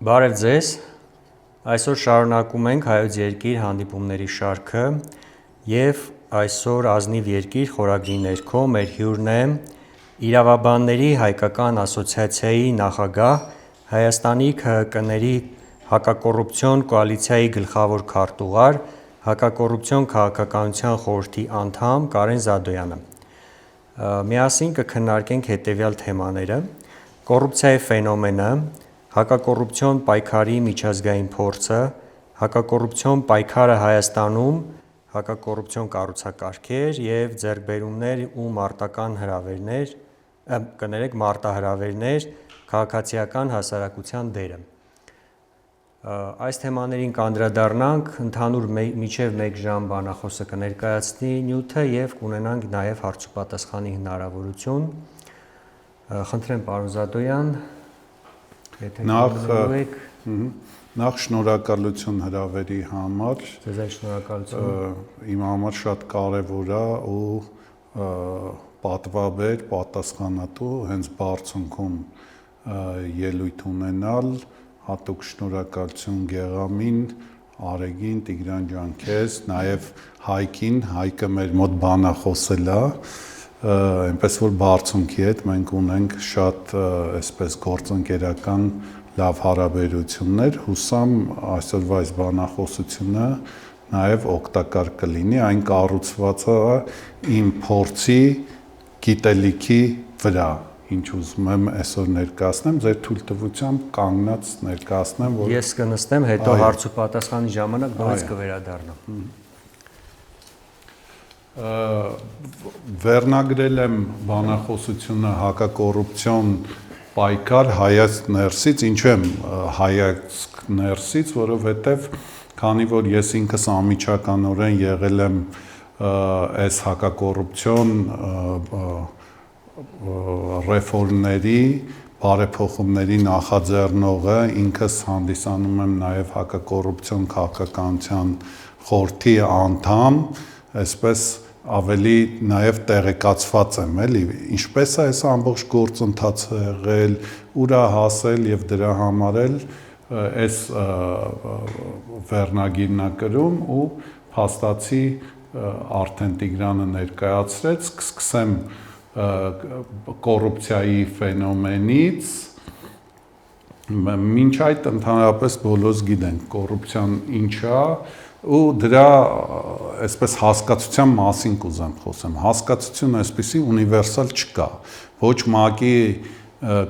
Բարև ձեզ, այսօր շարունակում ենք հայոց երկիր հանդիպումների շարքը և այսօր ազնիվ երկիր խորագրի ներքո մեր հյուրն է իրավաբանների հայկական ասոցիացիայի նախագահ, Հայաստանի ՔՀԿ-ների հակակոռուպցիոն կոալիցիայի գլխավոր քարտուղար, հակակոռուպցիոն քաղաքականության խորհրդի անդամ Կարեն Զադոյանը։ Միասին կքննարկենք հետևյալ թեմաները՝ կոռուպցիայի ֆենոմենը, հակակոռուպցիոն պայքարի միջազգային փորձը, հակակոռուպցիոն պայքարը Հայաստանում, հակակոռուպցիոն կառուցակարգեր և ձեռքբերումներ ու մարտահրավերներ, քաղաքացիական հասարակության դերը։ Այս թեմաներին կանդրադառնանք, ընդհանուր մինչև 1 ժամ բանախոսը կներկայացնի նյութը և կունենանք նաև հարց ու պատասխանի հնարավորություն։ Խնդրեմ պարոն Զադոյան, եթե կողմնելու եք։ Նախ շնորհակալություն հրավերի համար։ Ձեզ այդ շնորհակալություն։ Իմ համար շատ կարևոր է ու պատվաբեր, պատասխանատու հենց բարձունքում ելույթ ունենալ, հատուկ շնորհակալություն Գեղամին, Արեգին, Տիգրան ջան քեզ, նաև Հայկին, Հայկը մեր մոտ բանախոսել է, այնպես որ բարձունքի հետ մենք ունենք շատ այսպես գործընկերական լավ հարաբերություններ, հուսամ այսօրվա այս բանախոսությունը նաև օգտակար կլինի, այն կառուցված է իմ փորձի, գիտելիքի վրա, ինչ ուզում եմ այսօր ներկայացնեմ, ձեր թույլտվությամբ կանգնած ներկայացնեմ, որ ես կնստեմ, հետո հարց ու պատասխանի ժամանակ նորից կվերադառնամ։ Վերնագրել եմ բանախոսությունը հակակոռուպցիոն պայքար հայացք ներսից, ինչու եմ հայացք ներսից, որովհետև քանի որ ես ինքս անմիջականորեն եղել եմ այս հակակոռուպցիոն ռեֆորմների, բարեփոխումների նախաձեռնողը, ինքս հանդիսանում եմ նաև հակակոռուպցիոն քաղաքականության խորհրդի անդամ, այսպես ավելի նաև տեղեկացված եմ, էլի, ինչպես է այս ամբողջ գործընթացը եղել, ուր է հասել եւ դրա համար էլ այս վերնագիրն է կրում ու փաստացի արդեն Տիգրանը ներկայացրեց, կսկսեմ կոռուպցիայի ֆենոմենից, մինչ այդ ընդհանրապես բոլորս գիտենք կոռուպցիան ինչ է ու դրա այսպես հասկացության մասին կուզեմ խոսեմ, հասկացությունը այսպեսի ունիվերսալ չկա, ոչ ՄԱԿ-ի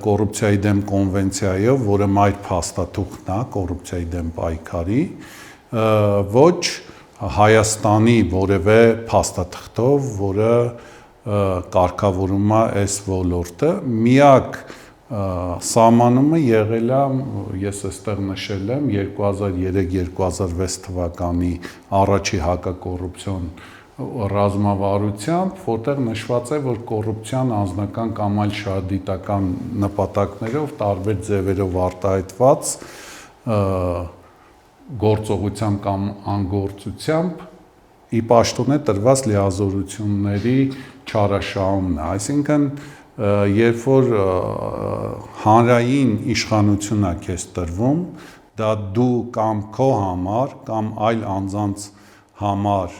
կոռուպցիայի դեմ կոնվենցիայով, որը մայր փաստաթուղթն է կոռուպցիայի դեմ պայքարի, ոչ Հայաստանի որևէ փաստաթղթով, որը կարգավորում է այս ոլորտը, միակ սահմանումը եղել է, ես այստեղ նշել եմ 2003-2006 թվականի առաջի հակակոռուպցիոն ռազմավարությամբ, որտեղ նշված է, որ կոռուպցիան անձնական կամ այլ շահադիտական նպատակներով տարբեր ձևերով արտահայտված գործողությամբ կամ անգործությամբ ի պաշտոն է տրված լիազորությունների չարաշահումն է, այսինքն երբ որ հանրային իշխանություն է քեզ տրվում, դա դու կամ քո համար կամ այլ անձանց համար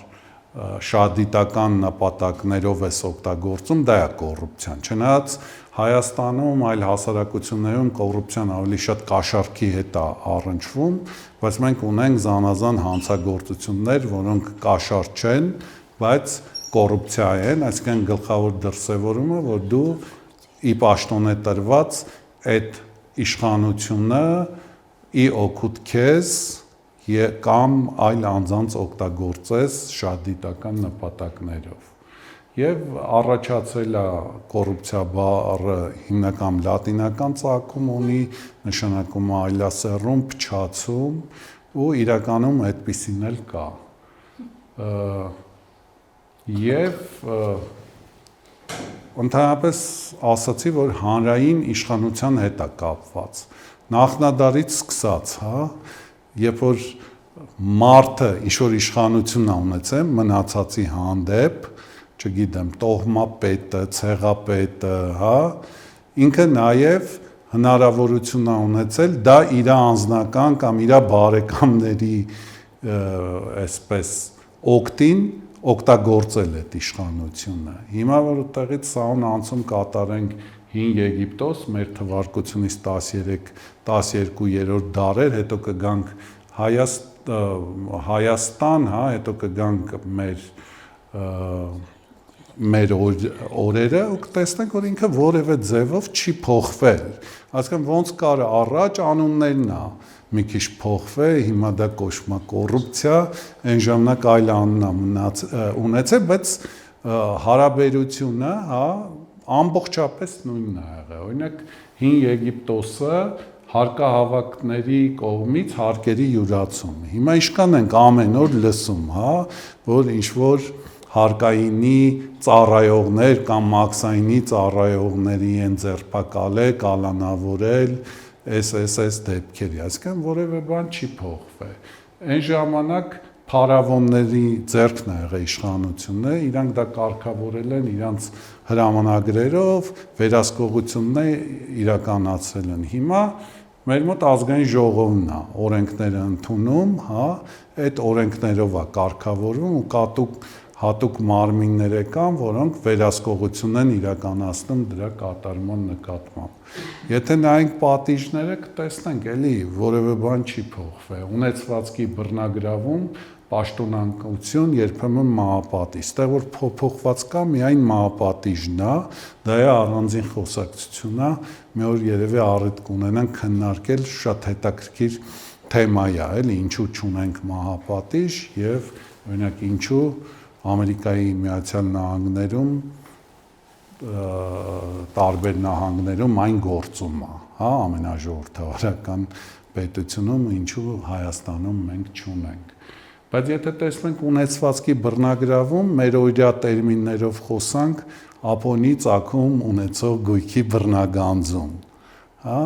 շահադիտական նպատակներով ես օգտագործում, դա է կոռուպցիան, չնայած Հայաստանում այլ հասարակություններում կոռուպցիան ավելի շատ կաշառքի հետ է առնչվում, բայց մենք ունենք զանազան հանցագործություններ, որոնք կաշառ չեն, բայց կոռուպցիա են, այսինքն գլխավոր դրսևորումը, որ դու ի պաշտոն է տրված այդ իշխանությունը ի օգուտ քեզ կամ այլ անձանց օգտագործես շահադիտական նպատակներով։ Եվ առաջացել է կոռուպցիա բառը հիմնական լատինական ծագում ունի, նշանակում է այլասերում, փչացում ու իրականում այդպիսին էլ կա։ Եվ ընդհանրապես ասացի, որ հանրային իշխանության հետ է կապված։ Նախնադարից սկսած, երբ որ մարդը ինչ-որ իշխանություն է ունեցել մնացածի հանդեպ, չգիտեմ, տոհմապետը, ցեղապետը, ինքը նաև հնարավորություն է ունեցել դա իր անձնական կամ իր բարեկամների այսպես օգտին օգտագործել այդ իշխանությունը։ Հիմա որ այդտեղից սահուն անցում կատարենք հին Եգիպտոս, մեր թվարկությունից 13-12-րդ դարեր, հետո կգանք Հայաստան, հա, հետո կգանք մեր օրերը ու կտեսնենք, որ ինքը որևէ ձևով չի փոխվել։ Այսինքն ոնց կար առաջ անուններն է մի քիչ փոխվե, հիմա դա կոչվում է կոռուպցիա, այն ժամանակ այլ անուն ունեցել, բայց հարաբերությունը, հա, ամբողջապես նույնն է եղել։ Օրինակ հին Եգիպտոսը հարկահավաքների կողմից հարկերի յուրացում։ Հիմա ինչքան ենք ամեն օր լսում, հա, որ ինչ որ հարկայինի ծառայողներ կամ մաքսայինի ծառայողների են ձերբակալել, կալանավորել, այս դեպքերի, այսինքն որևէ բան չի փոխվել։ Այն ժամանակ փարավոնների ձեռքն է եղել իշխանությունը, իրանք դա կարգավորել են իրանց հրամանագրերով, վերահսկողություններ իրականացրել են։ Հիմա մեր մոտ ազգային ժողովն է օրենքները ընդունում, հա, այդ օրենքներով է կարգավորվում ու հատուկ մարմիններ կան, որոնք վերահսկողություն են իրականացնում դրա կատարման նկատմամբ։ Եթե նայենք պատիժները, կտեսնենք, էլի որևէ բան չի փոխվել։ Ունեցվածքի բռնագրավում պաշտոնանկություն երբեմն մահապատիժ, այստեղ որ փոփոխված կա միայն մահապատիժն է, դա է առանձին խոսակցություն է, մի օր երևի առիթ կունենանք քննարկել, շատ հետաքրքիր թեմա է, էլի ինչու չունենք մահապատիժ եւ օրինակ ինչու Ամերիկայի Միացյալ Նահանգներում տարբեր նահանգներում այն գործում է, հա, ամենաժողովրդավարական պետությունում, ինչու Հայաստանում մենք չունենք։ Բայց եթե տեսնենք ունեցվածքի բռնագրավում, մեր օրյա տերմիններով խոսանք, ապոնի ծագում ունեցող գույքի բռնագանձում, հա,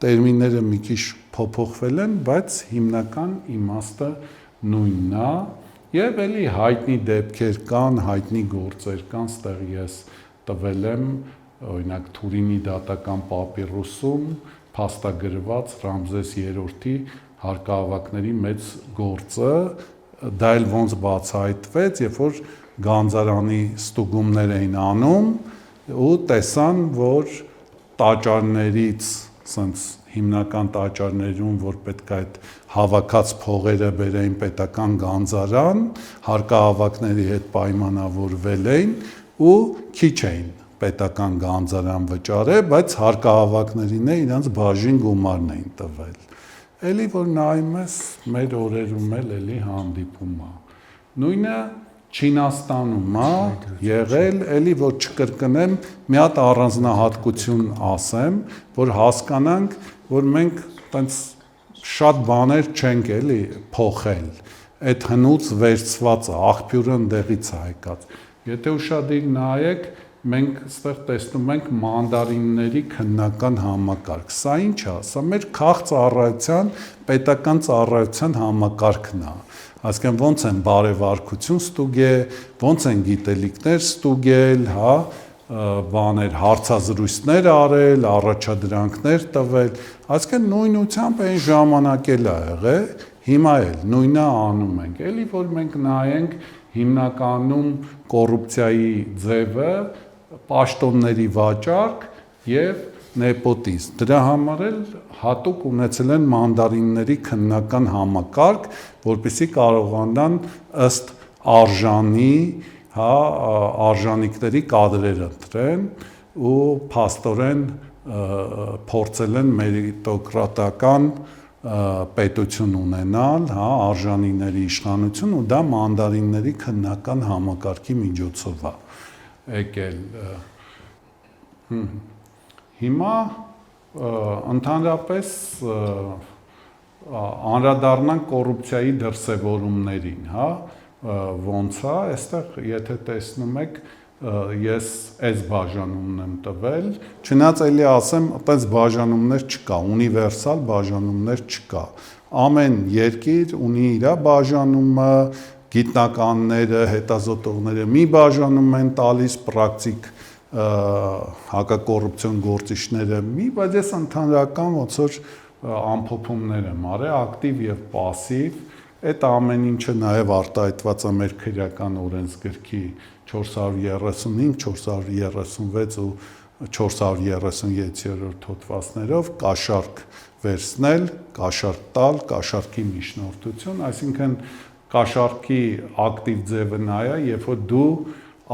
տերմինները մի քիչ փոփոխվել են, բայց հիմնական իմաստը նույնն է, եւ էլի հայտնի դեպքեր կան, հայտնի գործեր կան, ստեղ ես տվել եմ, օրինակ Թուրինի դատական պապիրուսում փաստագրված Ռամզես III-ի հարկահավաքների մեծ գործը, դա էլ ոնց բացահայտվեց, երբ որ Գանձարանի ստուգումներ էին անում ու տեսան, որ տաճարներից, ասենց հիմնական տաճարներում, որ պետք է այդ հավաքած փողերը բերեին պետական գանձարան, հարկահավաքների հետ պայմանավորվել էին ու քիչ էին պետական գանձարան վճարել, բայց հարկահավաքներին է իրանց բաժին գումարն էին տվել։ Էլի որ նայում ես մեր օրերում էլի հանդիպում է։ Նույնը Չինաստանում է եղել, էլի որ չկրկնեմ, մի հատ առանձնահատկություն ասեմ, որ հասկանանք, որ մենք տենց շատ բաներ չենք էլի փոխել։ Այդ հնուց վերցվածը, աղբյուրը ընդեղից է եկած։ Եթե ուշադիր նայեք, մենք այստեղ տեսնում ենք մանդարինների քննական համակարգ։ Սա ի՞նչ է։ Սա մեր քաղցառայության, պետական ծառայության համակարգն է։ Այսինքն ոնց են բարևարկություն ստուգել, ոնց են գիտելիքներ ստուգել, հա, բաներ, հարցազրույցներ արել, առաջադրանքներ տվել, այսինքն նույնությամբ այն ժամանակ էլ ա եղել, հիմա էլ նույնը անում ենք, էլի որ մենք նայենք հիմնականում կոռուպցիայի ձևը, պաշտոնների վաճառք եւ նեպոտիզմ։ Դրա համար էլ հատուկ ունեցել են մանդարինների քննական համակարգ, որպեսզի կարողանան ըստ արժանի, հա, արժանինքների կադրեր ընտրեն ու փաստորեն փորձել են մերիտոկրատական պետություն ունենալ, հա, արժանիների իշխանություն ու դա մանդարինների քննական համակարգի միջոցով է եկել։ Հիմա ընդհանրապես անդրադառնանք կոռուպցիայի դրսևորումներին, հա, ոնց է, այստեղ եթե տեսնում եք, ես այս բաժանումն եմ տվել, չնայած էլի ասեմ, այդպես բաժանումներ չկա, ունիվերսալ բաժանումներ չկա։ Ամեն երկիր ունի իր բաժանումը, գիտնականները, հետազոտողները մի բաժանում են տալիս, պրակտիկ հակակոռուպցիոն գործիչները բայց ես ընդհանրական ոնց որ ամփոփումներ եմ արել ակտիվ եւ պասիվ այդ ամեն ինչը նաեւ արտահայտված է մեր քրեական օրենսգրքի 435, 436 ու 437-րդ հոդվածներով կաշառք վերցնել, կաշառք տալ, կաշառքի միջնորդություն, այսինքն կաշառքի ակտիվ ձևը նա է, երբ որ դու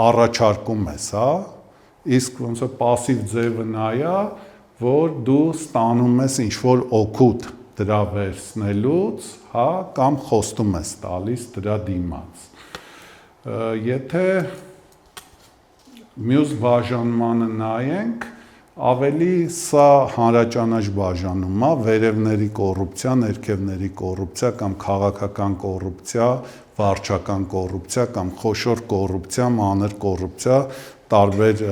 առաջարկում ես, հա, իսկ ոնց որ пассив ձևը նա է, որ դու ստանում ես ինչ-որ օգուտ դրա վերցնելուց, հա, կամ խոստում ես տալիս դրա դիմաց։ Եթե մյուս բաժանմանը նայենք, ավելի սա հանրաճանաչ բաժանում է վերևների կոռուպցիա, ներքևների կոռուպցիա կամ քաղաքական կոռուպցիա, վարչական կոռուպցիա կամ խոշոր կոռուպցիա, մանր կոռուպցիա, տարբեր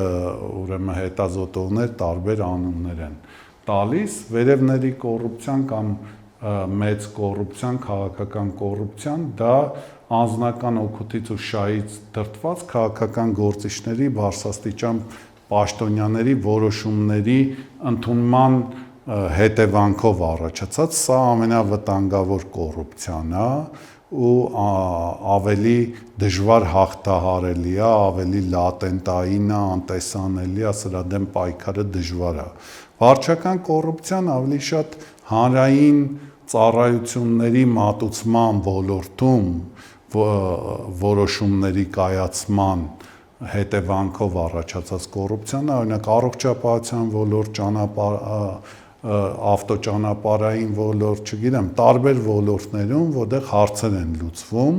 ուրեմն հետազոտողներ տարբեր անուններ են տալիս, վերևների կոռուպցիան կամ մեծ կոռուպցիան, քաղաքական կոռուպցիան դա անձնական օգուտից ու շահից դրդված քաղաքական գործիչների բարձրաստիճան պաշտոնյաների որոշումների ընդունման հետևանքով առաջացած սա ամենավտանգավոր կոռուպցիան է ու ավելի դժվար հաղթահարելի է, ավելի լատենտային է, անտեսանելի է, սրա դեմ պայքարը դժվար է։ Վարչական կոռուպցիան ավելի շատ հանրային ծառայությունների մատուցման ոլորտում որոշումների կայացման հետևանքով առաջացած կոռուպցիան, օրինակ առողջապահության ոլորտ, ավտոճանապարհային ոլորտ, չգիտեմ, տարբեր ոլորտներում, որտեղ հարցեր են լուծվում,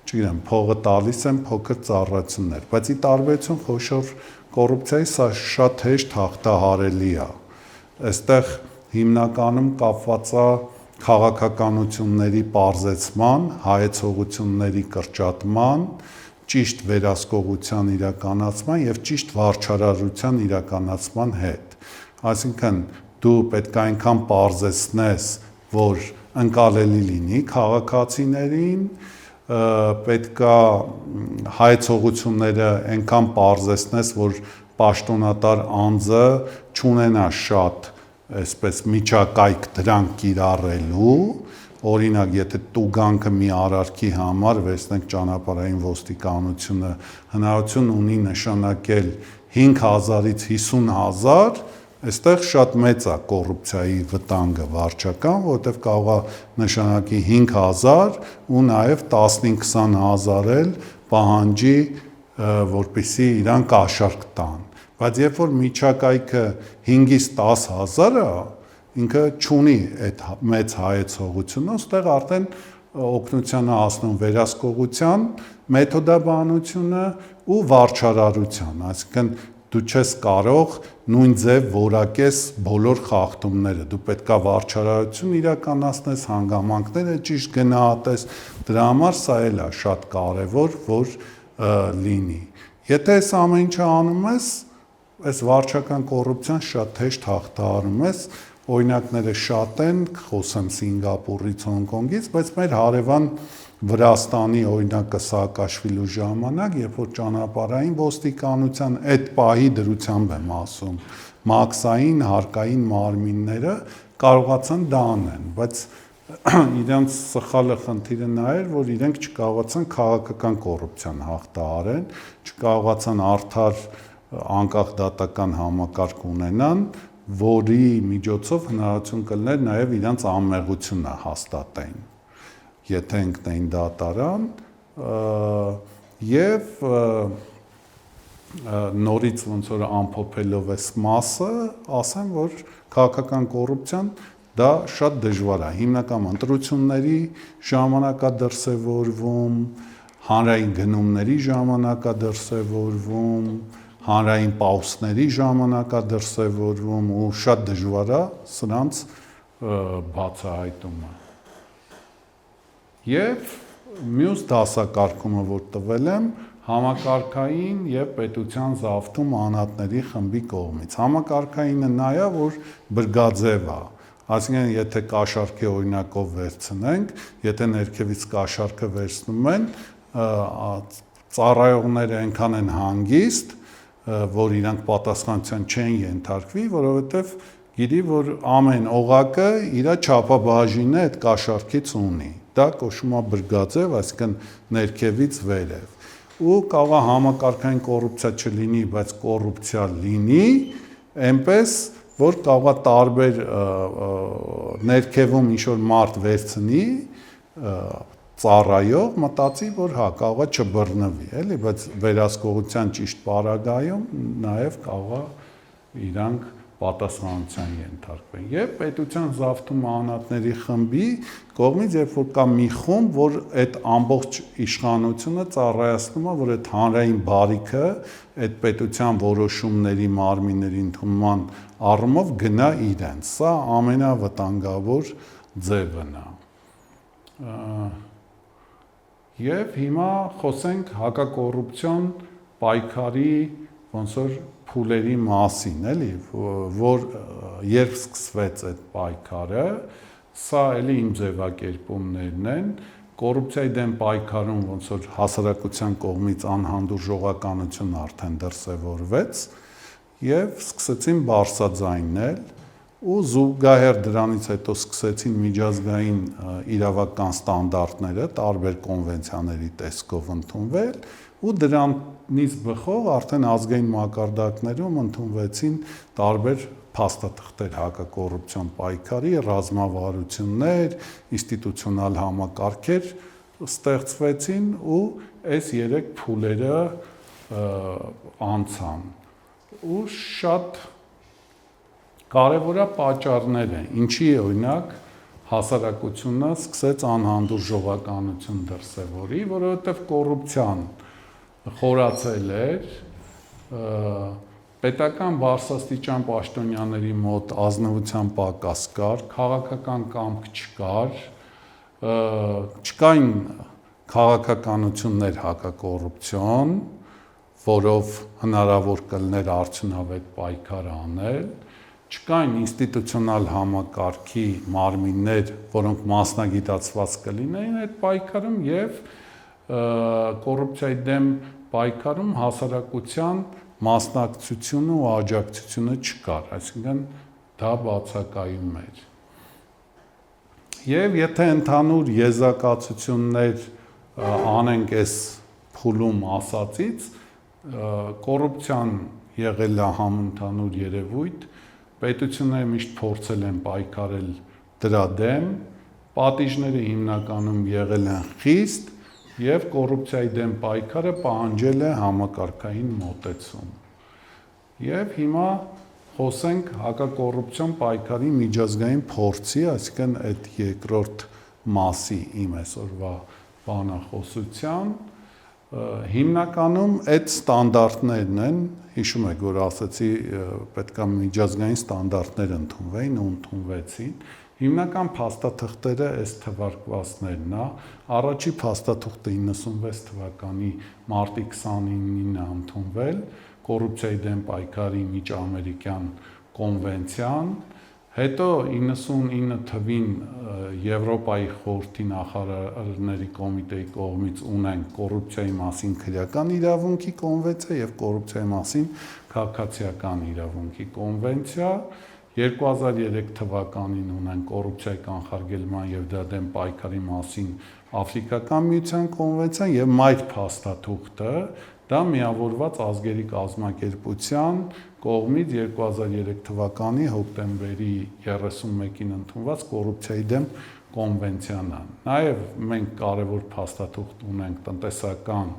չգիտեմ, փողը տալիս են փոքր ծառայություններ, բայց ի տարբերություն խոշոր կոռուպցիայի սա շատ հեշտ հաղթահարելի է։ Այստեղ հիմնականում կապված է քաղաքականությունների պարզեցման, հայեցողությունների կրճատման, ճիշտ վերահսկողության իրականացման եւ ճիշտ վարչարարության իրականացման հետ։ Այսինքն դու պետք է այնքան պարզեցնես, որ ընկալելի լինի քաղաքացիներին, պետք է հայեցողությունները այնքան պարզեցնես, որ պաշտոնատար անձը չունենա շատ այսպես միջակայք դրանք կիրառելու, օրինակ եթե տուգանքը մի արարքի համար վերցնենք ճանապարհային ոստիկանությունը հնարավորություն ունի նշանակել 5000-ից 50000, այստեղ շատ մեծ է կոռուպցիայի վտանգը վարչական, որտեղ կարող է նշանակի 5000 ու նաև 15-20 հազար էլ պահանջի, որպեսզի իրան կաշառք տան։ Բայց երբ որ միջակայքը 5-ից 10 հազար է, ինքը չունի այդ մեծ հայեցողությունը, այստեղ արդեն օգնության է հասնում վերահսկողության, մեթոդաբանությունը ու վարչարարության, այսինքն դու չես կարող նույն ձև որակես բոլոր խախտումները, դու պետքա վարչարարություն իրականացնես, հանգամանքները ճիշտ գնահատես, դրա համար սա էլ է շատ կարևոր, որ լինի։ Եթե այս ամեն ինչը անում ես, այս վարչական կոռուպցիան շատ հեշտ հաղթահարում ես, օրինակները շատ են, խոսեմ Սինգապուրից, Հոնկոնգից, բայց մեր հարևան Վրաստանի օրինակը Սաակաշվիլու ժամանակ, երբ որ ճանապարհային ոստիկանության այդ պահի դրությամբ եմ ասում, մաքսային, հարկային մարմինները կարողացան դա անեն, բայց իրենց սխալը խնդիրը նա էր, որ իրենք չկարողացան քաղաքական կոռուպցիան հաղթահարեն, չկարողացան արդար անկախ դատական համակարգ ունենան, որի միջոցով հնարավորություն կլներ նաև իրենց անմեղությունը հաստատեն, եթե ընկնեին դատարան եւ նորից ոնց որ ամփոփելով այս մասը, ասեմ, որ քաղաքական կոռուպցիան դա շատ դժվար է, հիմնական ընտրությունների ժամանակ է դրսևորվում, հանրային գնումների ժամանակ է դրսևորվում, հանրային պաուսների ժամանակ է դրսևորվում ու շատ դժվար է սրանց բացահայտումը։ Եվ մյուս դասակարգումը, որ տվել եմ, համակարգային եւ պետության զավթում անհատների խմբի կողմից։ Համակարգայինը նա է, որ բրգաձև է։ Այսինքն, եթե կաշառքի օրինակով վերցնենք, եթե ներքևից կաշառքը վերցնում են, ծառայողները այնքան են հանգիստ, որ իրանք պատասխանատվության չեն ենթարկվի, որովհետև գիտի, որ ամեն օղակը իր չափաբաժինը այդ կաշառքից ունի։ Դա կոչվում է բրգաձև, այսինքն ներքևից վերև։ Ու կարող է համակարգային կոռուպցիա չլինի, բայց կոռուպցիա լինի, այնպես որ կարող է տարբեր ներքևում ինչ-որ մարդ վերցնի ծառայող, մտածի, որ հա կարող է չբռնվի, էլի, բայց վերահսկողության ճիշտ պարագայում նաև կարող է իրանք պատասխանատվության ենթարկվեն։ Եվ պետության զավթում անհատների խմբի կողմից, երբ որ կա մի խումբ, որ այդ ամբողջ իշխանությունը ծառայացնում է, որ այդ հանրային բարիքը, այդ պետության որոշումների մարմինների ընդունման առումով գնա իրենց։ Սա ամենավտանգավոր ձևն է։ Եվ հիմա խոսենք հակակոռուպցիոն պայքարի ոնց որ փուլերի մասին, էլի, որ երբ սկսվեց այդ պայքարը, սա էլի իմ ձևակերպումներն են, կոռուպցիայի դեմ պայքարում ոնց որ հասարակության կողմից անհանդուրժողականություն արդեն դրսևորվեց եւ սկսեցին բարձրաձայնել ու զուգահեռ դրանից հետո սկսեցին միջազգային իրավական ստանդարտները տարբեր կոնվենցիաների տեսքով ընդունվել ու դրանից բխող արդեն ազգային մակարդակներում ընդունվեցին տարբեր փաստաթղթեր հակակոռուպցիոն պայքարի, ռազմավարություններ, ինստիտուցիոնալ համակարգեր ստեղծվեցին ու այս 3 փուլերը անցան։ Ու շատ կարևորը պատճառներ են, ինչի օրինակ հասարակությունը սկսեց անհանդուրժողականություն դրսևորի, որովհետև կոռուպցիան խորացել էր, պետական բարձրաստիճան պաշտոնյաների մոտ ազնվության պակաս կար, քաղաքական կամք չկար, չկային քաղաքականություններ հակակոռուպցիոն, որով հնարավոր կլիներ արդյունավետ պայքար անել, չկային ինստիտուցիոնալ համակարգի մարմիններ, որոնք մասնագիտացված կլինեին այդ պայքարում եւ կոռուպցիայի դեմ պայքարում հասարակության մասնակցությունը ու աջակցությունը չկար, այսինքն դա բացակայում էր։ Եվ եթե ընդհանուր եզրակացություններ անենք այս փուլում ասածից, կոռուպցիան եղել է համընդհանուր երևույթ, պետությունները միշտ փորձել են պայքարել դրա դեմ, պատիժները հիմնականում եղել են խիստ եւ կոռուպցիայի դեմ պայքարը պահանջել է համակարգային մոտեցում։ Եվ հիմա խոսենք հակակոռուպցիոն պայքարի միջազգային փորձի, այսինքն այդ երկրորդ մասի իմ այսօրվա բանախոսության, հիմնականում այդ ստանդարտներն են, հիշում եք, որ ասացի պետքա միջազգային ստանդարտներ ընդունվեին ու ընդունվեցին, հիմնական փաստաթղթերը այս թվարկվածներն է, առաջի փաստաթուղթը 96 թվականի մարտի 29-ին է ընդունվել, կոռուպցիայի դեմ պայքարի միջամերիկյան կոնվենցիան, հետո 99 թվին Եվրոպայի խորհրդի նախարարների կոմիտեի կողմից ունենք կոռուպցիայի մասին քրեական իրավունքի կոնվենցիա եւ կոռուպցիայի մասին քաղաքացիական իրավունքի կոնվենցիա, 2003 թվականին ունենք կոռուպցիայի կանխարգելման եւ դրա դեմ պայքարի մասին Աֆրիկական միության կոնվենցիան եւ մայր փաստաթուղթը, դա միավորված ազգերի կազմակերպության կողմից 2003 թվականի հոկտեմբերի 31-ին ընդունված կոռուպցիայի դեմ կոնվենցիան է։ Նաև մենք կարևոր փաստաթուղթ ունենք տնտեսական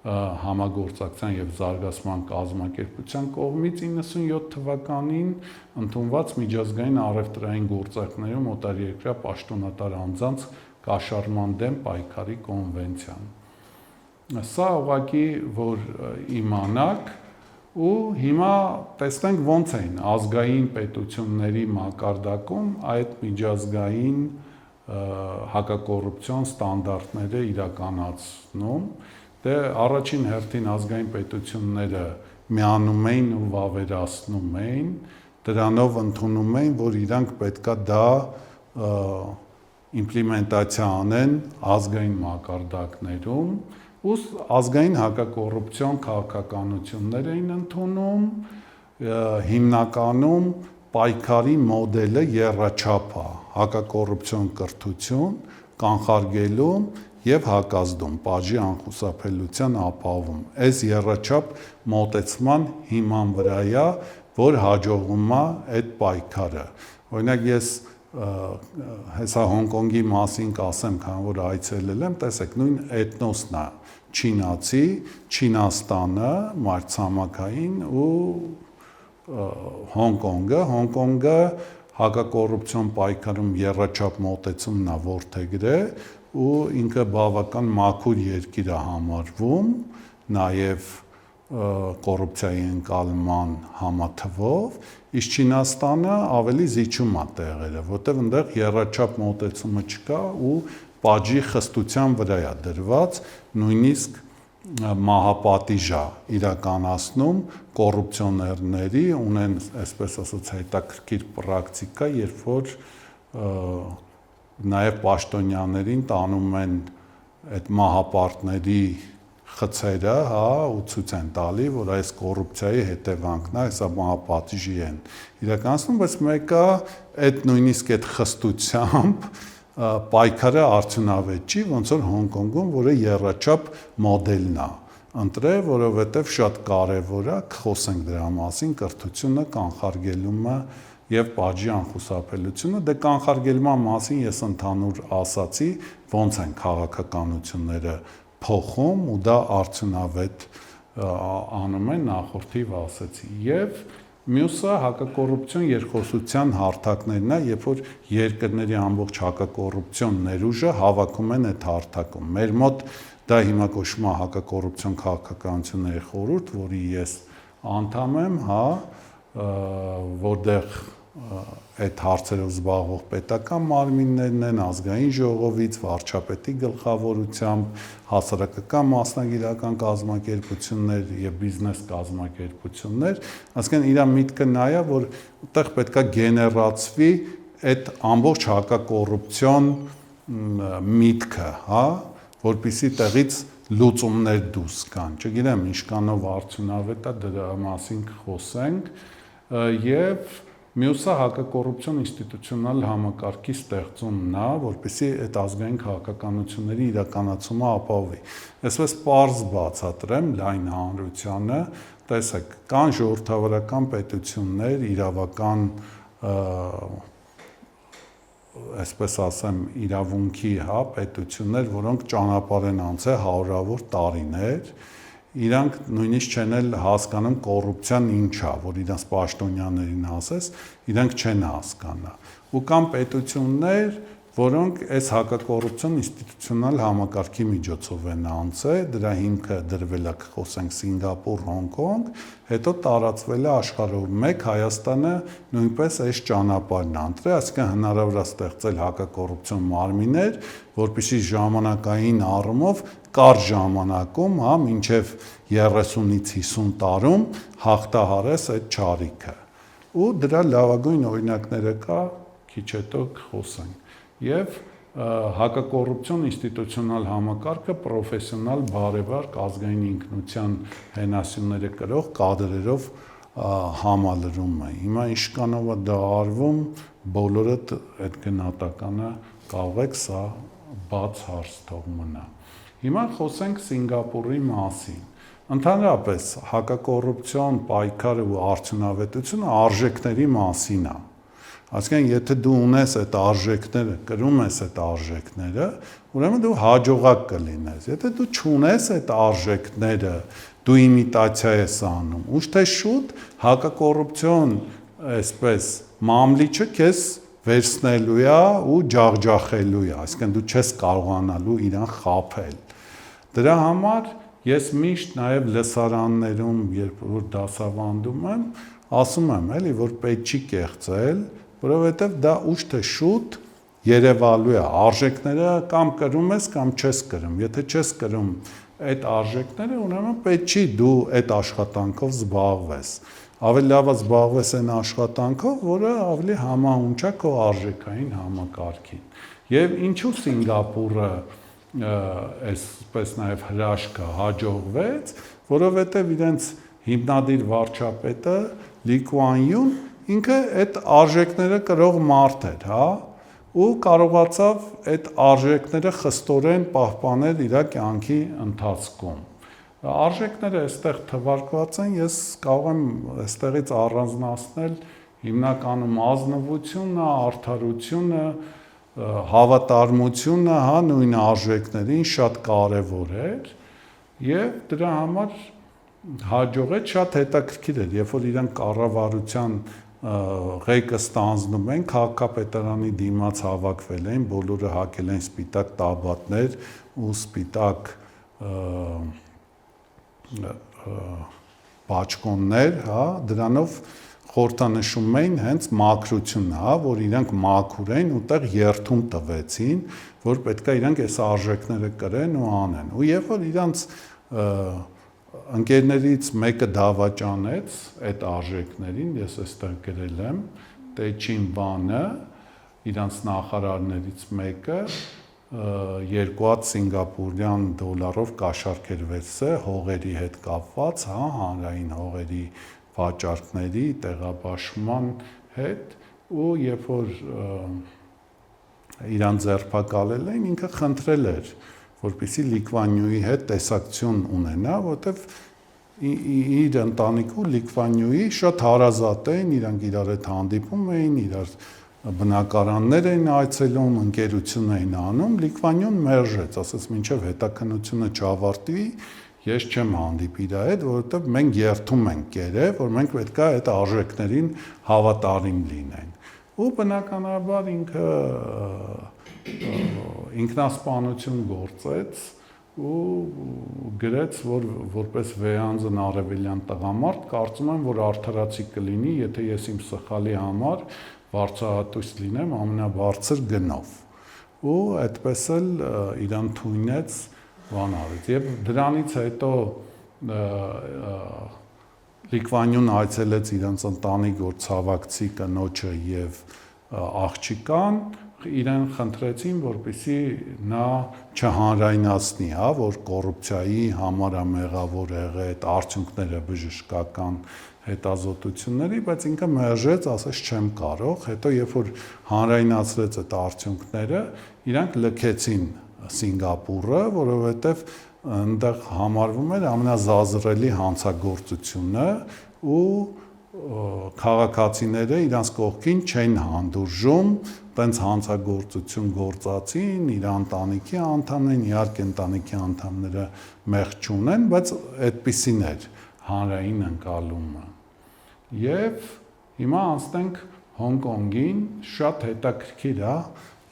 համագործակցության եւ զարգացման կազմակերպության կողմից 97 թվականին ընդունված միջազգային առևտրային գործարքներում օտարերկրյա պաշտոնատար անձանց կաշառման դեմ պայքարի կոնվենցիան։ Սա ուղղակի որ իմանաք ու հիմա տեսնենք ոնց են ազգային պետությունների մակարդակում այդ միջազգային հակակոռուպցիոն ստանդարտները իրականացնում, դե առաջին հերթին ազգային պետությունները միանում էին ու վավերացնում էին, դրանով ընդունում էին, որ իրանք պետքա դա իմպլեմենտացիա անեն ազգային մակարդակներում, ու ազգային հակակոռուպցիոն քաղաքականություններ էին ընդունում, հիմնականում պայքարի մոդելը եռաչափ է, հակակոռուպցիոն կրթություն, կանխարգելում եւ հակազդում, պատժի անխուսափելիության ապահովում։ Այս եռաչափ մոտեցման հիման վրա է, որ հաջողում է այդ պայքարը։ Օրինակ ես հեսա Հոնկոնգի մասին կասեմ, քանի որ այցելել եմ, տեսեք, նույն էթնոսն է, չինացի, Չինաստանը, մայրցամաքային ու Հոնկոնգը հակակոռուպցիոն պայքարում եռաչափ մոտեցումն է որդեգրել ու ինքը բավական մաքուր երկիր է համարվում, նաև կոռուպցիայի ընկալման համաթվով, իսկ Չինաստանը ավելի զիջում է տեղերը, որտեղ այնտեղ եռաչափ մոտեցումը չկա ու պատժի խստության վրա է դրված, նույնիսկ մահապատիժ է իրականացնում կոռուպցիոներների, ունեն, այսպես ասած, հետաքրքիր պրակտիկա, երբ որ նաև պաշտոնյաներին տանում են այդ մահապարտների խցերը, հա, ու ցույց են տալի, որ այս կոռուպցիայի հետևանքն է, հեսա մահապատիժի են իրականացնում, բայց մեկը այդ նույնիսկ այդ խստությամբ պայքարը արդյունավետ չի, ոնց որ Հոնկոնգում, որը եռաչափ մոդելն է ընտրել, որովհետև շատ կարևոր է, խոսենք դրա մասին, կրթությունը, կանխարգելումը եւ պատժի անխուսափելիությունը, դե կանխարգելման մասին ես ընդհանուր ասացի, ոնց են քաղաքականությունները փոխում ու դա արդյունավետ անում են, նախորդիվ ասեցի, եւ մյուսը հակակոռուպցիոն երկխոսության հարթակներն է, երբ որ երկրների ամբողջ հակակոռուպցիոն ներուժը հավաքում են այդ հարթակում։ Մեր մոտ դա հիմա կոչվում է հակակոռուպցիոն քաղաքականությունների խորհուրդ, որի ես անդամ եմ, հա, որտեղ այդ հարցերով զբաղվող պետական մարմիններն են, ազգային ժողովից, վարչապետի գլխավորությամբ, հասարակական մասնագիտական կազմակերպություններ եւ բիզնես կազմակերպություններ, ասեն իր միտքը նա է, որ այդտեղ պետքա գեներացվի այդ ամբողջ հակակոռուպցիոն միտքը, հա, որպեսզի տեղից լուծումներ դուրս գան։ Չգիտեմ, ինչքանով արդյունավետ է, դրա մասին կխոսենք, եւ մյուսը հակակոռուպցիոն ինստիտուցիոնալ համակարգի ստեղծումն է, որպեսզի այդ ազգային քաղաքականությունների իրականացումը ապահովի։ Այսպես պարզ բացատրեմ լայն հանրությանը, տեսեք, կան ժողովրդավարական պետություններ, իրավական այսպես ասեմ, իրավունքի, հա, պետություններ, որոնք ճանապարհ են անցել հարյուրավոր տարիներ, իրանք նույնիսկ չեն էլ հասկանում կոռուպցիան ինչ է, որ իրանց պաշտոնյաներին ասես, իրանք չեն հասկանա։ Ու կան պետություններ, որոնք այս հակակոռուպցիոն ինստիտուցիոնալ համակարգի միջոցով են անցել, դրա հիմքը դրվել է, խոսենք Սինգապուր, Հոնկոնգ, հետո տարածվել է աշխարհով։ Մեկ Հայաստանը նույնպես այս ճանապարհն է ընտրել, այսինքն հնարավոր է ստեղծել հակակոռուպցիոն մարմիններ, որպեսզի ժամանակային առումով կարճ ժամանակում, հա, մինչև 30-ից 50 տարում հաղթահարես այդ չարիքը։ Ու դրա լավագույն օրինակները կա, քիչ հետո կխոսենք։ Եվ հակակոռուպցիոն ինստիտուցիոնալ համակարգը պրոֆեսիոնալ բարեվարկ ազգային ինքնության հենասյուները կրող կադրերով համալրում է։ Հիմա ինչքանով է դա արվում, բոլորը այդ գնահատականը կարող եք, սա բաց հարց թող մնա։ Հիմա խոսենք Սինգապուրի մասին։ Ընդհանրապես հակակոռուպցիոն պայքարը ու արդյունավետությունը արժեքների մասին է։ Այսինքն, եթե դու ունես այդ արժեքները, կրում ես այդ արժեքները, ուրեմն դու հաջողակ կլինես։ Եթե դու չունես այդ արժեքները, դու իմիտացիա ես անում։ Ուշ թե շուտ հակակոռուպցիոն այսպես մամլիչը քեզ վերցնելու է ու ջախջախելու է, այսինքն դու չես կարողանալու իրան խաբել։ Դրա համար ես միշտ նաև լսարաններում, երբ որ դասավանդում եմ, ասում եմ, էլի, որ պետք չի կեղծել, որովհետև դա ուշ թե շուտ երևալու է, արժեքները կամ կրում ես, կամ չես կրում, եթե չես կրում այդ արժեքները, ուրեմն պետք չի դու այդ աշխատանքով զբաղվես, ավելի լավ է զբաղվես այն աշխատանքով, որը ավելի համահունչ է քո արժեքային համակարգին։ Եվ ինչու Սինգապուրը այսպես նաև հրաշքը հաջողվեց, որովհետև իրենց հիմնադիր վարչապետը Լի Կուան Յուն ինքը այդ արժեքները կրող մարդ էր, հա, ու կարողացավ այդ արժեքները խստորեն պահպանել իր կյանքի ընթացքում։ Արժեքները այստեղ թվարկված են, ես կարող եմ այստեղից առանձնացնել հիմնականում ազնվությունը, արդարությունը, հավատարմությունը, հա, նույն արժեքներին շատ կարևոր էր եւ դրա համար հաջողեց, շատ հետաքրքիր էր, երբ որ իրենք կառավարության ղեկը ստանձնում են, քաղաքապետարանի դիմաց հավաքվել են, բոլորը հագել են սպիտակ տաբատներ ու սպիտակ բաճկոններ, հա, դրանով խորհրդանշում էին հենց մաքրությունը, հա, որ իրենք մաքուր են ու տեղ երթում տվեցին, որ պետքա իրենք այս արժեքները կրեն ու անեն։ Ու երբ որ իրանց ընկերներից մեկը դավաճանեց այդ արժեքներին, ես այստեղ գրել եմ, Տեչին բանը, իրանց նախարարներից մեկը 2 սինգապուրյան դոլարով կաշառք էր վերցրել հողերի հետ կապված, հա, հանրային հողերի վաճառքների տեղաբաշխման հետ ու երբ որ իրան ձերբակալել էին, ինքը խնդրել էր, որպեսզի Լի Կուան Յուի հետ տեսակցություն ունենա, որտեվ իր ընտանիքու Լի Կուան Յուի շատ հարազատ էին, իրանք իրար հետ հանդիպում էին, իրար բնակարաններ էին այցելում, ընկերություն էին անում, Լի Կուան Յուն մերժեց, ասաց մինչև հետաքննությունը չավարտվի, ես չեմ հանդիպի իր հետ, որովհետև մենք երթում ենք կերև, որ մենք պետք է այդ արժեքներին հավատարիմ լինենք։ Ու բնականաբար ինքը ինքնասպանություն գործեց ու գրեց, որ որպես վեհանձն արևելյան տղամարդ կարծում եմ, որ արդարացի կլինի, եթե ես իմ սխալի համար վարձահատույց լինեմ ամենաբարձր գնով։ Ու այդպես էլ իրան թույնեց բան արեց։ Եվ դրանից հետո Լի Կուան Յուն այցելեց իրանց ընտանիք, որ ցավակցի կնոջը եւ աղջիկան, իրեն խնդրեցին, որպեսզի նա չհանրայնացնի, հա, որ կոռուպցիայի համար է մեղավոր եղել, այդ արդյունքները բժշկական հետազոտությունների, բայց ինքը մերժեց, ասաց չեմ կարող, հետո երբ որ հանրայնացրեց այդ արդյունքները, իրանք լքեցին Սինգապուրը, որովհետև այնտեղ համարվում էր ամենազազրելի հանցագործությունը ու քաղաքացիները իրանց կողքին չեն հանդուրժում, տենց հանցագործություն գործածին, իր ընտանիքի անդամներին, իհարկե ընտանիքի անդամները մեղք չունեն, բայց այդպիսին էր հանրային ընկալումը։ Եվ հիմա անցնենք Հոնկոնգին, շատ հետաքրքիր է,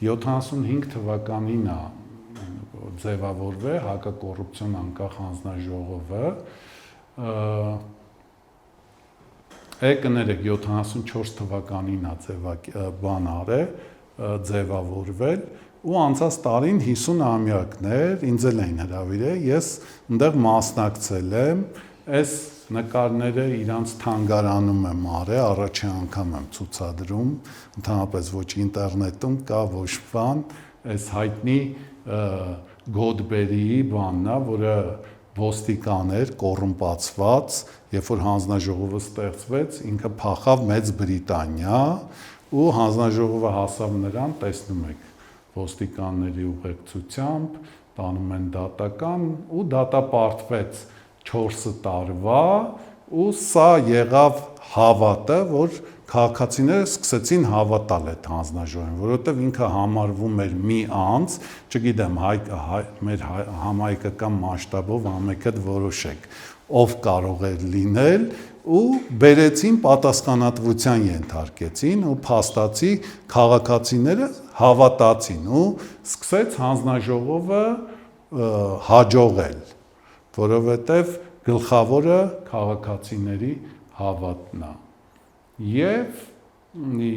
75 թվականին է ձևավորվել հակակոռուպցիոն անկախ հանձնաժողովը, կներեք 74 թվականին է բան արել, ձևավորվել ու անցած տարին 50-ամյակներ, ինձ էլ էին հրավիրել, ես այնտեղ մասնակցել եմ, այս նկարները իրանց թանգարանում եմ արել, առաջին անգամ եմ ցուցադրում, ընդհանրապես ոչ ինտերնետում կա, ոչ բան, այս հայտնի Գոդբերիի բանն է, որը ոստիկան էր, կոռումպացված, երբ որ հանձնաժողովը ստեղծվեց, ինքը փախավ Մեծ Բրիտանիա ու հանձնաժողովը հասավ նրան, տեսնում եք, ոստիկանների ուղեկցությամբ, տանում են դատական ու դատապարտվեց 4 տարվա ու սա եղավ հավատը, որ քաղաքացիները սկսեցին հավատալ այդ հանձնաժողովին, որովհետև ինքը համարվում էր մի անձ, չգիտեմ, մեր համայնքական մասշտաբով ամենքդ որոշեք, ով կարող էր լինել ու բերեցին պատասխանատվության ենթարկեցին ու փաստացի քաղաքացիները հավատացին ու սկսեց հանձնաժողովը հաջողել, որովհետև գլխավորը քաղաքացիների հավատն է։ Եվ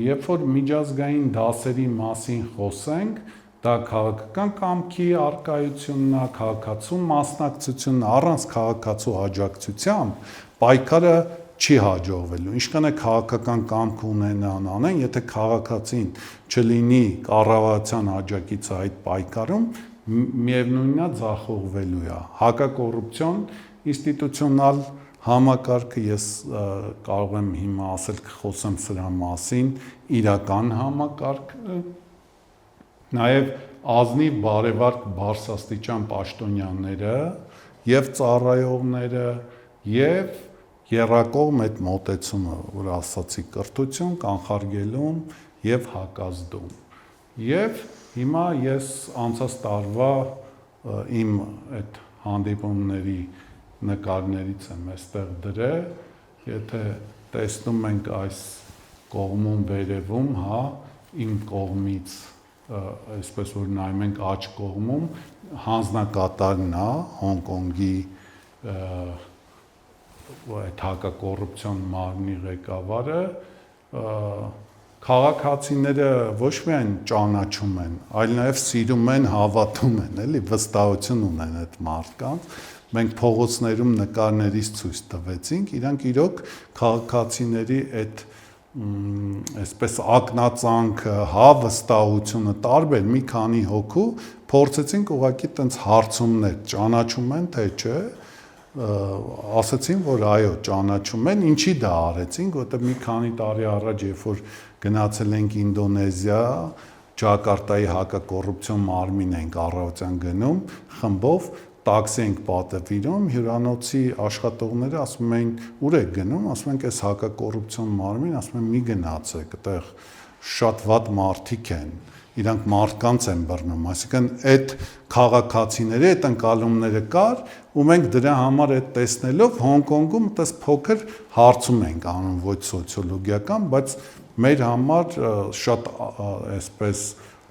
երբ որ միջազգային դասերի մասին խոսենք, դա քաղաքական կամքի առկայությունն է, քաղաքացու մասնակցությունն, առանց քաղաքացու աջակցությամբ պայքարը չի հաջողվելու։ Ինչքան է քաղաքական կամք ունենան անեն, եթե քաղաքացին չլինի կառավարության աջակիցը այդ պայքարում, միևնույնն է ձախողվելու է։ Հակակոռուպցիոն ինստիտուցիոնալ համակարգը ես կարող եմ հիմա ասել կխոսեմ սրա մասին, իրական համակարգը, նաև ազնիվ բարևարկ բարձրաստիճան պաշտոնյաները եւ ծառայողները եւ եռակողմ այդ մոտեցումը, որ ասացի կրթություն, կանխարգելում եւ հակազդում։ Եվ հիմա ես անցած տարվա իմ այդ հանդիպումների նկարներից եմ այստեղ դրել, եթե տեսնում ենք այս կողմում վերևում, հա, իմ կողմից, այսպես որ նայում ենք աջ կողմում, հանձնակատարն է Հոնկոնգի այդ հակակոռուպցիոն մարմնի ղեկավարը, քաղաքացիները ոչ միայն ճանաչում են, այլ նաև սիրում են, հավատում են, էլի վստահություն ունեն այդ մարդկանց։ Մենք փողոցներում նկարներից ցույց տվեցինք, իրանք իրոք քաղաքացիների այդ այսպես ակնածանքը, հա, վստահությունը տարբեր մի քանի հոգու փորձեցինք ուղղակի տենց հարցումներ, ճանաչում են թե չէ, ասացին, որ այո, ճանաչում են, ինչի դա արեցինք, որտեղ մի քանի տարի առաջ, երբ որ գնացել ենք Ինդոնեզիա, Ջակարտայի հակակոռուպցիոն մարմին ենք առավոտյան գնում, խմբով տաքսի ենք պատվիրում, հյուրանոցի աշխատողները ասում էին, ուր եք գնում, ասում ենք, այս հակակոռուպցիոն մարմին, ասում են, մի գնացեք, այդտեղ շատ վատ մարդիկ են, իրանք մարդկանց են բռնում, այսինքն այդ քաղաքացիների այդ ընկալումները կար, ու մենք դրա համար այդ տեսնելով Հոնկոնգում այդպես փոքր հարցում ենք անում, ոչ սոցիոլոգիական, բայց մեր համար շատ այսպես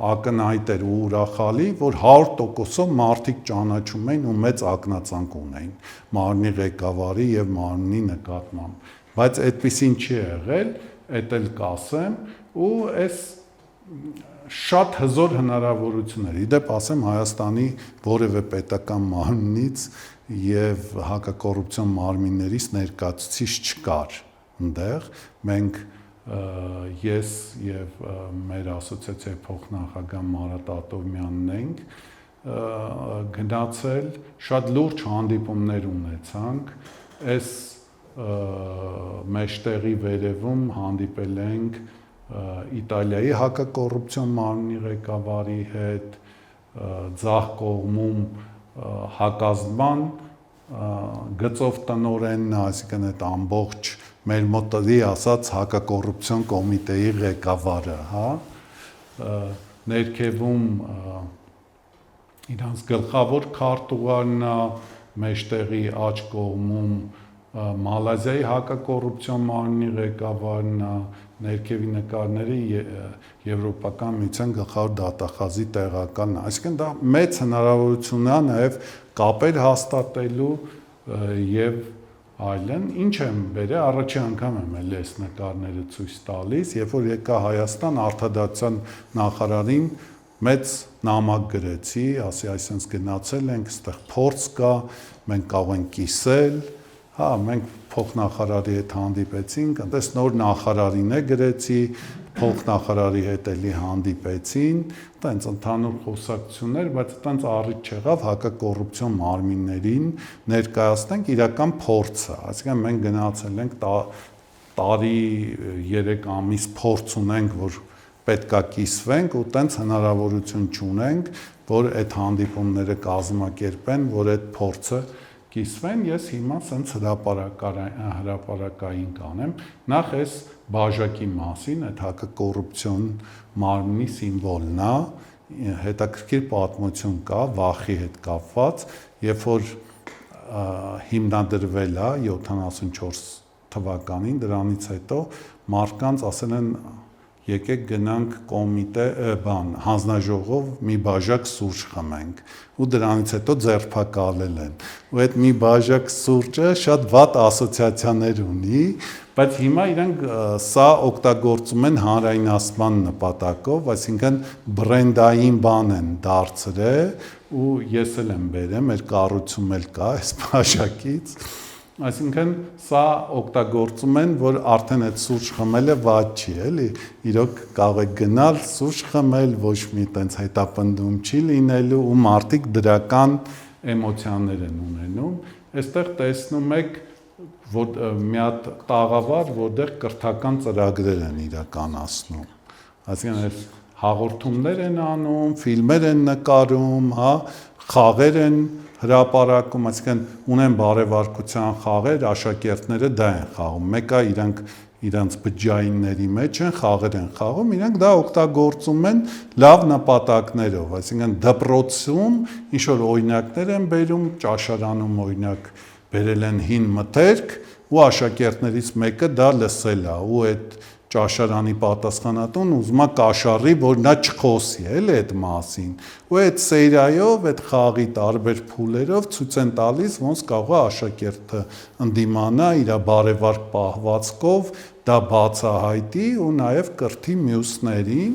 ակնհայտ էր ու ուրախալի, որ 100%-ով մարդիկ ճանաչում էին ու մեծ ակնածանք ունեին մարմնի ղեկավարի եւ մարմնի նկատմամբ, բայց այդպեսին չի եղել, այդ էլ կասեմ, ու այս շատ հզոր հնարավորություններ։ Իդեպ ասեմ Հայաստանի որևէ պետական մարմնից եւ հակակոռուպցիոն մարմիններից ներկայացուցիչ չկար այնտեղ։ Մենք ես եւ մեր ասոցիացիայի փոխնախագահ Մարատ Ատովյանն ենք գնացել, շատ լուրջ հանդիպումներ ունեցանք, այս մեջտեղի վերևում հանդիպել ենք Իտալիայի հակակոռուպցիոն մարմնի ղեկավարի հետ, ձախ կողմում հակազդման գծով տնօրենն, այսինքն այդ ամբողջ մեր մոտի ասած հակակոռուպցիոն կոմիտեի ղեկավարը, հա, ներքևում իրանց գլխավոր քարտուղարն է, մեջտեղի աջ կողմում Մալազիայի հակակոռուպցիոն մարմնի ղեկավարն է, ներքևի նկարները Եվրոպական միության գլխավոր դատախազի տեղակալն է, այսինքն դա մեծ հնարավորություն է նաև կապեր հաստատելու եւ այլն, ինչ եմ բերել, առաջի անգամ եմ էլի այս նկարները ցույց տալիս, երբ որ եկա Հայաստան արտադատության նախարարին մեծ նամակ գրեցի, ասի այսպես գնացել ենք, այստեղ փորձ կա, մենք կարող ենք կիսել, հա, մենք փոխնախարարի հետ հանդիպեցինք, այնտես նոր նախարարին է գրեցի, փոխնախարարի հետ էլի հանդիպեցին, տենց ընդհանուր խոսակցություններ, բայց տենց առիթ չեղավ հակակոռուպցիոն մարմիններին ներկայացնենք իրական փորձը, այսինքն մենք գնացել ենք տարի 3 ամիս փորձ ունենք, որ պետքա կիսվենք ու տենց հնարավորություն չունենք, որ այդ հանդիպումները կազմակերպեն, որ այդ փորձը կիսվեն, ես հիմա սենց հրապարակային կանեմ, նախ այս բաժակի մասին, այդ հակակոռուպցիոն մարմնի սիմվոլն է, հետաքրքիր պատմություն կա, վախի հետ կապված, երբ որ հիմնադրվել է 74 թվականին, դրանից հետո մարդկանց ասել են եկեք գնանք կոմիտե հանձնաժողով մի բաժակ սուրճ խմենք ու դրանից հետո ձերբակալել են ու այդ մի բաժակ սուրճը շատ վատ ասոցիացիաներ ունի, բայց հիմա իրանք սա օգտագործում են հանրայնացման նպատակով, այսինքն բրենդային բան են դարձրել ու ես էլ եմ բերեմ, մեր կառույցում էլ կա այս բաժակից Այսինքն սա օգտագործում են, որ արդեն այդ սուրճ խմելը վատ չի, էլի։ Իրոք կարող է գնալ սուրճ խմել, ոչ մի տենց հետապնդում չի լինելու ու մարդիկ դրական էմոցիաներ են ունենում։ Այստեղ տեսնում եք, որ մի հատ տաղավար, որտեղ կրթական ծրագրեր են իրականացնում։ Այսինքն այս հաղորդումներ են անում, ֆիլմեր են նկարում, հա, խաղեր են հրապարակում, այսինքն ունեն բարևարկության խաղեր, աշակերտները դա են խաղում։ Մեկը իրանց բջջայինների մեջ են, խաղեր են խաղում, իրանք դա օգտագործում են լավ նպատակներով, այսինքն դպրոցում ինչ որ օրինակներ են բերում, ճաշարանում օրինակ բերել են հին մթերք ու աշակերտներից մեկը դա լսել է ու այդ ճաշարանի պատասխանատուն ուզում է կաշառի, որ նա չխոսի էլի այդ մասին։ Ու այդ սերիայով, այդ խաղի տարբեր փուլերով ցույց են տալիս, ոնց կարող է աշակերտը ընդդիմանա իր բարևարք պահվածքով, դա բացահայտի ու նաև կրթի մյուսներին,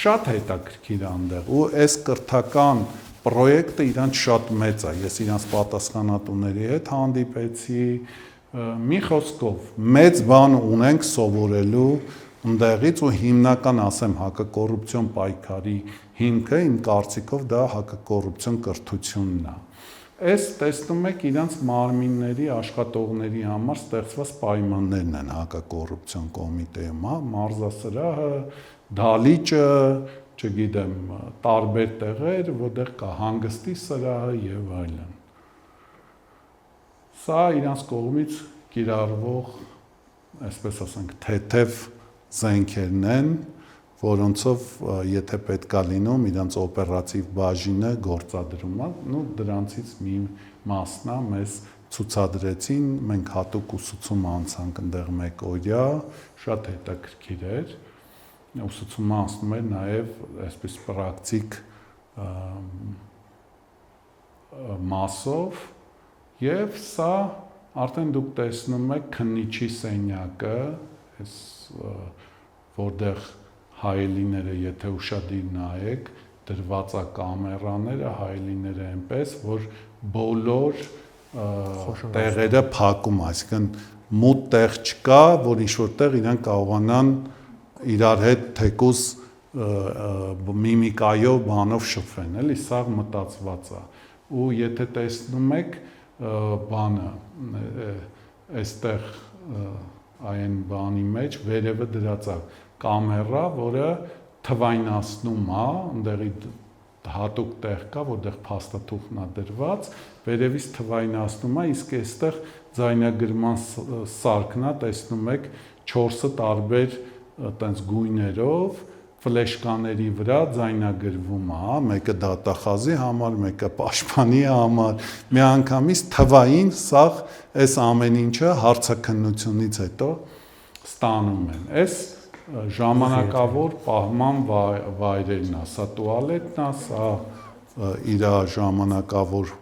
շատ հետաքրքիր այնտեղ։ Ու այս կրթական պրոյեկտը իրանց շատ մեծ է։ Ես իրանց պատասխանատուների հետ հանդիպեցի, մի խոսքով մեծ բան ունենք սովորելու ընդեղից ու հիմնական ասեմ հակակոռուպցիոն պայքարի հիմքը իմ կարծիքով դա հակակոռուպցիոն կրթությունն է։ Այս տեսնում եք իրանց մարմինների աշխատողների համար ստեղծված պայմաններն են հակակոռուպցիոն կոմիտեում, հա, մարզասրահը, դալիճը, չգիտեմ, տարբեր տեղեր, որտեղ կա հանգստի սրահը եւ այլն։ Սա իրանց կողմից կիրառվող, այսպես ասենք, թեթև զենքերն են, որոնցով եթե պետք է լինում, իրանց օպերատիվ բաժինը գործադրում է, ու դրանցից մի մասն է մեզ ցուցադրեցին, մենք հատուկ ուսուցում անցանք այնտեղ մեկ օրյա, շատ հետաքրքիր էր։ Ուսուցումը անցնում էր նաև այսպես պրակտիկ մասով եւ սա արդեն դուք տեսնում եք քննիչի սենյակը, այս որտեղ հայելիները, եթե ուշադիր նայեք, դրված է կամերաները, հայելիները այնպես, որ բոլոր տեղերը փակում, այսինքն մութ տեղ չկա, որ ինչ որտեղ իրան կարողանան իրար հետ թեկուզ միմիկայով բանով շփվեն, էլի սա մտածված է։ Ու եթե տեսնում եք բանը այստեղ այն բանի մեջ վերևը դրած է կամերա, որը թվայնացնում է, այնտեղի հատուկ տեղ կա, որտեղ փաստաթուղթն է դրված, վերևից թվայնացնում է, իսկ այստեղ ձայնագրման սարքն է, տեսնում եք 4 տարբեր տենց գույներով ֆլեշկաների վրա ձայնագրվում է, մեկը դատախազի համար, մեկը պաշտպանի համար, միանգամից թվային սաղ այս ամեն ինչը հարցաքննությունից հետո ստանում են։ Այս ժամանակավոր պահման վայրերն է, սա տուալետն է, սա իր ժամանակավոր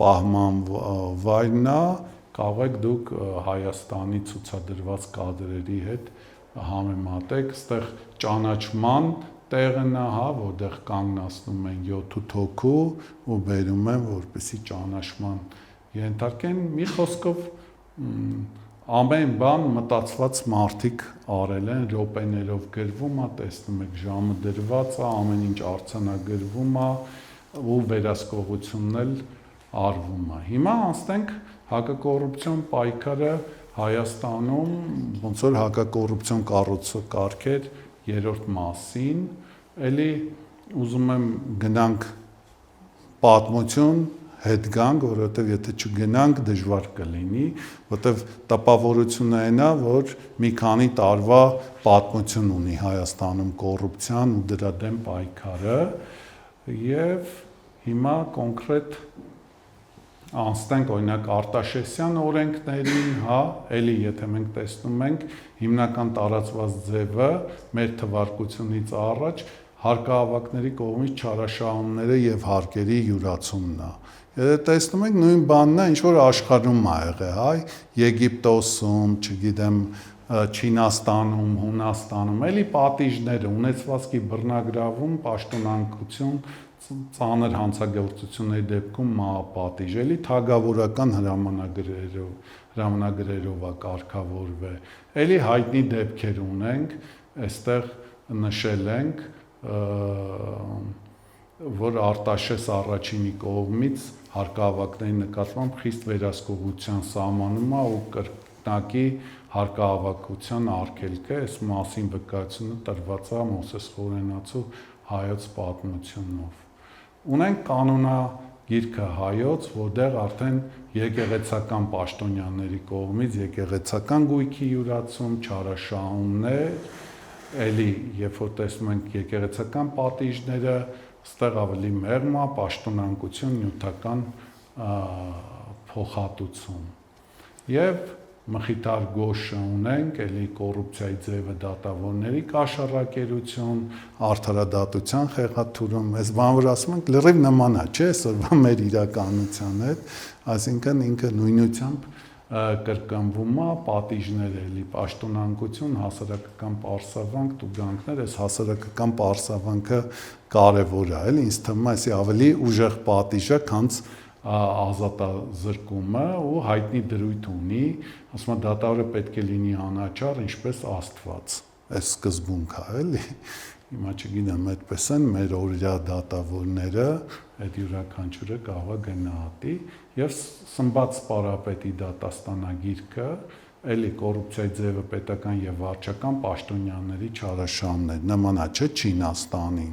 պահման վայրն է, կարող եք դուք Հայաստանի ցուցադրված կադրերի հետ համեմատեք, այստեղ ճանաչման տեղն է, հա, որտեղ կանգնացնում են 7-8 հոգու ու բերում են, որպեսզի ճանաչման ենթարկեն, մի խոսքով ամեն բան մտածված մարդիկ արել են, րոպեներով գրվում է, տեսնում եք ժամը դրված է, ամեն ինչ արձանագրվում է ու վերահսկողությունն էլ արվում է։ Հիմա անցնենք հակակոռուպցիոն պայքարը Հայաստանում ոնց որ հակակոռուպցիոն կառույցներ երրորդ մասին, էլի ուզում եմ գնանք պատմություն հետ գանք, որովհետև եթե չգնանք դժվար կլինի, որովհետև տպավորությունը այն է, որ մի քանի տարվա պատմություն ունի Հայաստանում կոռուպցիան ու դրա դեմ պայքարը եւ հիմա կոնկրետ անցնենք օրինակ Արտաշեսյան օրենքներին, հա, էլի եթե մենք տեսնում ենք հիմնական տարածված ձևը մեր թվարկությունից առաջ հարկահավաքների կողմից չարաշահումները եւ հարկերի յուրացումն է։ Եթե տեսնում եք նույն բանն է, ինչ որ աշխարհում ա եղել, հա, Եգիպտոսում, չգիտեմ, Չինաստանում, Հունաստանում, էլի պատիժները, ունեցվածքի բռնագրավում, պաշտոնանկություն ծանր հանցագործությունների դեպքում մահապատիժ, էլի թագավորական հրամանագրերով է կարգավորվել։ Էլի հայտնի դեպքեր ունենք, այստեղ նշել ենք, որ Արտաշես առաջինի կողմից հարկահավաքների նկատմամբ խիստ վերահսկողության սահմանում է ու կրկնակի հարկահավաքության արգելքը, այս մասին վկայությունը տրված է Մովսես Խորենացու հայոց պատմությունով։ Ունենք կանոնագիրքը հայոց, որտեղ արդեն եկեղեցական պաշտոնյաների կողմից եկեղեցական գույքի յուրացում, չարաշահումներ, էլի երբ որ տեսնում ենք եկեղեցական պատիժները, այստեղ ավելի մեղմ է պաշտոնանկություն, նյութական փոխհատուցում։ Եվ մխիթար գոշը ունենք, էլի կոռուպցիայի ձևը դատավորների կաշառակերություն, արդարադատության խեղաթյուրում, այս բան որ ասում ենք լրիվ նման է, չէ՞, այսօրվա մեր իրականության հետ, այսինքն ինքը նույնությամբ կրկնվում է, պատիժներ էլի պաշտոնանկություն, հասարակական պարսավանք, տուգանքներ, այս հասարակական պարսավանքը կարևոր է, էլի ինձ թվում է, այսի ավելի ուժեղ պատիժը, քան ազատազրկումը ու հայտնի դրույթ ունի, ասում է դատավորը պետք է լինի անաչառ, ինչպես Աստված, այս սկզբունքը, էլի, հիմա չգիտեմ, այդպես են մեր օրյա դատավորները, այդ յուրաքանչյուրը կարող է գնահատի, եւ Սմբատ Սպարապետի դատաստանագիրքը, էլի կոռուպցիայի ձևը պետական եւ վարչական պաշտոնյաների չարաշահումներ, նման է, չէ՞ Չինաստանին,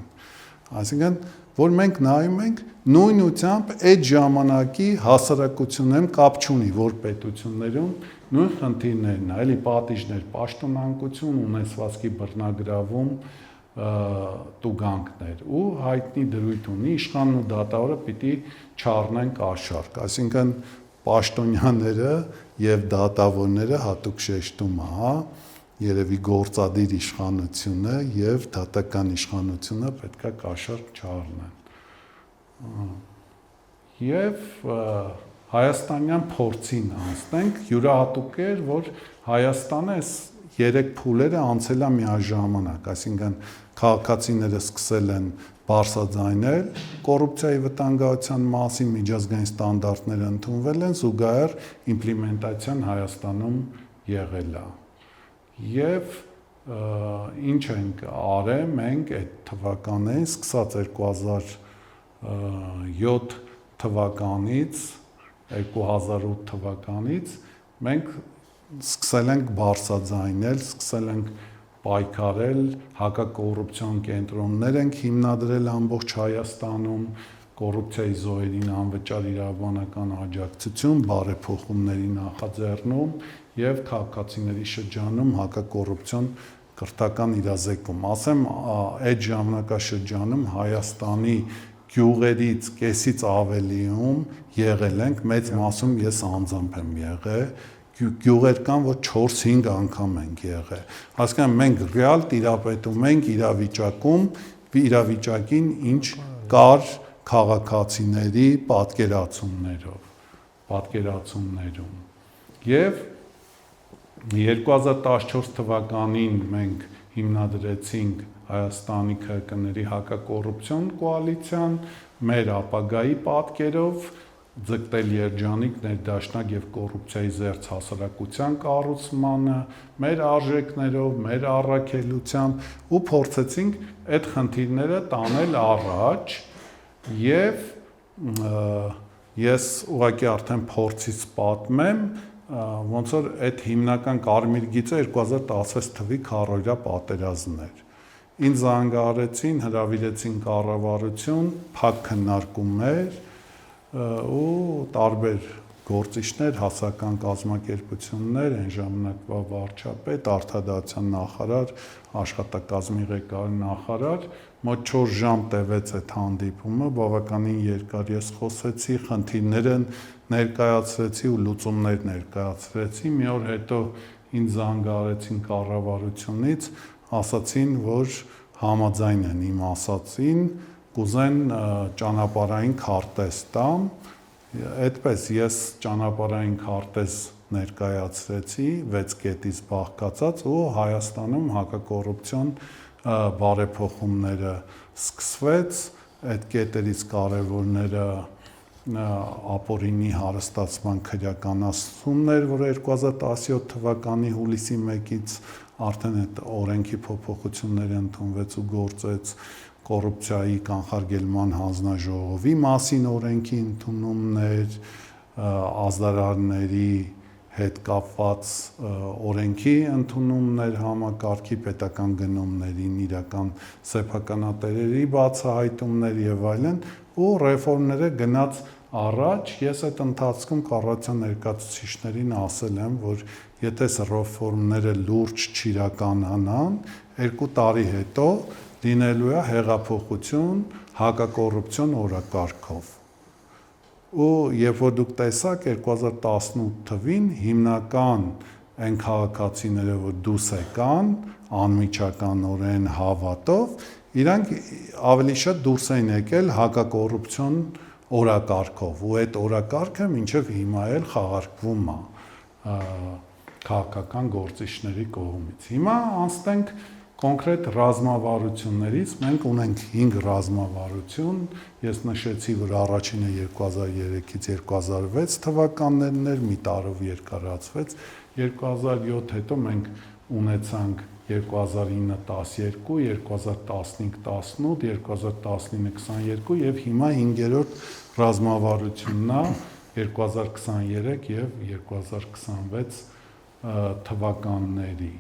այսինքն որ մենք նայում ենք նույնությամբ այդ ժամանակի հասարակություններում կապ չունի, որ պետություններում նույն խնդիրներն է, էլի պատիժներ, պաշտոնանկություն, ունեցվածքի բռնագրավում, տուգանքներ ու հայտնի դրույթ ունի իշխանն ու դատավորը պիտի չառնեն կաշառք, այսինքն պաշտոնյաները եւ դատավորները հատուկ շեշտում է, հա, երևի գործադիր իշխանությունը եւ դատական իշխանությունը պետքա կաշառք չառնեն։ Եվ հայաստանյան փորձին անցնենք, յուրահատուկ էր, որ Հայաստանը այս երեք փուլերը անցել է միաժամանակ, այսինքն քաղաքացիները սկսել են բարձրաձայնել կոռուպցիայի վտանգահարության մասին, միջազգային ստանդարտները ընդունվել են, զուգահեռ իմպլեմենտացիան Հայաստանում եղել է։ Եվ ինչ ենք արել մենք այդ թվականներին, սկսած 2007 թվականից, 2008 թվականից մենք սկսել ենք բարձրաձայնել, սկսել ենք պայքարել, հակակոռուպցիոն կենտրոններ ենք հիմնադրել ամբողջ Հայաստանում, կոռուպցիայի զոհերին անվճար իրավաբանական աջակցություն, բարեփոխումների նախաձեռնում եւ քաղաքացիների շրջանում հակակոռուպցիոն կրթական իրազեկում։ Ասեմ, այդ ժամանակաշրջանում Հայաստանի գյուղերից կեսից ավելիում եղել ենք, մեծ մասում ես անձամբ եմ եղել, գյուղեր կան, որ 4-5 անգամ ենք եղել։ Հասկանում մենք ռեալ տիրապետում ենք իրավիճակին, ինչ կար քաղաքացիների պատկերացումներում։ Եվ 2014 թվականին մենք հիմնադրեցինք Հայաստանի ԿԿ-ների հակակոռուպցիոն կոալիցիան, մեր ապագայի պատկերով ձգտել երջանիկ, ներդաշնակ եւ կոռուպցիայի զերծ հասարակության կառուցմանը, մեր արժեքներով, մեր առաքելությամբ ու փորձեցինք այդ խնդիրները տանել առաջ եւ ես ուղղակի արդեն փորձից պատմեմ, ոնց որ այդ հիմնական կարմիր գիծը 2016 թվականի քառօրյա պատերազմն էր։ Ինձ զանգահարեցին, հրավիրեցին կառավարություն, փակ քննարկումներ ու տարբեր գործիչներ, հասարակական կազմակերպություններ, այն ժամանակվա վարչապետ, արդարադատության նախարար, աշխատակազմի ղեկավար նախարար, մոտ 4 ժամ տևեց այդ հանդիպումը, բավականին երկար ես խոսեցի, խնդիրները ներկայացրեցի ու լուծումներ ներկայացրեցի, մի օր հետո ինձ զանգահարեցին կառավարությունից, ասացին, որ համաձայն են իմ ասածին, կուզեն ճանապարհային քարտեզ տամ, այդպես ես ճանապարհային քարտեզ ներկայացրեցի 6 կետից բաղկացած ու Հայաստանում հակակոռուպցիոն բարեփոխումները սկսվեց, այդ կետերից կարևորները ապօրինի հարստացման քրեականացումն էր, որը 2017 թվականի հուլիսի 1-ից արդեն այդ օրենքի փոփոխությունները ընդունվեց ու գործեց, կոռուպցիայի կանխարգելման հանձնաժողովի մասին օրենքի ընդունումներ, ազդարարների հետ կապված օրենքի ընդունումներ, համակարգի պետական գնումներին իրական սեփականատերերի բացահայտումներ եւ այլն, ու ռեֆորմները գնաց առաջ։ Ես այդ ընթացքում կառավարության ներկայացուցիչներին ասել եմ, որ եթե ռեֆորմները լուրջ չիրականանան, 2 տարի հետո լինելու է հեղափոխություն հակակոռուպցիոն օրակարգով։ Ու երբ որ դուք տեսաք 2018 թվին հիմնական այն քաղաքացիները, որ դուրս եկան անմիջականորեն հավատով, իրանք ավելի շատ դուրս են եկել հակակոռուպցիոն օրակարգով, ու այդ օրակարգը մինչև հիմա էլ խաղարկվում է քաղաքական գործիչների կողմից։ Հիմա անցնենք կոնկրետ ռազմավարություններից։ Մենք ունենք 5 ռազմավարություն, ես նշեցի, որ առաջինը 2003-ից 2006 թվականներն էր, մի տարով երկարացվեց, 2007 հետո մենք ունեցանք 2009-12, 2015-18, 2019-22 եւ հիմա 5-րդ ռազմավարությունն է 2023 եւ 2026 թվականների։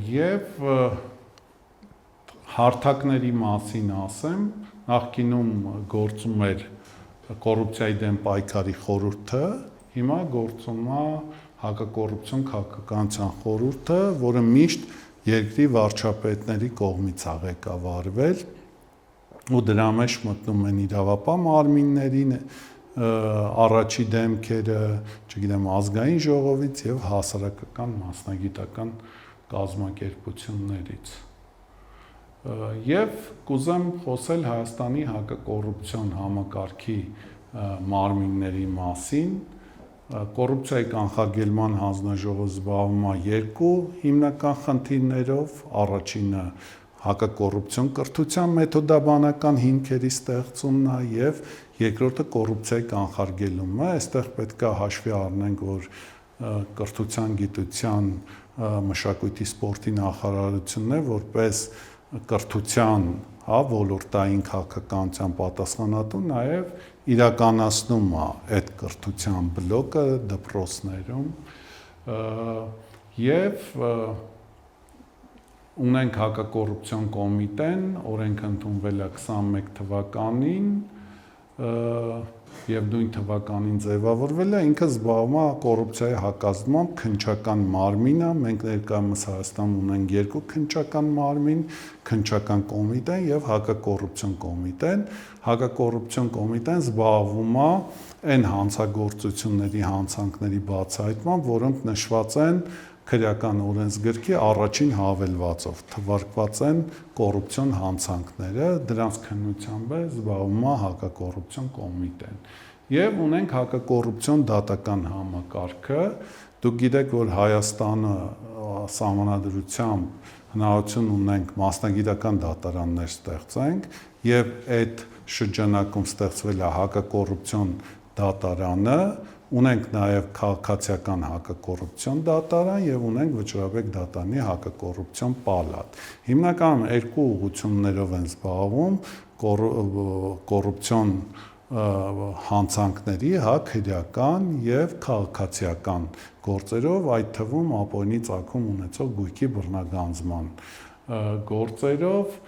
Եվ հարթակների մասին ասեմ, նախկինում գործում էր կոռուպցիայի դեմ պայքարի խորհուրդը, հիմա գործում է հակակոռուպցիոն քաղաքականության խորհուրդը, որը միշտ երկրի վարչապետների կողմից է ղեկավարվել, ու դրա մեջ մտնում են իրավապահ մարմինների առաջի դեմքերը, չգիտեմ, ազգային ժողովից եւ հասարակական մասնագիտական կազմակերպություններից։ Եվ կուզեմ խոսել Հայաստանի հակակոռուպցիոն համակարգի մարմինների մասին։ Կոռուպցիայի կանխարգելման հանձնաժողովը զբաղվում է 2 հիմնական խնդիրներով, առաջինը հակակոռուպցիոն կրթության մեթոդաբանական հիմքերի ստեղծումն է եւ երկրորդը կոռուպցիայի կանխարգելումն է։ Այստեղ պետք է հաշվի առնենք, որ կրթության, գիտության, մշակույթի, սպորտի նախարարությունն է որպես կրթության, ոլորտային քաղաքականության պատասխանատու նաեւ իրականացնում է այդ կրթության բլոկը դպրոցներում եւ ունենք հակակոռուպցիոն կոմիտեն, օրենքը ընդունվել է 21 թվականին եւ նույն թվականին ձևավորվել է, ինքը զբաղվում է կոռուպցիայի հակազդմամբ քննչական մարմինը, մենք ներկայումս Հայաստանում ունենք 2 քննչական մարմին, քննչական կոմիտեն եւ հակակոռուպցիոն կոմիտեն։ Հակակոռուպցիոն կոմիտեն զբաղվում է այն հանցագործությունների, հանցանքների բացահայտմամբ, որոնք նշված են քրեական օրենսգրքի առաջին հավելվածով, թվարկված են կոռուպցիոն հանցանքները, դրանց քննությամբ է զբաղվում է հակակոռուպցիոն կոմիտեն։ Եվ ունենք հակակոռուպցիոն դատական համակարգը։ Դուք գիտեք, որ Հայաստանը սահմանադրությամբ հնարավորություն ունենք մասնագիտական դատարաններ ստեղծենք, եւ այդ շրջանակում ստեղծվել է հակակոռուպցիոն դատարանը, ունենք նաև քաղաքացիական հակակոռուպցիոն դատարան եւ ունենք Վճռաբեկ դատարանի հակակոռուպցիոն պալատ։ Հիմնականում 2 ուղղություններով են զբաղվում կոռուպցիոն հանցանքների, քրեական եւ քաղաքացիական գործերով, այդ թվում ապօրինի ծագում ունեցող գույքի բռնագանձման գործերով։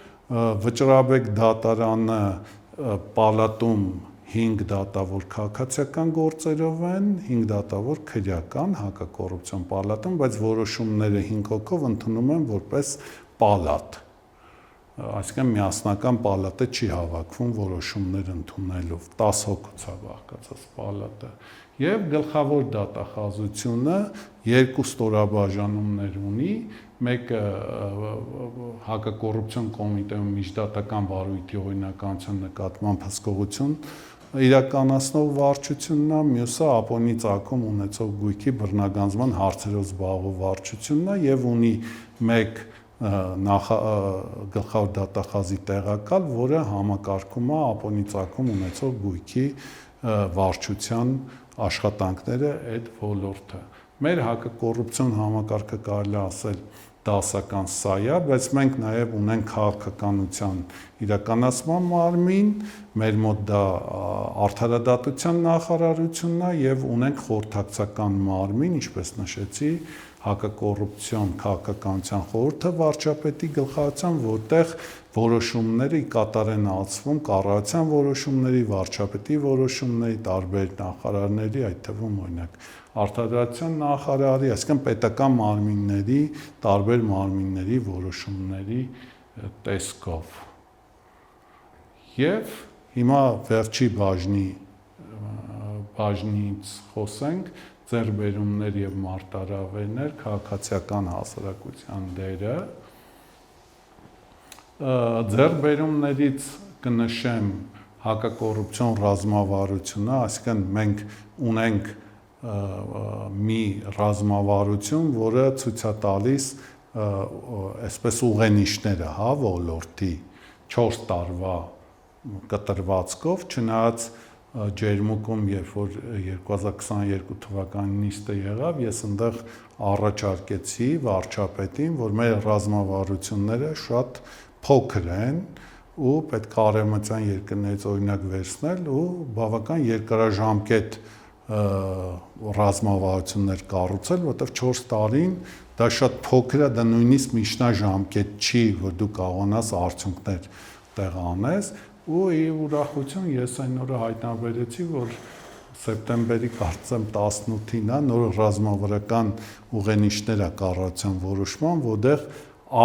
Վճռաբեկ դատարանը պալատում 5 դատավոր քաղաքացիական գործերով են, 5 դատավոր քրեական հակակոռուպցիոն պալատում, բայց որոշումները 5 հոգով ընդունում են որպես պալատ։ Այսինքն միասնական պալատը չի հավաքվում որոշումներ ընդունելով, 10 հոգուց է բաղկացած պալատը։ Եվ գլխավոր դատախազությունը 2 ստորաբաժանումներ ունի, մեկը հակակոռուպցիոն կոմիտեում միջդատական վարույթի օրինականության նկատմամբ հսկողություն իրականացնող վարչությունն է, մյուսը ապօրինի ծագում ունեցող գույքի բռնագանձման հարցերով զբաղվող վարչությունն է եւ ունի մեկ գլխավոր դատախազի տեղակալ, որը համակարգում է ապոնի ծագում ունեցող գույքի վարչության աշխատանքները այդ ոլորտը։ Մեր հակակոռուպցիոն համակարգը կարելի ասել դասական սա է, բայց մենք նաև ունենք քաղաքականության իրականացման մարմին, մեր մոտ դա արդարադատության նախարարությունն է եւ ունենք խորհրդակցական մարմին, ինչպես նշեցի, հակակոռուպցիոն քաղաքականության խորհուրդը վարչապետի գլխավորությամբ, որտեղ որոշումները կատար են ածվում կառավարության որոշումների, վարչապետի որոշումների, տարբեր նախարարների, այդ թվում օրինակ արտադրության նախարարի, այսինքն պետական մարմինների, տարբեր մարմինների որոշումների տեսքով։ Եվ հիմա վերջի բաժնից խոսենք ձեռքբերումներ եւ մարտահրավերներ, քաղաքացիական հասարակության դերը։ Ձեռքբերումներից կնշեմ հակակոռուպցիոն ռազմավարությունը, այսինքն մենք ունենք մի ռազմավարություն, որը ցույց է տալիս այսպես ուղենիշները, հա, ոլորտի 4 տարվա կտրվածքով, չնայած ջերմուկում, երբ որ 2022 թվականին նիստը եղավ, ես այնտեղ առաջարկեցի վարչապետին, որ մեր ռազմավարությունները շատ փոքր են ու պետք է արևմտյան երկրներից օրինակ վերցնել ու բավական երկարաժամկետ ռազմավարություններ կառուցել, որտեղ 4 տարին դա շատ փոքր է, դա նույնիսկ միջնաժամկետ չի, որ դու կարողանաս արդյունքներ տեղ անես, ու ի ուրախություն ես այն օրը հայտնաբերեցի, որ սեպտեմբերի կարծեմ 18-ին է նոր ռազմավարական ուղենիշներ է կառավարության որոշման, որտեղ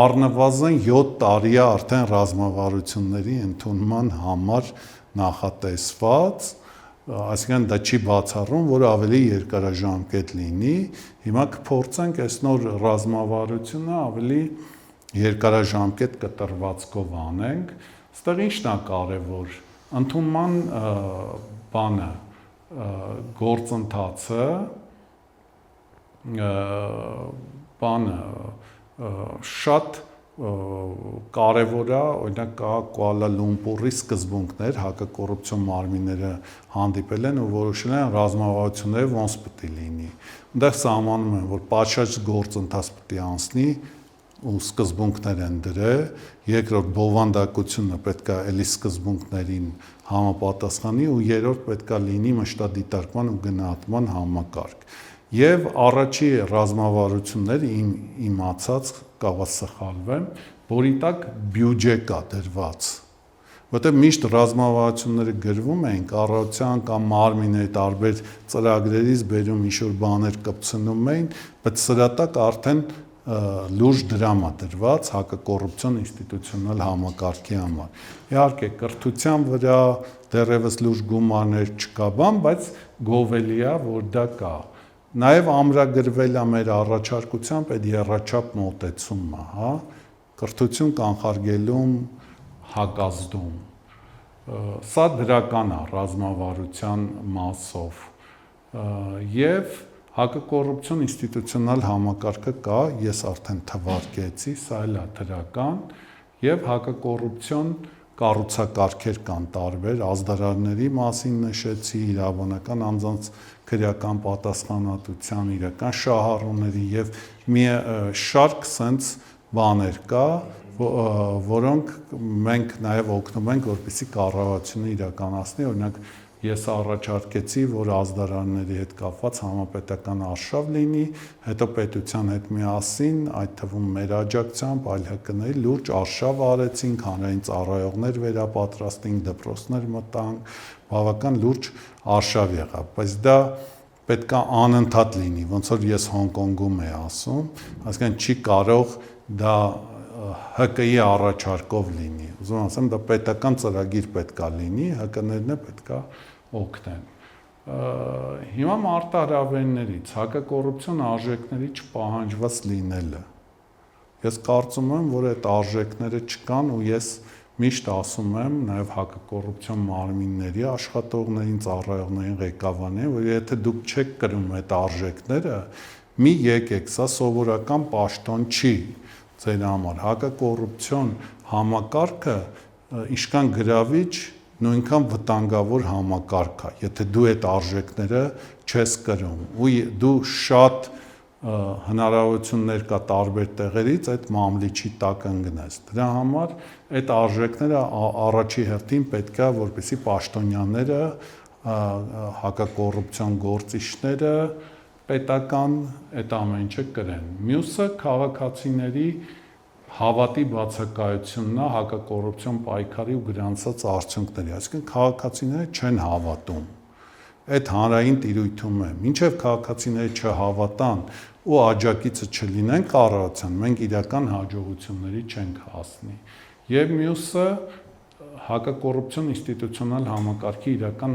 առնվազն 7 տարի է արդեն ռազմավարությունների ընդունման համար նախատեսված, այսինքն դա չի բացառում, որ ավելի երկարաժամկետ լինի։ Հիմա կփորձենք այս նոր ռազմավարությունը ավելի երկարաժամկետ կտրվածքով անենք։ Այստեղ ի՞նչն է կարևոր։ Ընդունման բանը, գործընթացը, շատ կարևոր է, օրինակ կա Կուալա Լումպուրի սկզբունքներ, հակակոռուպցիոն մարմինները հանդիպել են ու որոշել են ռազմավարությունները ոնց պետք է լինի։ Այնտեղ սահմանում են, որ պատշաճ գործընթաց պետք է անցնի ու սկզբունքներ են դրել, երկրորդ բովանդակությունը պետք է էլի սկզբունքներին համապատասխանի ու երրորդ պետք է լինի մշտադիտարկման ու գնահատման համակարգ։ Եվ առաջի ռազմավարությունները իմացած կարող սխալվեմ, որի տակ բյուջե կա դրված, որտեղ միշտ ռազմավարությունները գրվում էին կառավարության կամ մարմինների տարբեր ծրագրերից բերում ինչ-որ բաներ կպցնում էին, բայց սրա տակ արդեն լուրջ դրամ է դրված հակակոռուպցիոն ինստիտուցիոնալ համակարգի համար։ Իհարկե կրթության վրա դեռևս լուրջ գումարներ չկա բան, բայց գովելի է, որ դա կա։ Նաև ամրագրվել է մեր առաջարկությամբ այդ եռաչափ մոտեցումը, հա, կրթություն կանխարգելում հակազդում։ Սա դրական է ռազմավարության մասով։ Եվ հակակոռուպցիոն ինստիտուցիոնալ համակարգը կա, ես արդեն թվարկեցի, սա էլ է դրական, եւ հակակոռուպցիոն կառուցակարգեր կան տարբեր, ազդարարների մասին նշեցի, իրավաբանական անձանց քրեական պատասխանատվության, իրական շահառուների եւ մի շարք sense բաներ կա, որոնք մենք նաև օգնում ենք, որպեսզի կառավարությունը իրականացնի, օրինակ ես առաջարկեցի, որ ազդարարների հետ կապված համապետական արշավ լինի, հետո պետության հետ միասին, այդ թվում մեր աջակցությամբ, այլ ՀԿ-ների լուրջ արշավ արեցինք, հանրային ծառայողներ վերապատրաստենք, դպրոցներ մտանք, բավական լուրջ արշավ եղավ, բայց դա պետք է անընդհատ լինի, ոնց որ ես Հոնկոնգում եմ ասում, այսինքն չի կարող դա ՀԿ-ի առաջարկով լինի։ Ուզում ասեմ, դա պետական ծրագիր պետք է լինի, ՀԿ-ներն է պետք է օգնեն։ Հիմա մարտահրավերներից հակակոռուպցիոն արժեքների չպահանջված լինելը։ Ես կարծում եմ, որ այդ արժեքները չկան ու ես միշտ ասում եմ նաև հակակոռուպցիոն մարմինների աշխատողներին, ծառայողներին, ղեկավարներին, որ եթե դուք չեք կրում այդ արժեքները, մի եկեք, սա սովորական պաշտոն չի։ ձեր համար։ Հակակոռուպցիոն համակարգը ինչքան գրավիչ, նույնքան վտանգավոր համակարգ է, եթե դու այդ արժեքները չես կրում ու դու շատ հնարավորություններ կա տարբեր տեղերից այդ մամլիչի տակ ընկնես։ Դրա համար այդ արժեքները առաջի հերթին պետք է, որպեսզի պաշտոնյաները, հակակոռուպցիոն գործիչները պետական այդ ամեն ինչը կրեն։ Մյուսը քաղաքացիների հավատի բացակայությունն է հակակոռուպցիոն պայքարի ու գրանցած արդյունքների, այսինքն քաղաքացիները չեն հավատում այդ հանրային տիրույթում է, մինչև քաղաքացիները չհավատան ու աջակիցը չլինեն կառավարության, մենք իրական հաջողությունների չենք հասնի։ Եվ մյուսը հակակոռուպցիոն ինստիտուցիոնալ համակարգի իրական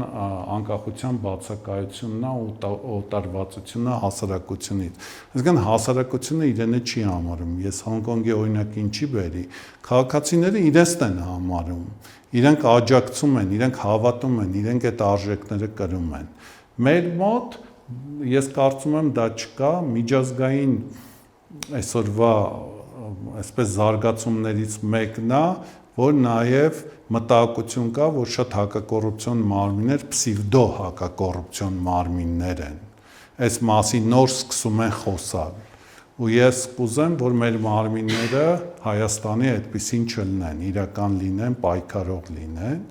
անկախության բացակայությունն է ու օտարվածությունը հասարակությունից։ Այսինքն հասարակությունը իրենը չի համարում։ Ես Հոնկոնգի օրինակը ինչի բերի, քաղաքացիները իրենցն են համարում, իրենք աջակցում են, իրենք հավատում են, իրենք այդ արժեքները կրում են։ Մեր մոտ ես կարծում եմ դա չկա, միջազգային այսօրվա այսպես զարգացումներից մեկն է, որ նաև մտահոգություն կա, որ շատ հակակոռուպցիոն մարմիններ պսիվդո հակակոռուպցիոն մարմիններ են։ Այս մասին նոր սկսում են խոսալ։ Ու ես կուզեմ, որ մեր մարմինները Հայաստանի այդպեսին չլինեն, իրական լինեն, պայքարող լինեն։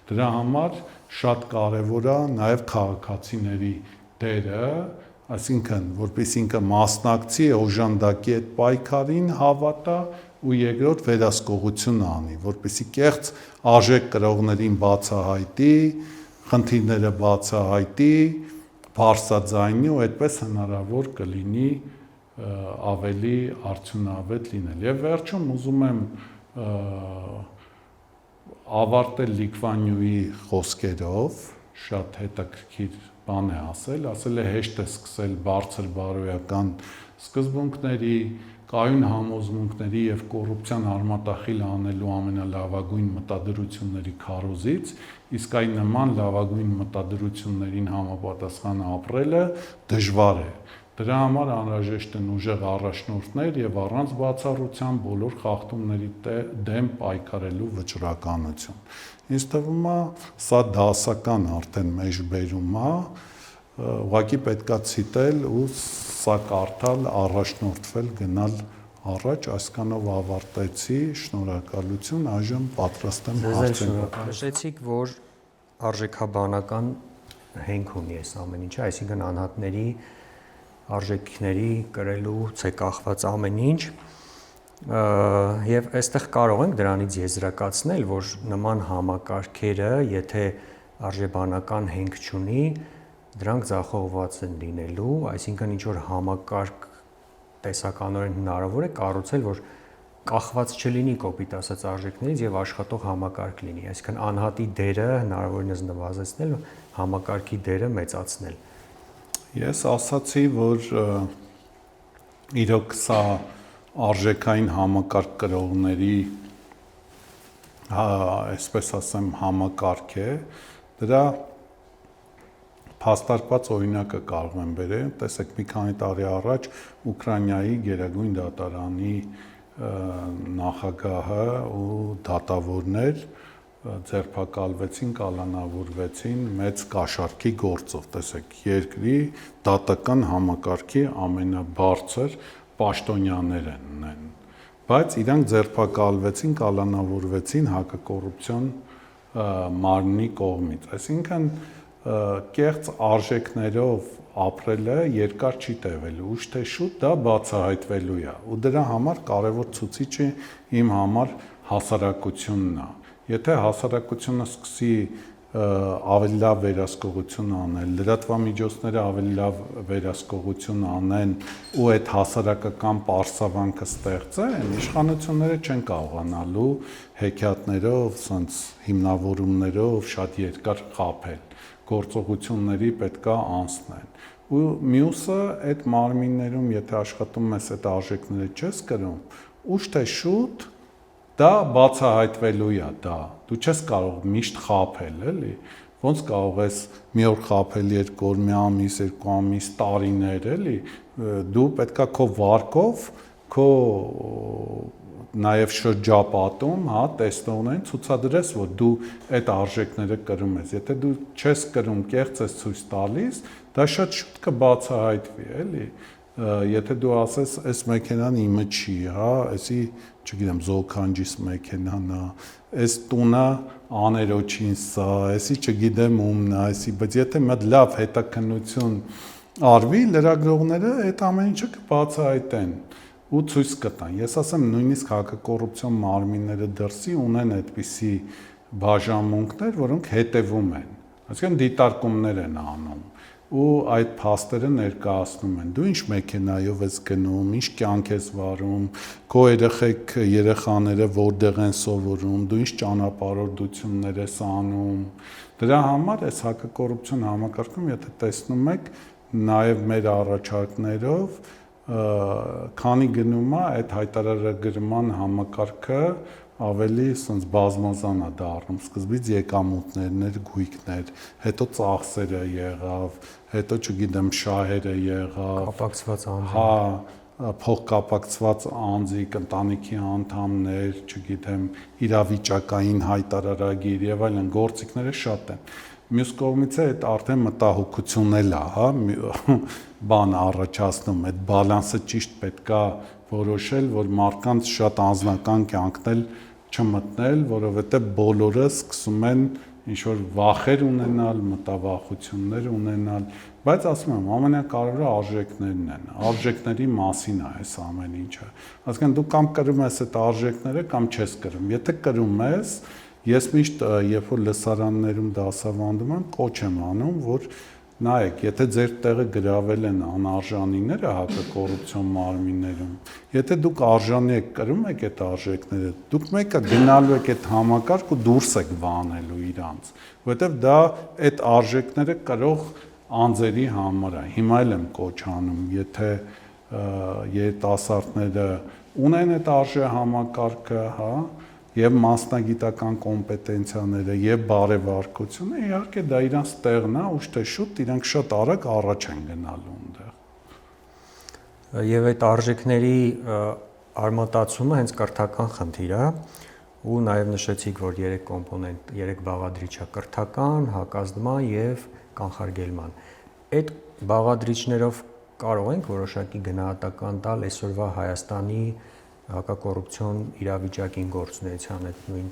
Դրա համար շատ կարևոր է նաև քաղաքացիների դերը, այսինքն որպես ինքը մասնակցի, օժանդակի այդ պայքարին հավատա ու երկրորդ վերահսկողություն անի, որպեսզի կեղծ արժեք կրողներին բացահայտի, խնդիրները բացահայտի, բարձրաձայնի ու այդպես հնարավոր կլինի ավելի արդյունավետ լինել։ Եվ վերջում ուզում եմ ավարտել Լիկվանյուի խոսքերով, շատ հետաքրքիր բան է ասել է հեշտ է սկսել բարձր բարոյական սկզբունքների, կայուն համոզմունքների եւ կոռուպցիան արմատախիլ անելու ամենալավագույն մտադրությունների քարոզից, իսկ այն նման լավագույն մտադրություններին համապատասխան ապրելը դժվար է։ Դրա համար անհրաժեշտ են ուժեղ առաջնորդներ եւ առանց բացառության բոլոր խախտումների դեմ պայքարելու վճռականություն։ Ինձ թվում է սա դասական արդեն մեջբերում է, ուղղակի պետքա ցիտել ու սա կարդալ, առաջնորդվել, գնալ առաջ, այսքանով ավարտեցի, շնորհակալություն, այժմ պատրաստ եմ հարցեր։ Նշեցիք, որ արժեքաբանական հենք ունի այս ամեն ինչը, այսինքն անհատների արժեքների կրելուց է կախված ամեն ինչ, եւ այստեղ կարող ենք դրանից եզրակացնել, որ նման համակարգերը, եթե արժեքաբանական հենք չունի, դրանք ձախողված են լինելու, այսինքն ինչ որ համակարգ տեսականորեն հնարավոր է կառուցել, որ կախված չլինի կոպիտ ասած արժեքներից եւ աշխատող համակարգ լինի, այսինքն անհատի դերը հնարավորինս նվազեցնել, համակարգի դերը մեծացնել։ Ես ասացի, որ իրոք սա արժեքային համակարգ կրողների, այսպես ասեմ, համակարգ է, դրա փաստարկված օրինակը կարող եմ բերել, տեսեք մի քանի տարի առաջ Ուկրաինայի Գերագույն դատարանի նախագահը ու դատավորներ ձերբակալվեցին, կալանավորվեցին մեծ կաշառքի գործով, տեսեք, երկրի դատական համակարգի ամենաբարձր պաշտոնյաներ են, բայց իրանք ձերբակալվեցին, կալանավորվեցին հակակոռուպցիոն մարմնի կողմից, այսինքն կեղծ արժեքներով ապրելը երկար չի տևելու, ուշ թե շուտ դա բացահայտվելու է, ու դրա համար կարևոր ցուցիչը իմ համար հասարակությունն է։ Եթե հասարակությունը սկսի ավելի լավ վերահսկողություն անել, լրատվամիջոցները ավելի լավ վերահսկողություն անեն ու այդ հասարակական պարսավանքը ստեղծեն, իշխանությունները չեն կարողանալու հեքիաթներով, ասենց հիմնավորումներով շատ երկար խաբել, գործողությունների պետքա անցնեն։ Ու մյուսը այդ մարմիններում, եթե աշխատում ես այդ արժեքները չես կրում, ուշ թե շուտ դա բացահայտվելու է, դու չես կարող միշտ խաբել, էլի, ոնց կարող ես մի օր խաբել, երկու օր, մի ամիս, երկու ամիս, տարիներ, էլի, դու պետքա քո վարկով քո նաև շրջապատում, հա, տեսնողներին ցուցադրես, որ դու այդ արժեքները կրում ես։ Եթե դու չես կրում, կեղծ ես ցույց տալիս, դա շատ շուտ կբացահայտվի, էլի։ Եթե դու ասես, այս մեքենան իմը չի, հա, էսի, չգիտեմ, Զոքանջիս մեքենան է, այս տունը աներոջին սա, էսի չգիտեմ ումն է, էսի, բայց եթե մի լավ հետաքննություն արվի, լրագրողները այդ ամեն ինչը կբացահայտեն ու ցույց կտան։ Ես ասեմ, նույնիսկ հակակոռուպցիոն մարմինները դրսի ունեն այդպիսի բաժանմունքներ, որոնք հետևում են, այսինքն դիտարկումներ են անում ու այդ փաստերը ներկայացնում են։ Դու ինչ մեքենայով ես գնում, ինչ կյանք ես վարում, քո երեխաները որտեղ են սովորում, դու ինչ ճանապարհորդություններ ես անում։ Դրա համար այս հակակոռուպցիոն համակարգում, եթե տեսնում եք, նաև մեր առաջարկներով քանի գնում է այդ հայտարարագրման համակարգը ավելի ասենց բազմազան է դառնում, սկզբից եկամուտներ, գույքներ, հետո ծախսերը եղավ, հետո չգիտեմ շահերը եղավ, կապակցված անձ, հա, փոխկապակցված անձիկ, ընտանիքի անդամներ, չգիտեմ, իրավիճակային հայտարարագիր եւ այլն գործիքները շատ են։ Մյուս կողմից է այդ արդեն մտահոգություն էլ է, հա, բան առաջացնում, այդ բալանսը ճիշտ պետքա որոշել, որ մարդկանց շատ անձնական կյանքն չմտնել, որովհետև բոլորը սկսում են ինչ-որ վախեր ունենալ, մտավախություններ ունենալ, բայց ասում եմ, ամենակարևորը արժեքներն են, արժեքների մասին է այս ամեն ինչը։ Այսինքն դու կամ կրում ես այդ արժեքները, կամ չես կրում։ Եթե կրում ես, ես միշտ երբ որ լսարաններում դասավանդում եմ, կոչ եմ անում, որ նայեք, եթե ձեր տեղը գրավել են անարժանիները հակակոռուպցիոն մարմիններում, եթե դուք արժանի եք կրում եք այդ արժեքները, դուք մեկը գնալու եք այդ համակարգ ու դուրս եք վանելու իրանց, որովհետև դա այդ արժեքները կրող անձերի համար է։ Հիմա էլ եմ կոչ անում, եթե երիտասարդները ունեն այդ արժե համակարգը, հա, եւ մասնագիտական կոմպետենցիաները եւ բարեվարկությունը, իհարկե դա իրանց տեղն է, ուշ թե շուտ իրանք շատ արագ առաջ են գնալու այնտեղ։ Եվ այդ արժեքների արմատացումը հենց կրթական խնդիր է, ու նաեւ նշեցիք, որ 3 կոմպոնենտ, 3 բաղադրիչ է՝ կրթական, հակազդման եւ կանխարգելման։ Այդ բաղադրիչներով կարող ենք որոշակի գնահատական տալ այսօրվա Հայաստանի հակակոռուպցիոն իրավիճակին գործունեության այդ նույն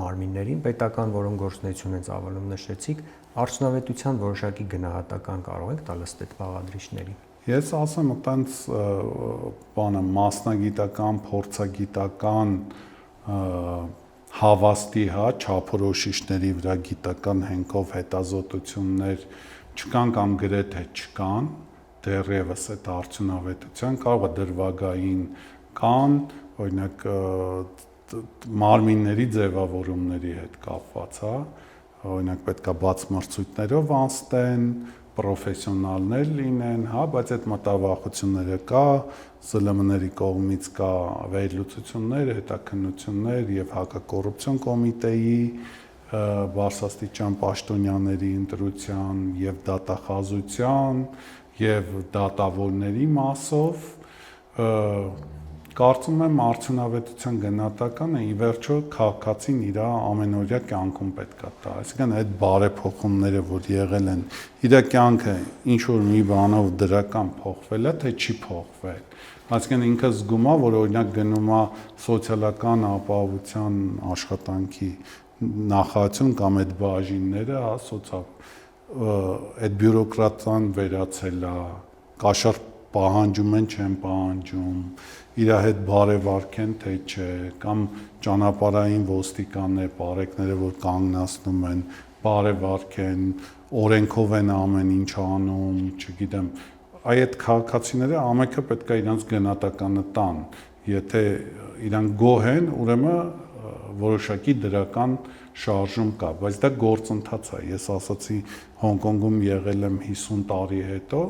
մարմիններին, պետական, որոնք գործունեություն են ծավալում, նշեցիք, արդյունավետության որոշակի գնահատական կարող ենք տալ ըստ այդ բաղադրիչների։ Ես ասեմ, այտենց բանը մասնագիտական, փորձագիտական հավաստի, հա, չափորոշիչների վրա գիտական հենքով հետազոտություններ չկան կամ գրեթե չկան, դեռևս այդ արդյունավետության կարող է դրվագային կան, օրինակ մարմինների ձևավորումների հետ կապված, հա, օրինակ պետքա բաց մրցույթներով անցնեն, պրոֆեսիոնալներ լինեն, հա, բայց այդ մտավախությունները կա, ԶԼՄ-ների կողմից կա վերլուծություններ, հետաքննություններ եւ հակակոռուպցիոն կոմիտեի բարձրաստիճան պաշտոնյաների ընտրության եւ դատախազության եւ դատավորների մասով կարծում եմ արդյունավետության գնահատականը ի վերջո քաղաքացին իր ամենօրյա կյանքում պետքա տա, այսինքն այդ բարեփոխումները, որ եղել են, իր կյանքը ինչ որ մի բանով դրական փոխվել է, թե չի փոխվել, այսինքն ինքը զգում է, որ օրինակ գնում է սոցիալական ապահովության աշխատանքի նախարարություն կամ այդ բաժինները, հա, այդ բյուրոկրատան վերացել է, կաշառ պահանջում են, չեն պահանջում, իր հետ բարևարք են, թե չէ, կամ ճանապարհային ոստիկաններ, բարեկները, որ կանգնացնում են, բարևարք են, օրենքով են ամեն ինչ անում, չգիտեմ, այդ քաղաքացիները ամենքը պետք է իրանց գնահատականը տան, եթե իրանք գոհ են, ուրեմն որոշակի դրական շարժում կա, բայց դա գործընթաց է։ Ես ասացի Հոնկոնգում եղել եմ 50 տարի հետո,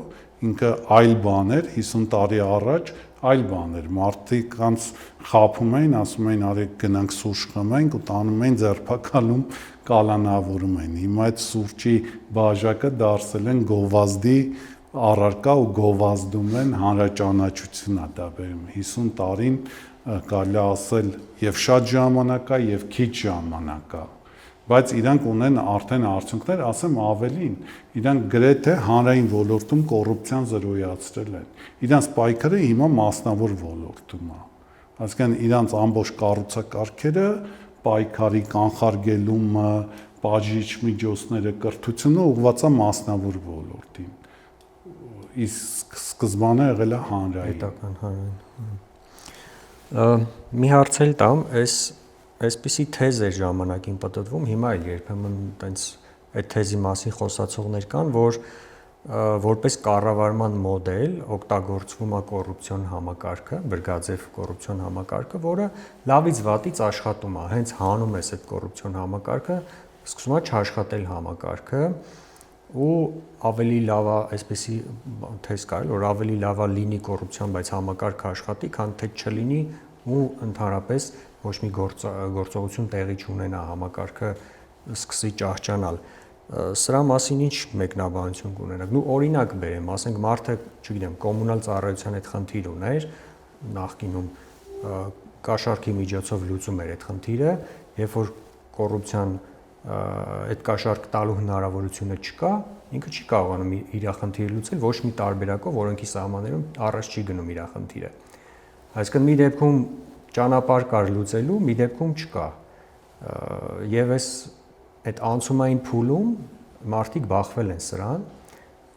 ինքը այլ բան էր, 50 տարի առաջ այլ բան էր։ Մարդիկ կանց խափում էին, ասում էին արեք գնանք սուրճ խմենք ու տանում էին ձերբակալում կալանավորում էին։ Հիմա այդ սուրճի բաժակը դարձել են գովազդի առարկա ու գովազդում են հանրաճանաչությունա դա բերում 50 տարին կարելի է ասել եւ շատ ժամանակ է եւ քիչ ժամանակ է բայց իրանք ունեն արդեն արդյունքներ ասեմ ավելին իրանք գրեթե հանրային ոլորտում կոռուպցիան զրոյացրել են իրանք պայքարը հիմա մասնավոր ոլորտում է այսինքն իրանք ամբողջ կառուցակարգերը պայքարի կանխարգելումը բաժիչ միջոցները կրթությունը ուղղված է մասնավոր ոլորտին իսկ սկզբանե եղել է հանրային պետական հանրային մի հարց էլ տամ այսպիսի թեզ էր ժամանակին պատտվում հիմա էլ երբեմն տենց այդ թեզի մասին խոսացողներ կան որ որպես կառավարման մոդել օգտագործվում է կոռուպցիոն համակարգը բրգաձև կոռուպցիոն համակարգը որը լավից վատից աշխատում է հենց հանում ես այդ կոռուպցիոն համակարգը սկսում է չաշխատել համակարգը ու ավելի լավ է այսպեսի թեզ կա որ ավելի լավ է լինի կոռուպցիան բայց համակարգը աշխատի քան թե չլինի ու ընդհանրապես ոչ մի գործողություն տեղի չունենա համակարգը սկսի ճահճանալ սրա մասին ինչ մեկնաբանություն կունենաք նու օրինակ բերեմ ասենք մարդը չգիտեմ կոմունալ ծառայության այդ խնդիր ուներ նախկինում կաշառքի միջոցով լուծում էր այդ խնդիրը երբ որ կոռուպցիան այդ կաշառք տալու հնարավորությունը չկա, ինքը չի կարողանում իր խնդիրը լուծել ոչ մի տարբերակով, որոնքի սահմաններում առաջ չի գնում իր խնդիրը։ Այսինքն մի դեպքում ճանապարհ կար լուծելու, մի դեպքում չկա։ Եվ այդ անցումային փուլում մարդիկ բախվել են սրան,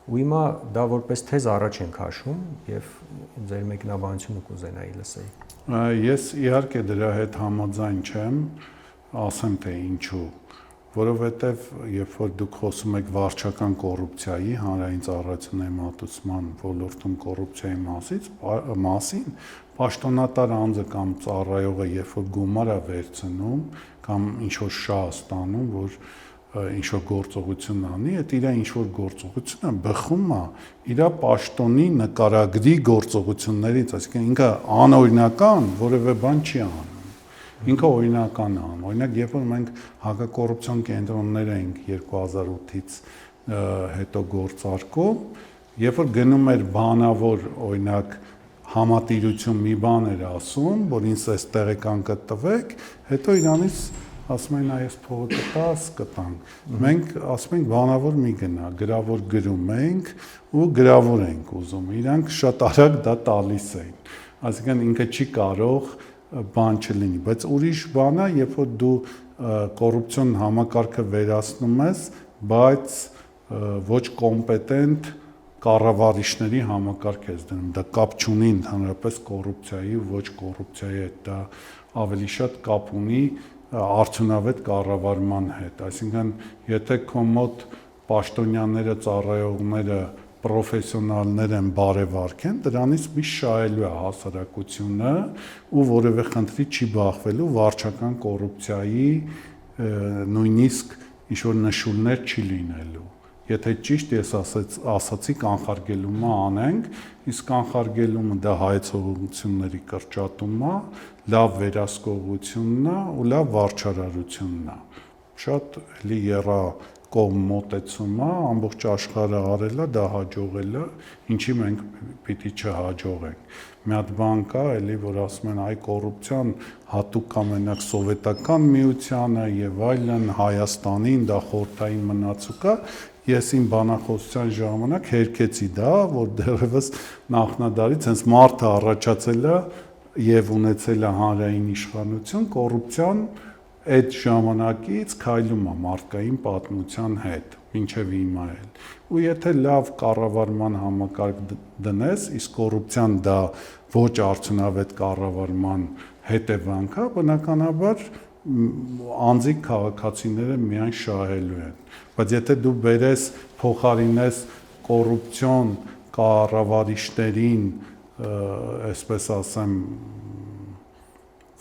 ու հիմա դա որպես թեզ առաջ են քաշում եւ ձեր մեկնաբանությունը կուզենայի լսեի։ Ես իհարկե դրա հետ համաձայն չեմ, ասեմ թե ինչու որովհետև երբ որ դուք խոսում եք վարչական կոռուպցիայի, հանրային ծառայությունների մատուցման ոլորտում կոռուպցիայի մասին, պաշտոնատար անձը կամ ծառայողը երբ որ գումար է վերցնում կամ ինչ որ շահ ստանում, որ ինչ որ գործողություն անի, այդ իր ինչ որ գործողությունը բխում է իր պաշտոնի նկարագրի գործողություններից, այսինքն ինքը անօրինական որևէ բան չի անում Ինքը օրինական է, օրինակ երբ որ մենք հակակոռուպցիոն կենտրոններ էինք 2008-ից հետո գործարկում, երբ որ գնում էր բանավոր օրինակ համատիրություն մի բան էր ասում, որ ինձ այս տեղեկանքը տվեք, հետո իրանից ասում էին այս փողը կտաս, կտանք։ Մենք ասում ենք բանավոր մի գնա, գրավոր գրում ենք ու գրավոր ենք ուզում։ Իրանք շատ արագ դա տալիս էին։ Այսինքն ինքը չի կարող բան չլինի, բայց ուրիշ բան է, երբ որ դու կոռուպցիոն համակարգը վերացնում ես, բայց ոչ կոմպետենտ կառավարիչների համակարգ ես դնում, դա կապ չունի ընդհանրապես կոռուպցիայի ու ոչ կոռուպցիայի հետ, դա ավելի շատ կապ ունի արդյունավետ կառավարման հետ, այսինքն եթե քո մոտ պաշտոնյաները, ծառայողները պրոֆեսիոնալներ են բարևարք են, դրանից մի շահելու է հասարակությունը ու որևէ խնդրի չի բախվելու վարչական կոռուպցիայի նույնիսկ ինչ-որ նշույլներ չի լինելու։ Եթե ճիշտ ես ասացի կանխարգելումը անենք, իսկ կանխարգելումը դա հայեցողությունների կրճատումն է, լավ վերահսկողությունն է ու լավ վարչարարությունն է։ Շատ էլի կողմ մոտեցում է, ամբողջ աշխարհը արել է, դա հաջողել է, ինչի մենք պիտի չհաջողենք։ Մի հատ բան կա, էլի որ ասում են, այ կոռուպցիան հատուկ ամենակ սովետական միությանը եւ այլն Հայաստանին, դա խորհրդային մնացուկ է։ Ես իմ բանախոսության ժամանակ հերքեցի դա, որ դեռևս նախնադարից հենց մարդը առաջացել է եւ ունեցել է հանրային իշխանություն, կոռուպցիան այդ ժամանակից քայլում է մարդկային պատմության հետ, մինչև հիմա էլ։ Ու եթե լավ կառավարման համակարգ դնես, իսկ կոռուպցիան դա ոչ արդյունավետ կառավարման հետևանք է, բնականաբար անձիկ քաղաքացիները միայն շահելու են։ Բայց եթե դու բերես փոխարինես կոռուպցիոն կառավարիչներին, այսպես ասեմ,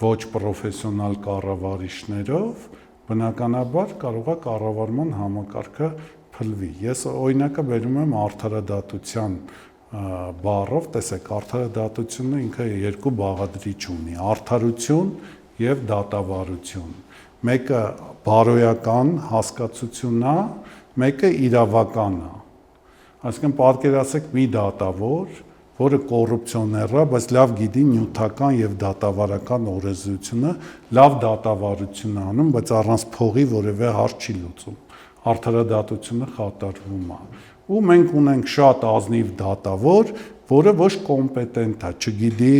ոչ պրոֆեսիոնալ կառավարիչներով, բնականաբար կարող է կառավարման համակարգը փլվի։ Ես օրինակը բերում եմ արդարադատության բառով, տեսեք, արդարադատությունը ինքը երկու բաղադրիչ ունի՝ արդարություն եւ դատավարություն։ Մեկը բարոյական հասկացություն է, մեկը իրավական է։ Այսինքն պատկերացրեք մի դատավոր, որը կոռուպցիոներ է, բայց լավ գիտի նյութական եւ դատավարական օրենսդրությունը, լավ դատավարություն է անում, բայց առանց փողի որևէ հարց չի լուծում։ Արդարադատությունը խաթարվում է։ Ու մենք ունենք շատ ազնիվ դատավոր, որը ոչ կոմպետենտ է, չգիտի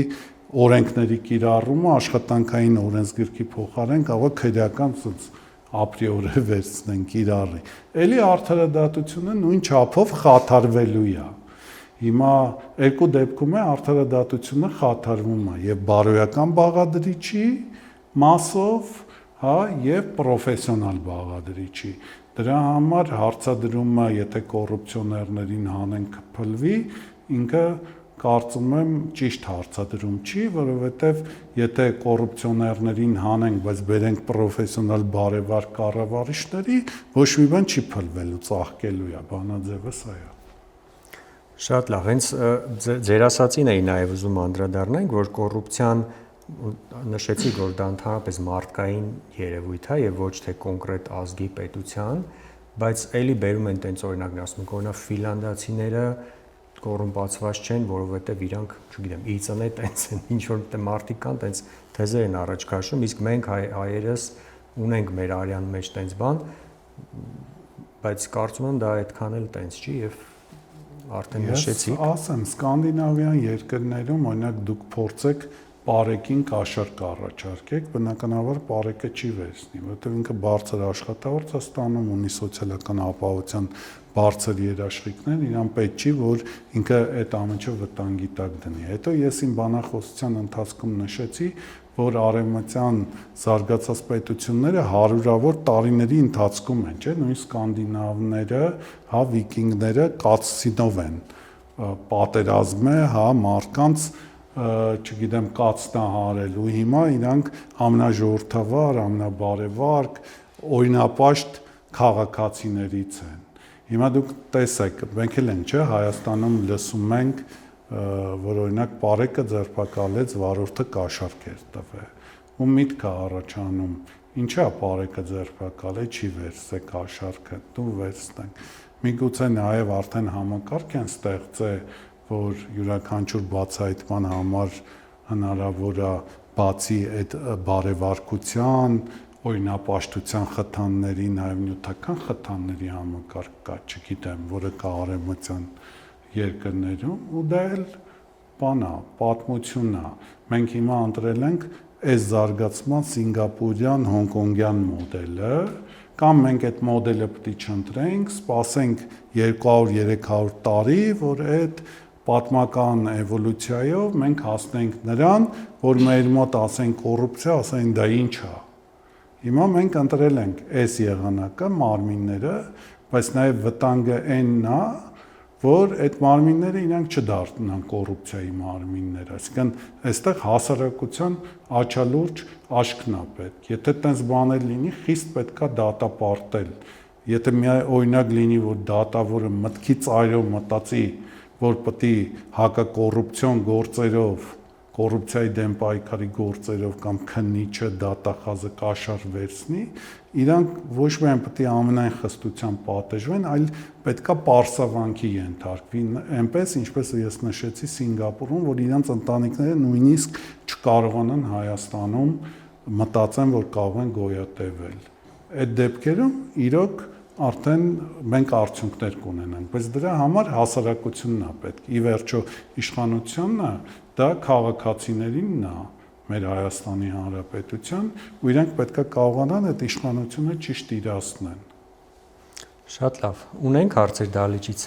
օրենքների կիրառումը, աշխատանքային օրենսգրքի փոխարեն կարող է քրեական ապրիորը վերցնեն կիրառի։ Էլի արդարադատությունը նույն չափով խաթարվելու է։ Հիմա երկու դեպքում է արդարադատությունը խաթարվում է եւ բարոյական բաղադրիչի մասով, հա, եւ պրոֆեսիոնալ բաղադրիչի։ Դրա համար հարցադրումը, եթե կոռուպցիոներներին հանեն կփլվի, ինքը կարծում եմ ճիշտ հարցադրում չի, որովհետեւ եթե կոռուպցիոներներին հանենք, բայց բերենք պրոֆեսիոնալ բարևար կառավարիչների, ոչ մի բան չի փլվելու, ծաղկելու է, բանաձևը սա է։ Շատ լավ, հենց ձեր ասացին էի նաև ուզում անդրադառնանք, որ կոռուպցիան նշեցիք, որ դա ընդհանրապես մարդկային երևույթ է եւ ոչ թե կոնկրետ ազգի պետության, բայց էլի բերում են տենց օրինակներ, ասում են, օրինակ ֆինլանդացիները կոռումպացված չեն, որովհետեւ իրանք, չգիտեմ, իծն է տենց են, ինչ որ մարդիկ կան, տենց թեզեր են առաջ քաշում, իսկ մենք հայերս ունենք մեր արյան մեջ տենց բան, բայց կարծում եմ դա այդքան էլ տենց չի եւ արդեն նշեցիք։ Ես ասեմ, սկանդինավյան երկրներում օրինակ դուք փորձեք պարեկին կաշառք առաջարկեք, բնականաբար պարեկը չի վերցնի, որովհետև ինքը բարձր աշխատավարձ է ստանում, ունի սոցիալական ապահովության բարձր երաշխիքներ, իրան պետք չի, որ ինքը այդ ամենը վտանգի տակ դնի։ Հետո ես իմ բանախոսության ընթացքում նշեցի, որ արևմտյան զարգացած պետությունները հարյուրավոր տարիների ընթացքում են, չէ՞, նույն սկանդինավները, հա, վիկինգները կացինով են պատերազմ է, հա, մարդկանց չգիտեմ կացնահարելու, հիմա իրանք ամենաժողովրդավար, ամենաբարևար, օրինապաշտ քաղաքացիներից են։ Հիմա դուք տեսեք, մենք էլ ենք, չէ, Հայաստանում լսում ենք, որ օրինակ պարեկը ձերբակալեց վարորդը կաշառք էր տվել։ Ու միտք է առաջանում, ինչա պարեկը ձերբակալել, չի վերցե կաշառքը, դու վերցնենք։ Միգուցե նաև արդեն համակարգ են ստեղծել, որ յուրաքանչյուր բացահայտման համար հնարավոր է բացի այդ բարևարկության, օրինապաշտության խթանների, նաև նյութական խթանների համակարգ կա, չգիտեմ, որը կա արևմտյան երկրներում, ու դա էլ բան է, պատմություն է։ Մենք հիմա ընտրել ենք այս զարգացման սինգապուրյան, հոնկոնգյան մոդելը, կամ մենք այդ մոդելը պետք է չընտրենք, սպասենք 200-300 տարի, որ այդ պատմական էվոլյուցիայով մենք հասնենք նրան, որ մեր մոտ ասեն կոռուպցիա, ասեն դա ինչ է։ Հիմա մենք ընտրել ենք այս եղանակը, մարմինները, բայց նաև վտանգը այնն է, որ այդ մարմինները իրանք չդառնան կոռուպցիայի մարմիններ, այսինքն այստեղ հասարակության աչալուրջ աշկն է պետք։ Եթե տենց բաներ լինի, խիստ պետքա դատապարտել։ Եթե միայն օրինակ լինի, որ դատավորը մտքի ծայրով մտածի, որ պետք է հակակոռուպցիոն գործերով, կոռուպցիայի դեմ պայքարի գործերով կամ քննիչը դատախազը կաշառ վերցնի, իրանք ոչ միայն պետք է ամենայն խստությամբ պատժվեն, այլ պետքա պարսավանքի ենթարկվի, այնպես ինչպես ես նշեցի Սինգապուրում, որ իրանք ընտանիքները նույնիսկ չկարողանան Հայաստանում մտածեն, որ կարող են գոյատևել։ Այդ դեպքերում իրոք արդեն մենք արդյունքներ կունենանք, բայց դրա համար հասարակությունն է պետք։ Ի վերջո իշխանությունն է, դա քաղաքացիներինն է, մեր Հայաստանի Հանրապետության, ու իրենք պետքա կարողանան այդ իշխանությունը ճիշտ իրացնեն։ Շատ լավ։ Ունենք հարցեր դալիճից։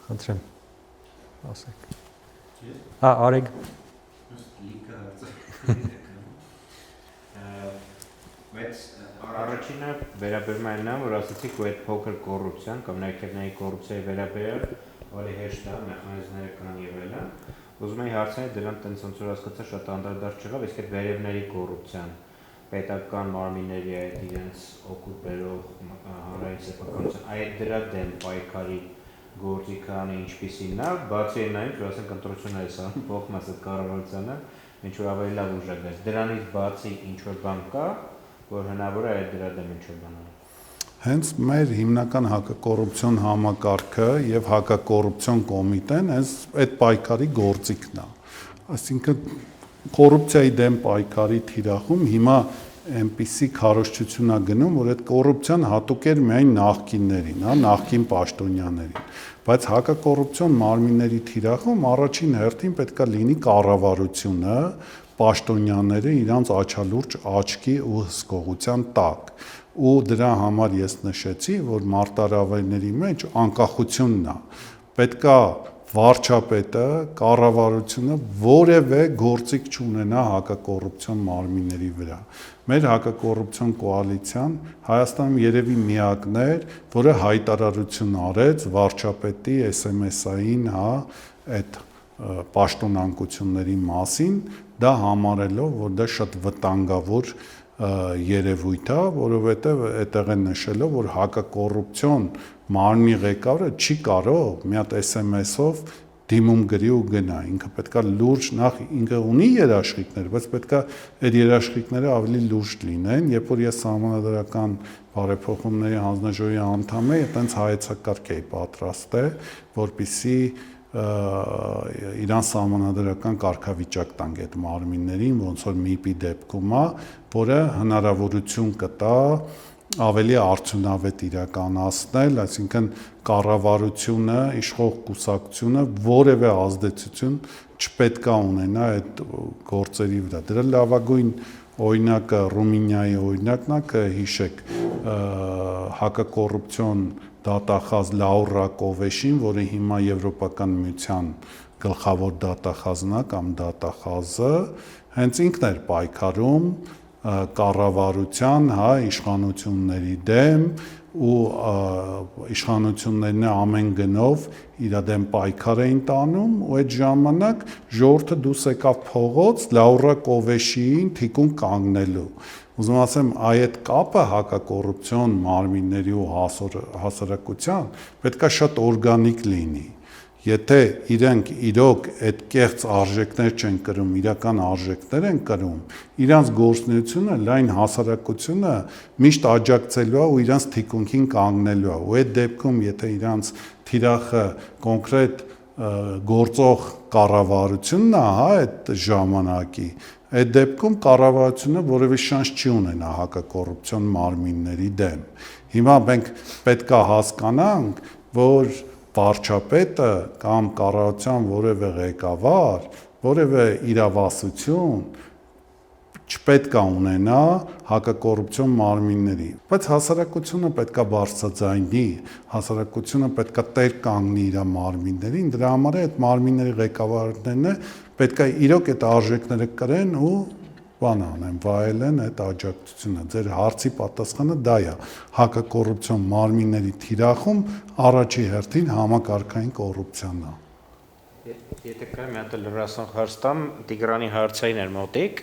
Խնդրեմ։ Ասեք։ Հա, Արեգ։ Բայց առաջինը վերաբերում է նա, որ ասացիք, որ այդ փոքր կոռուպցիան կամ ներքևների կոռուպցիայի վերաբերյալ ավելի հեշտ է, մեխանիզմները կան եւ այլն։ Ուզում եի հարցնել դրան տենց ոնց որ հասկացա շատ անդրադարձ չեղավ, իսկ այդ վերևների կոռուպցիան պետական մարմինների այդ իրենց օգուտ բերող հանրային սեփականության այդ դրա դեմ պայքարի գործիքանը ինչպիսին է, բացի այնից, որ ասենք ընտրությունները սա փոխմաս այդ կառավարությանը ինչ որ ավելի լավ ուժ է գալիս։ Դրանից բացի ինչ որ բան կա, որ հնարավոր է այդ դրա դեմ ինչ որ բան անել։ հենց մեր հիմնական հակակոռուպցիոն համակարգը եւ հակակոռուպցիոն կոմիտեն հենց այդ պայքարի գործիքն է։ Այսինքն կոռուպցիայի դեմ պայքարի թիրախում հիմա այնպիսի քարոզչություն է գնում, որ այդ կոռուպցիան հատուկ էր միայն նախկիններին, հա, նախկին պաշտոնյաներին, բայց հակակոռուպցիոն մարմինների թիրախում առաջին հերթին պետքա լինի կառավարությունը, պաշտոնյաները իրանց աչալուրջ աչքի ու հսկողության տակ։ Ու դրա համար ես նշեցի, որ մարտահրավերների մեջ անկախությունն է։ Պետքա վարչապետը, կառավարությունը որևէ գործիք չունենա հակակոռուպցիոն մարմինների վրա։ Մեր հակակոռուպցիոն կոալիցիան Հայաստանում երևի միակն էր, որը հայտարարություն արեց վարչապետի SMS-ային, հա, այդ պաշտոնանկությունների մասին, դա համարելով, որ դա շատ վտանգավոր երևույթ է, որովհետև այդտեղ են նշելով, որ հակակոռուպցիոն մարմնի ղեկավարը չի կարող մի հատ SMS-ով դիմում գրի ու գնա, ինքը պետքա լուրջ, նախ ինքը ունի երաշխիքներ, բայց պետքա այդ երաշխիքները ավելի լուրջ լինեն, երբ որ ես սահմանադրական բարեփոխումների հանձնաժողովի անդամ եի, այտենց հայեցակարգ էի պատրաստել, որպեսզի իրան սահմանադրական կարգավիճակ տանք այդ մարմիններին, ոնց որ MIP-ի դեպքում է, որը հնարավորություն կտա ավելի արդյունավետ իրականացնել, այսինքն կառավարությունը, իշխող կուսակցությունը որևէ ազդեցություն չպետք է ունենա այդ գործերի վրա։ Դրա լավագույն օրինակը Ռումինիայի օրինակն է, կհիշեք հակակոռուպցիոն դատախազ Լաուրա Կովեշին, որը հիմա Եվրոպական միության գլխավոր դատախազն է կամ դատախազը, հենց ինքն էր պայքարում կառավարության, հա, իշխանությունների դեմ ու իշխանություններն ամեն գնով իր դեմ պայքար էին տանում ու այդ ժամանակ ժողովուրդը դուրս եկավ փողոց Լաուրա Կովեշիին թիկուն կանգնելու։ Ուզում ասեմ, այդ կապը հակակոռուպցիոն մարմինների ու հասարակության պետքա շատ օրգանիկ լինի։ Եթե իրենք իրոք այդ կեղծ արժեքներ չեն կրում, իրական արժեքներ են կրում, իրանց գործունեությունը լայն հասարակությունը միշտ աջակցելու է ու իրանց թիկունքին կանգնելու է։ Ու այդ դեպքում, եթե իրանց թիրախը կոնկրետ գործող կառավարությունն է, հա, այդ ժամանակի, այդ դեպքում կառավարությունը որևէ շանս չի ունենա հակակոռուպցիոն մարմինների դեմ։ Հիմա մենք պետք է հասկանանք, որ վարչապետը կամ կառավարության որևէ ղեկավար, որևէ իրավասություն չպետք է ունենա հակակոռուպցիոն մարմինների, բայց հասարակությունը պետք է բարձրաձայնի, հասարակությունը պետք է տեր կանգնի իր մարմիններին, դրա համար է այդ մարմինների ղեկավարներն պետք է իրոք այդ արժեքները կրեն ու բան անեն, վայելեն այդ աջակցությունը։ Ձեր հարցի պատասխանը դա է։ Հակակոռուպցիոն մարմինների թիրախում առաջի հերթին համակարգային կոռուպցիան է։ Եթե կա մի հատ լրացնող հարց տամ, Տիգրանի հարցային էր մոտիկ,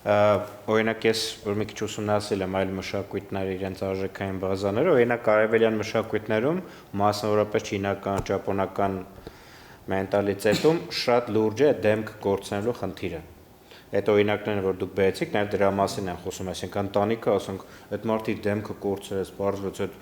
օրինակ ես որ մի քիչ ուսումնասիրել եմ այլ մշակույթներ իրենց արժեքային բազաները, օրինակ արևելյան մշակույթներում, մասնավորապես չինական, ճապոնական մենտալիտետում շատ լուրջ է դեմք կորցնելու խնդիրը։ Այդ օրինակներն որ դուք բերեցիք, նաև դրա մասին են խոսում, այսինքն ընտանիքը, ասենք, այդ մարդի դեմքը կորցրեց, բարձրաց այդ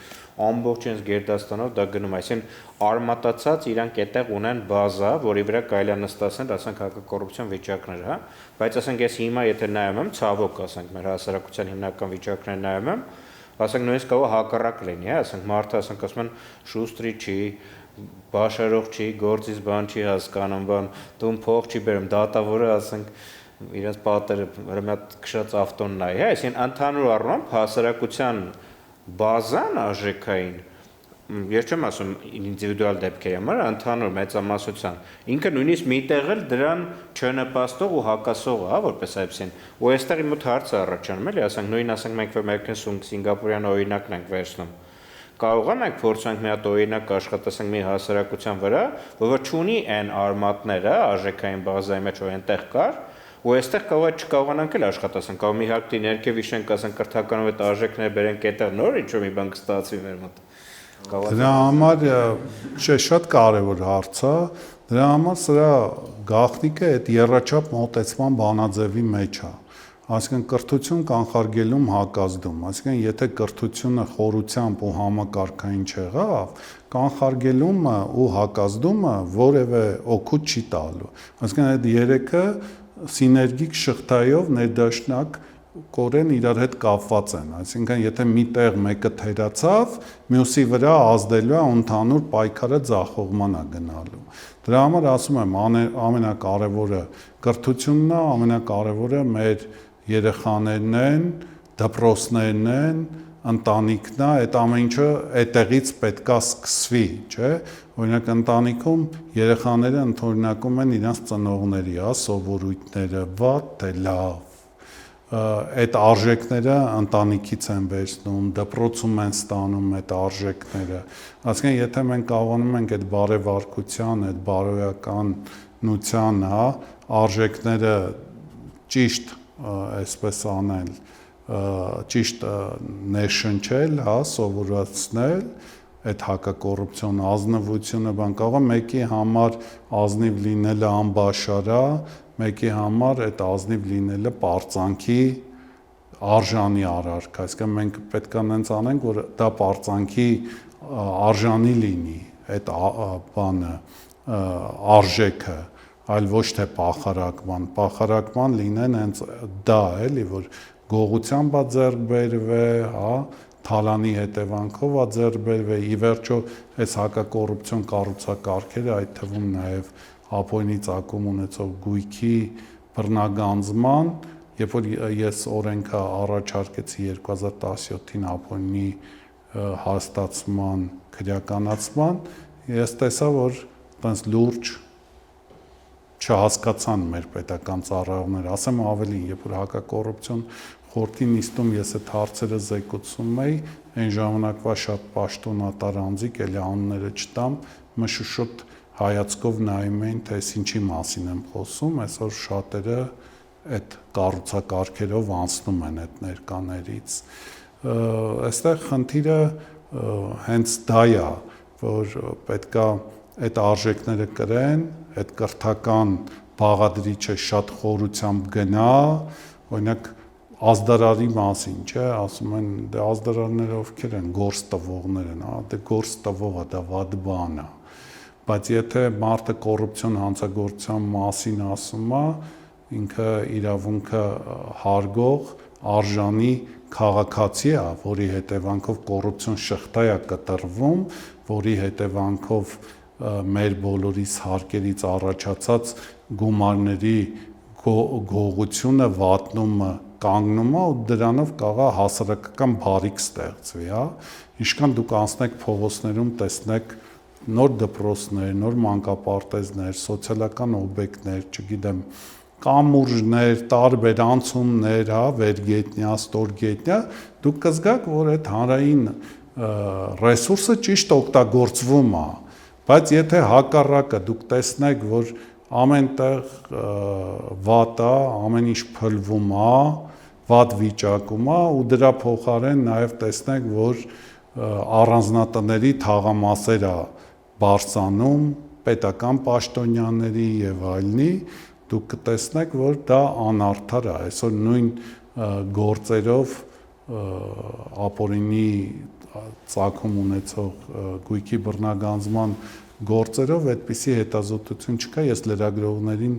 ամբողջ այնս գերդաստանով դա գնում, այսինքն արմատացած իրանք այդտեղ ունեն բազա, որի վրա կարելի է նստացնել, ասենք, հակակոռուպցիոն վիճակներ, հա, բայց ասենք ես հիմա եթե նայում եմ, ցավոք, ասենք, մեր հասարակության հիմնական վիճակները նայում եմ, ասենք նույնիսկ կարող հակառակ լինի, հա, ասենք մարդը, ասենք, ասում են շուստրի չի, բաշարող չի, գործից բան չի հասկանում, բան, տուն փող չի բերում, դատավորը, ասենք իրենց պատերը հրմատ քշած ավտոն նայ, հա, այսինքն ընդհանուր առմամբ հասարակության բազան արժեքային, ես չեմ ասում ինդիվիդուալ դեպքերի համար, ընդհանուր մեծամասնության, ինքը նույնիսկ միտեղ էլ դրան չնպաստող ու հակասող է, հա, որպես այդպեսին, ու այստեղ իմ մոտ հարց է առաջանում, էլի, ասենք նույն ասենք մենք որ Մերկենսուն Սինգապուրյան օրինակն ենք վերցնում, կարող է մենք փորձենք մի հատ օրինակ աշխատենք մի հասարակության վրա, որ չունի այն արմատները արժեքային բազայի մեջ որ այնտեղ կար, ու այստեղ կարող է չկարողանանք էլ աշխատասենք, կարող մի հատ ներքև իշենք, ասենք կրթականով այդ արժեքները բերենք այդտեղ նոր ինչ-որ մի բան կստացվի մեր մոտ։ Դրա համար շատ կարևոր հարց է, դրա համար սրա գաղտնիքը այդ երրաչափ մոտեցման բանաձևի մեջ է։ Այսինքն կրթություն կանխարգելում հակազդում, այսինքն եթե կրթությունը խորությամբ ու համակարգային չեղավ, կանխարգելումը ու հակազդումը որևէ օգուտ չի տալու։ Այսինքն այդ երեքը սիներգիկ շղթայով ներդաշնակ կորեն իրար հետ կապված են, այսինքն եթե միտեղ մեկը թերացավ, մյուսի վրա ազդելու է ընդհանուր պայքարը ձախողման է գնալու։ Դրա համար ասում եմ, ամենակարևորը կրթությունն է, ամենակարևորը մեր երեխաներն են, դպրոցներն են, ընտանիքն է, այդ ամեն ինչը այդտեղից պետքա սկսվի, չէ՞։ Օրինակ ընտանիքում երեխաները ընդօրինակում են իրենց ծնողների, սովորույթները, վատ թե լավ, այդ արժեքները ընտանիքից են վերցնում, դպրոցում են ստանում այդ արժեքները։ Այսինքն եթե մենք կարողանում ենք այդ բարեվարկության, այդ բարոյականության, արժեքները ճիշտ այսպես անել, ճիշտ ներշնչել, սովորացնել, այդ հակակոռուպցիոն ազնվությունը բան կարող է մեկի համար ազնիվ լինելը անբաշար է, մեկի համար այդ ազնիվ լինելը պարծանքի արժանի արարք, այսինքն մենք պետք է նենց անենք, որ դա պարծանքի արժանի լինի, այդ բանը արժեքը, այլ ոչ թե պախարակման լինեն հենց դա էլի, որ գողությամբ է ձեռք բերվե, թալանի հետևանքով է ձեռք բերվե, ի վերջո այս հակակոռուպցիոն կառուցակարգերը, այդ թվում նաև ապօրինի ծագում ունեցող գույքի բռնագանձման, երբ որ ես օրենքը առաջարկեցի 2017-ին ապօրինի հաստատման քրեականացման, ես տեսա, որ տենց լուրջ չհասկացան մեր պետական ծառայողները, ասեմ ավելին, երբ որ հակակոռուպցիոն խորհրդի նիստում ես այդ հարցերը զեկուցում էի, այն ժամանակվա շատ պաշտոնատար անձիկ, էլի անունները չտամ, մշուշոտ հայացքով նայում էին, թե ինչի մասին եմ խոսում, այսօր շատերը այդ կառուցակարգերով անցնում են այդ ներկաներից։ Այստեղ խնդիրը հենց դա է, որ պետքա այդ արժեքները կրեն, այդ կրթական բաղադրիչը շատ խորությամբ գնա, օրինակ ազդարարի մասին, չէ, ասում են, դե ազդարարները ովքեր են, գործ տվողներ են, դե գործ տվողը դա վատ բան է, բայց եթե մարդը կոռուպցիոն հանցագործության մասին ասում է, ինքը իրավունքը հարգող, արժանի քաղաքացի է, որի հետևանքով կոռուպցիոն շղթա է կտրվում, որի հետևանքով մեր բոլորիս հարկերից առաջացած գումարների գողությունը, վատնումը կանգնում է ու դրանով կարող է հասարակական բարիք ստեղծվի, ինչքան դուք անցնեք փողոցներում տեսնեք նոր դպրոցներ, նոր մանկապարտեզներ, սոցիալական օբյեկտներ, չգիտեմ, կամուրջներ, տարբեր անցումներ, վերգետնյա, ստորգետնյա, դուք կզգաք, որ այդ հանրային ռեսուրսը ճիշտ օգտագործվում է, բայց եթե հակառակը դուք տեսնեք, որ ամենտեղ վատ է, ամեն ինչ փլվում է, վատ վիճակում է ու դրա փոխարեն նաև տեսնեք, որ առանձնատների թաղամասեր է բարձանում պետական պաշտոնյաների եւ այլնի, դուք կտեսնեք, որ դա անարդար է, այսօր նույն գործերով ապօրինի ծագում ունեցող գույքի բռնագանձման գործերով այդպիսի հետազոտություն չկա, ես լրագրողներին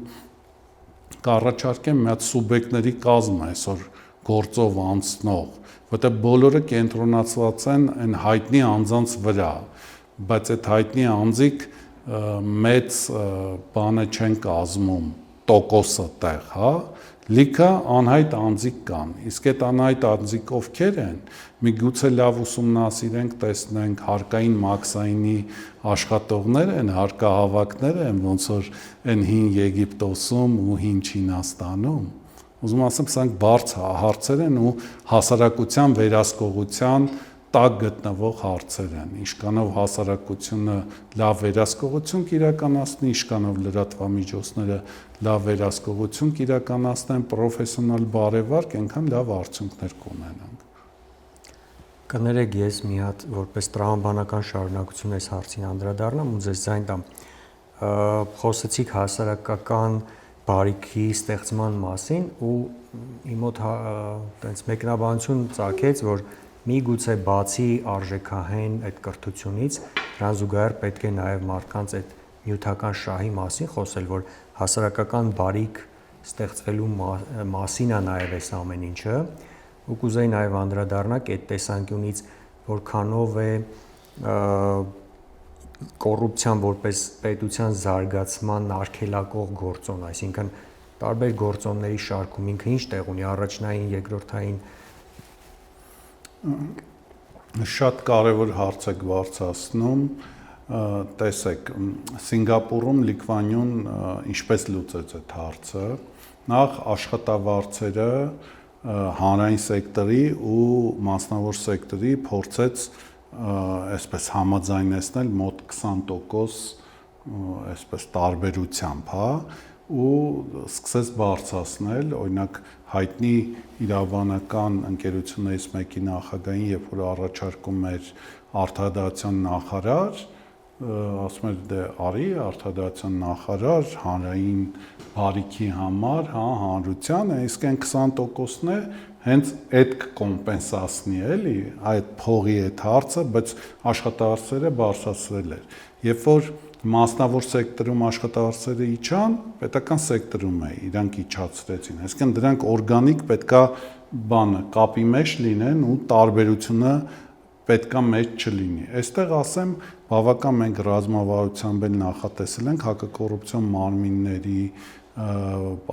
կառաջարկեմ մի հատ սուբյեկտների կազմ այսօր գործով անցնող, որտեղ բոլորը կենտրոնացված են այն հայտնի անձանց վրա, բայց այդ հայտնի անձիկ մեծ բանը չեն կազմում, տոկոսը տեղ, լիքը անհայտ անձիկ կան, իսկ այդ անհայտ անձիկ ովքեր են, միգուցե լավ ուսումնասիրենք, տեսնենք հարկային մաքսայինի աշխատողներ են, հարկահավաքներ են, ոնց որ այն հին Եգիպտոսում ու հին Չինաստանում, ուզում ասեմ, սրանք բարձ հարցեր են ու հասարակության վերահսկողության տակ գտնվող հարցեր են, ինչքանով հասարակությունը լավ վերահսկողություն կիրականացնի, ինչքանով լրատվամիջոցները լավ վերահսկողություն կիրականացնեն, պրոֆեսիոնալ բարևարկ, այնքան լավ արդյունքներ կունենանք։ Կներեք, ես մի հատ որպես տրամաբանական շարունակություն այս հարցին անդրադառնամ ու ձեզ ձայն տամ։ Խոսեցիք հասարակական բարիքի ստեղծման մասին ու իմ մոտ տենց մեկնաբանություն ծագեց, որ միգուցե բացի արժեքահեն այդ կրթությունից դրան զուգահեռ պետք է նաև մարդկանց այդ նյութական շահի մասին խոսել, որ հասարակական բարիք ստեղծվելու մասին է նաև այս ամեն ինչը, ու կուզեի նաև անդրադառնալ այդ տեսանկյունից, որքանով է կոռուպցիան որպես պետության զարգացման արգելակող գործոն, այսինքն տարբեր գործոնների շարքում ինքը ինչ տեղ ունի, առաջնային, երկրորդային։ Շատ կարևոր հարց եք բարձրացնում, տեսեք, Սինգապուրում Լի Քվան Յուն ինչպես լուծեց այդ հարցը, նախ աշխատավարձերը հանրային սեկտորի ու մասնավոր սեկտորի փորձեց այսպես համաձայնեցնել մոտ 20% այսպես տարբերությամբ, հա, ու սկսեց բարձրացնել, օրինակ հայտնի իրավաբանական ընկերություններից մեկի նախագահին, երբ որ առաջարկում էր արտադրության նախարար, ասում էր դե արի արտադրության նախարար հանրային բարիքի համար, հա, հանրության, իսկ այն 20%-ն է հենց այդ կկոմպենսացնի էլի այդ փողի այդ հարցը, բայց աշխատավարձերը բարձրացրել էր։ Երբ որ մասնավոր սեկտորում աշխատավարձերը իջան, պետական սեկտորում է իրանք իջացրեցին։ Այսինքն դրանք օրգանիկ պետքա բանը կապի մեջ լինեն ու տարբերությունը պետքա մեջ չլինի։ Այստեղ ասեմ, բավական մենք ռազմավարությամբ էլ նախատեսել ենք հակակոռուպցիոն մարմինների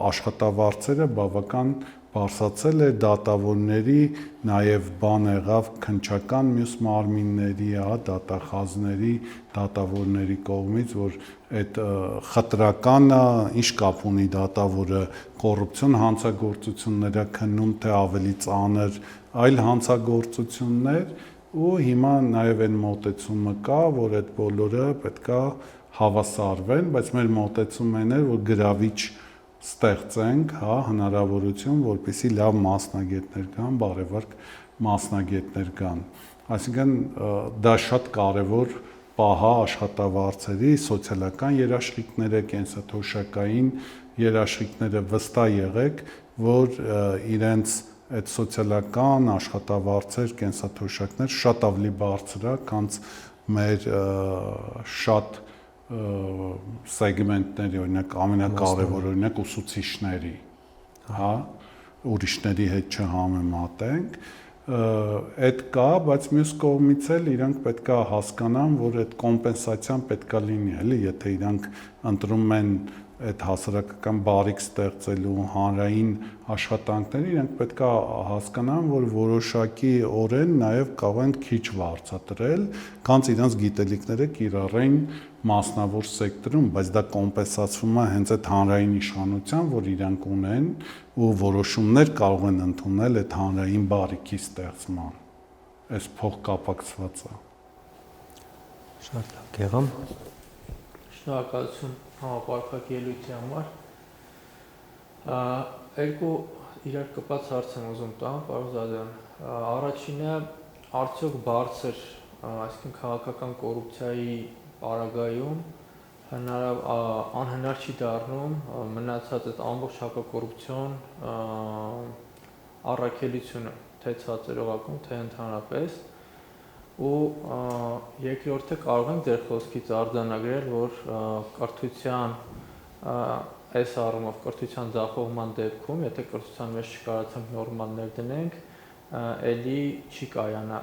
աշխատավարձերը բավական բարձրացել է դատավորների, նաև բան եղավ քննչական մյուս մարմինների, դատախազների, դատավորների կողմից, որ այդ խտրականը ինչ կապ ունի դատավորը կոռուպցիոն հանցագործություններ է քննում, թե ավելի ծանր այլ հանցագործություններ, ու հիմա նաև այն մոտեցումը կա, որ այդ բոլորը պետքա հավասարվեն, բայց մեր մոտեցումն այն է, որ գրավիչ ստեղծենք, հա, հնարավորություն, որպեսզի լավ մասնագետներ կան, բարևարք մասնագետներ կան։ Այսինքն դա շատ կարևոր պահ է աշխատավարձերի, սոցիալական երաշխիքները, կենսաթոշակային երաշխիքները վստահ եղեք, որ իրենց այդ սոցիալական աշխատավարձեր, կենսաթոշակներ շատ ավելի բարձր է, քան մեր շատ սեգմենտների, օրինակ ամենակարևոր օրինակ ուսուցիչների, հա, ուրիշների հետ չհամեմատենք, այդ կա, բայց մյուս կողմից էլ իրանք պետքա հասկանան, որ այդ կոմպենսացիան պետքա լինի, էլի, եթե իրանք ընտրում են այդ հասարակական բարիք ստեղծելու հանրային աշխատանքները, իրանք պետքա հասկանան, որ որոշակի օրեն նաև կարող են քիչ վարձատրել, քանց իրանք գիտելիքները կիրառեն մասնավոր սեկտորում, բայց դա կոմպենսացվում է հենց այդ հանրային իշխանության, որ իրանք ունեն ու որոշումներ կարող են ընդունել այդ հանրային բարիքի ստեղծման։ Այս փող կապակցված է։ Շատ լավ, Գեղամ։ Շնորհակալություն համապարփակ ելույթի համար։ Երկու իրար կապված հարց եմ ուզում տամ, պարոն Զադյան։ Առաջինը, արդյոք բարձր, այսինքն քաղաքական կոռուպցիայի պարագայում անհնար չի դառնում մնացած այդ ամբողջ հակակոռուպցիոն առաքելությունը, թե ցածրողակում, թե ընդհանրապես, ու երկրորդը կարող ենք ձեր խոսքից արձանագրել, որ կրթության այս առումով կրթության ձախողման դեպքում, եթե կրթության մեջ չկարողացանք նորմալներ դնենք, էլի չի կայանա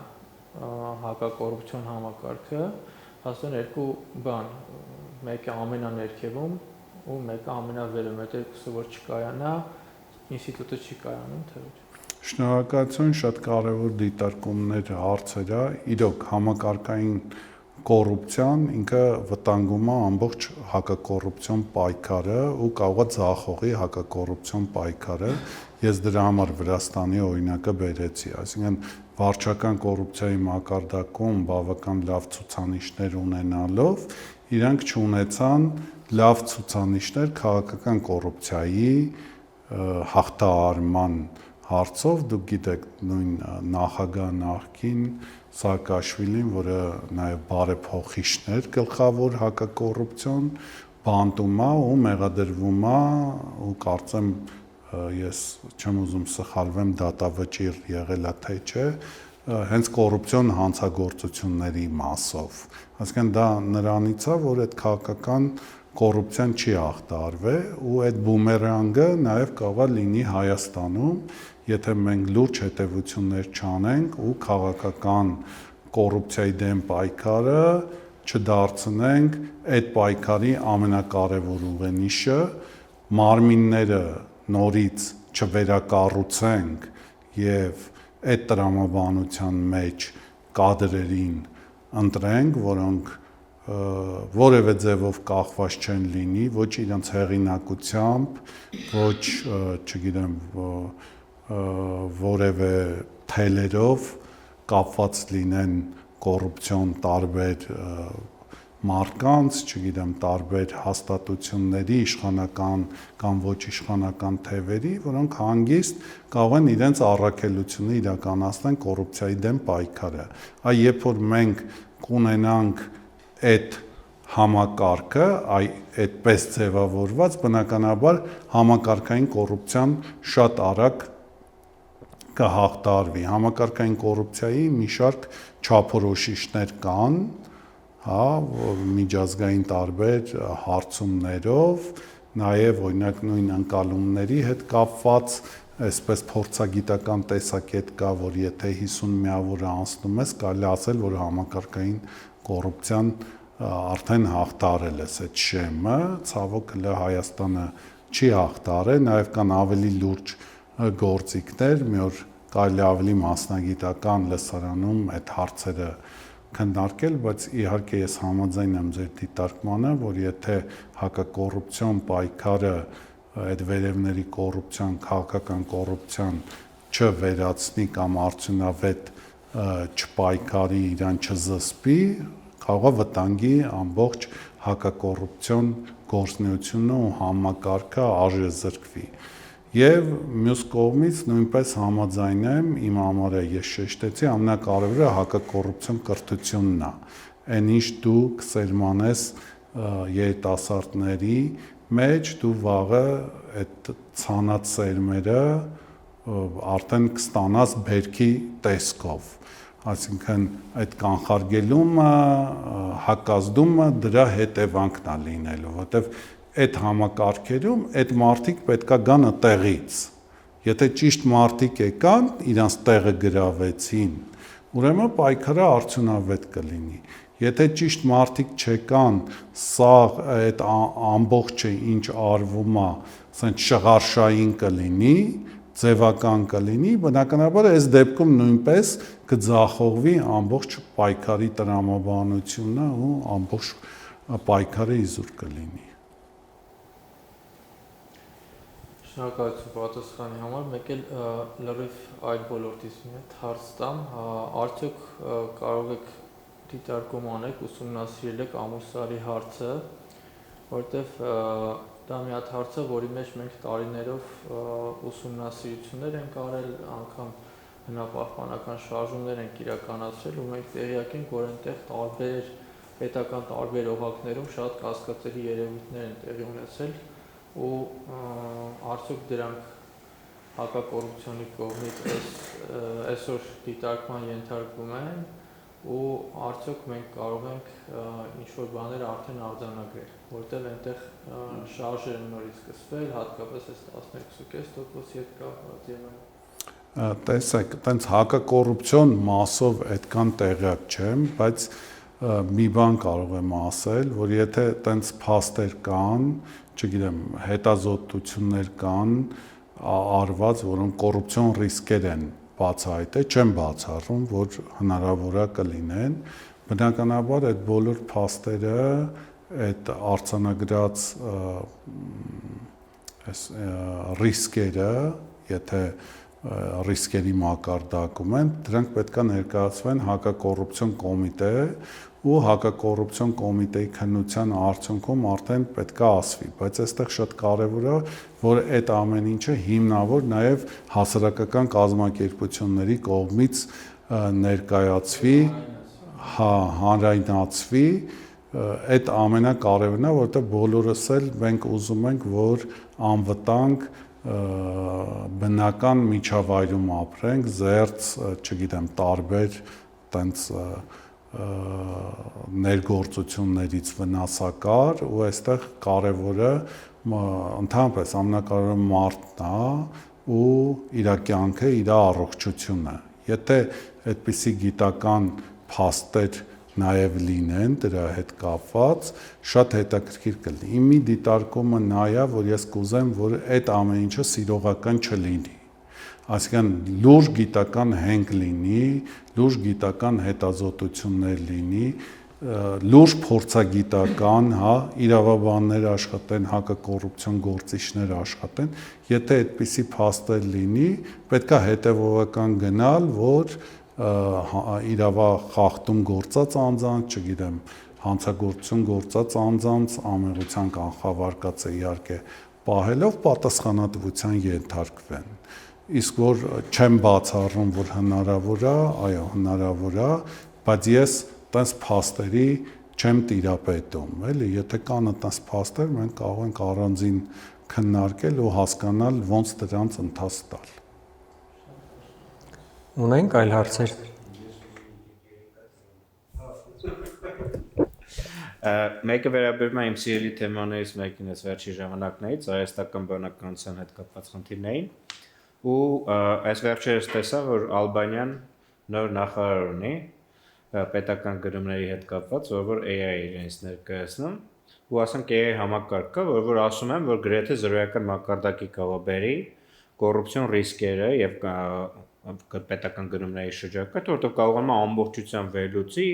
հակակոռուպցիոն համակարգը, հաստատ երկու բան, մեկը ամենաներքևում ու մեկը ամենավերում, այդ երկուսը որ չկայանա, ինստիտուտը չի կայանում, թե ոչ։ Շնորհակալություն, շատ կարևոր դիտարկումներ հարցեր է, իրոք համակարգային կոռուպցիան ինքը վտանգում է ամբողջ հակակոռուպցիոն պայքարը ու կարող է ձախողի հակակոռուպցիոն պայքարը։ Ես դրա համար Վրաստանի օրինակը բերեցի, այսինքն վարչական կոռուպցիայի մակարդակում բավական լավ ցուցանիշներ ունենալով, իրանք չունեցան լավ ցուցանիշներ քաղաքական կոռուպցիայի հաղթահարման հարցով, դուք գիտեք նույն նախագահ նախկին Սաակաշվիլին, որը նաև բարեփոխիչներ գլխավոր հակակոռուպցիոն բանտում է ու մեղադրվում է ու կարծեմ ես չեմ ուզում սխալվեմ, դատավճիռ եղել է թե չէ, հենց կոռուպցիոն հանցագործությունների մասով։ Այսինքն դա նրանից է, որ այդ քաղաքական կոռուպցիան չի ախտարվել ու այդ բումերանգը նաև կարող է լինի Հայաստանում, եթե մենք լուրջ հետևություններ չանենք ու քաղաքական կոռուպցիայի դեմ պայքարը չդարձնենք այդ պայքարի ամենակարևոր ուղենիշը, մարմինները նորից չվերակառուցենք եւ այդ տրամաբանության մեջ կադրերին ընտրենք, որոնք որևէ ձևով կախված չեն լինի, ոչ իրենց հեղինակությամբ, ոչ, չգիտեմ, որևէ թելերով կապված լինեն կոռուպցիոն տարբեր մարկանց, չգիտեմ, տարբեր հաստատությունների, իշխանական կամ ոչ իշխանական թևերի, որոնք հանգիստ կարող են իրենց առաքելությունը իրականացնեն կոռուպցիայի դեմ պայքարը։ Երբ որ մենք կունենանք այդ համակարգը, այդպես ձևավորված, բնականաբար համակարգային կոռուպցիան շատ արագ կհաղթարվի։ Համակարգային կոռուպցիայի մի շարք չափորոշիչներ կան, միջազգային տարբեր հարցումներով, նաև օրինակ նույն ընկալումների հետ կապված այսպես փորձագիտական տեսակետ կա, որ եթե 50 միավորը անցնում ես, կարելի ասել, որ համակարգային կոռուպցիան արդեն հաղթարել է այդ շեմը, ցավոք Հայաստանը չի հաղթարել, նաև կան ավելի լուրջ գործիքներ, մի օր կարելի ավելի մասնագիտական լսարանում այդ հարցերը քննարկել, բայց իհարկե ես համաձայն եմ ձեր դիտարկմանը, որ եթե հակակոռուպցիոն պայքարը այդ վերևների կոռուպցիան, քաղաքական կոռուպցիան չվերացնի կամ արդյունավետ չպայքարի, իրան չզսպի, կարող է վտանգի ամբողջ հակակոռուպցիոն գործունեությունը ու համակարգը արժեզրկվի։ Եվ մյուս կողմից նույնպես համաձայն եմ, իմ համար ես շեշտեցի, ամենակարևորը հակակոռուպցիոն կրթությունն է։ Այն ինչ դու կսերմանես երիտասարդների մեջ, դու վաղը այդ ցանած սերմերը արդեն կստանաս բերքի տեսքով։ Այսինքն այդ կանխարգելումը, հակազդումը դրա հետևանքն է լինելու, որտեվ այդ համակարգերում այդ մարդիկ պետքա գան տեղից։ Եթե ճիշտ մարդիկ եկան, իրանց տեղը գրավեցին, ուրեմն պայքարը արդյունավետ կլինի։ Եթե ճիշտ մարդիկ չեկան, սա այդ ամբողջը ինչ արվում է, ասենք շղարշային կլինի, ձևական կլինի, բնականաբար այս դեպքում նույնպես կձախողվի ամբողջ պայքարի տրամաբանությունը ու ամբողջ պայքարը իզուր կլինի։ Շնորհակալություն պատասխանի համար, մեկ էլ լրիվ այլ ոլորտից մի հատ հարց տամ, արդյոք կարող եք դիտարկում անեք, ուսումնասիրել եք Ամուր-Սարի հարցը, որտեվ դա մի հատ հարց է, որի մեջ մենք տարիներով ուսումնասիրություններ ենք արել, անգամ բնապահպանական շարժումներ ենք իրականացրել ու մենք տեղյակ ենք, որ այնտեղ տարբեր պետական տարբեր օղակներում շատ կասկածելի երևույթներ են տեղի ունեցել ու արդյոք դրանք հակակոռուպցիոնի կողմից այսօր դիտարկման ենթարկվում են ու արդյոք մենք կարող ենք ինչ-որ բաներ արդեն արձանագրել, որտեղ այնտեղ շարժեր են նորից սկսվել, հատկապես այս 12.5% հետ կապված եւ այլն։ Տեսեք, այտենց հակակոռուպցիոն մասով այդքան տեղյակ չեմ, բայց մի բան կարող եմ ասել, որ եթե այտենց փաստեր կան, չգիտեմ, հետազոտություններ կան արված, որոնք կոռուպցիոն ռիսկեր են բացահայտել, չեմ բացառում, որ հնարավոր է կլինեն, բնականաբար այդ բոլոր փաստերը, այդ արձանագրած ռիսկերը, եթե ռիսկերի մակարդակում են, դրանք պետք է ներկայացվեն հակակոռուպցիոն կոմիտե ու հակակոռուպցիոն կոմիտեի քննության արդյունքում արդեն պետք է ասվի, բայց այստեղ շատ կարևոր է, որ այդ ամեն ինչը հիմնավոր նաև հասարակական կազմակերպությունների կողմից ներկայացվի, հանրայնացվի, այդ ամենակարևորն է, որովհետև բոլորս էլ մենք ուզում ենք, որ անվտանգ բնական միջավայրում ապրենք, զերծ, չգիտեմ, տարբեր տենց ներգործություններից վնասակար ու այստեղ կարևորը ընդհանրապես ամենակարևորը մարդն է ու իր կյանքը, իր առողջությունը։ Եթե այդպիսի գիտական փաստեր նաև լինեն դրա հետ կապված, շատ հետաքրքիր կլինի։ Իմ մի դիտարկումը նա է, որ ես կուզեմ, որ այդ ամեն ինչը սիրողական չլինի։ Այսինքն լուրջ գիտական հենք լինի, լուրջ գիտական հետազոտություններ լինի, լուրջ փորձագիտական, իրավաբաններ աշխատեն, հակակոռուպցիոն գործիչներ աշխատեն, եթե այդպիսի փաստեր լինի, պետք է հետևողական գնալ, որ իրավախախտում գործած անձանց, չգիտեմ, հանցագործություն գործած անձանց ամեղության կանխավարկածը իհարկե պահելով պատասխանատվության ենթարկվեն։ Իսկ որ չեմ բացառում, որ հնարավոր է, այո, հնարավոր է, բայց ես տես փաստերի չեմ տիրապետում, էլի, եթե կան տես փաստեր, մենք կարող ենք առանձին քննարկել ու հասկանալ ոնց դրանց ընթաց տալ։ Ունենք այլ հարցեր։ Մեկը վերաբերում է իմ սիրելի թեմաներից մեկին էս վերջի ժամանակներից, արհեստական բանականության հետ կապված խնդիրներին, ու այս վերջերս տեսա, որ Ալբանիան նոր նախարար ունի պետական գրումների հետ կապված, որ AI իրենց ներկայացնում, ու ասենք AI համակարգ կա, որ ասում են, որ գրեթե զրոյական մակարդակի կարող բերի կոռուպցիոն ռիսկերը եւ պետական գրումների շրջակա, որտեղ կարողանում է ամբողջությամբ վերլուծի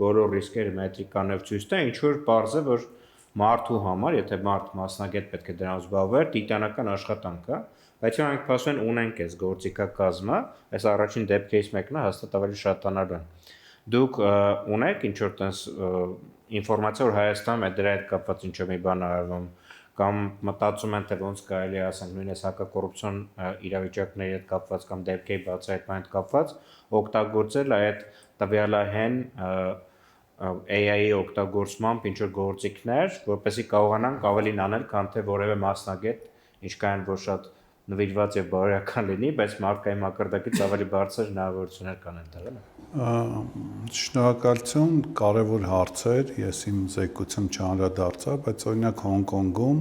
բոլոր ռիսկերը մետրիկանով ցույց տա, ինչ որ պարզ է, որ մարդու համար, եթե մարդ մասնագետ պետք է դրանով զբաղվեր, տիտանական աշխատանք է, բայց մենք փաստորեն ունենք այս գործիքակազմը, այս առաջին դեպքերից մեկն է, հաստատ ավելի շատանալու են։ Դուք ունեք ինչ որ տես ինֆորմացիա, որ Հայաստանում է դրա հետ կապված ինչ-որ մի բան արվում, կամ մտածում են, թե ոնց կարելի է, ասենք, նույնիսկ հակակոռուպցիոն իրավիճակների հետ կապված կամ դեպքերի բացահայտման հետ կապված օգտագործել այդ տվյալահեն AI-ի օգտագործմամբ ինչ որ գործիքներ, որպեսզի կարողանանք ավելին անել, քան թե որևէ մասնագետ, ինչքան որ շատ նվիրված եւ բարոյական լինի, բայց մարդկային մակարդակից ավելի բարձր հնարավորություններ կան այդտեղ։ Շնորհակալություն, կարևոր հարցեր, ես իմ զեկուցում չանդրադարձա, բայց օրինակ Հոնկոնգում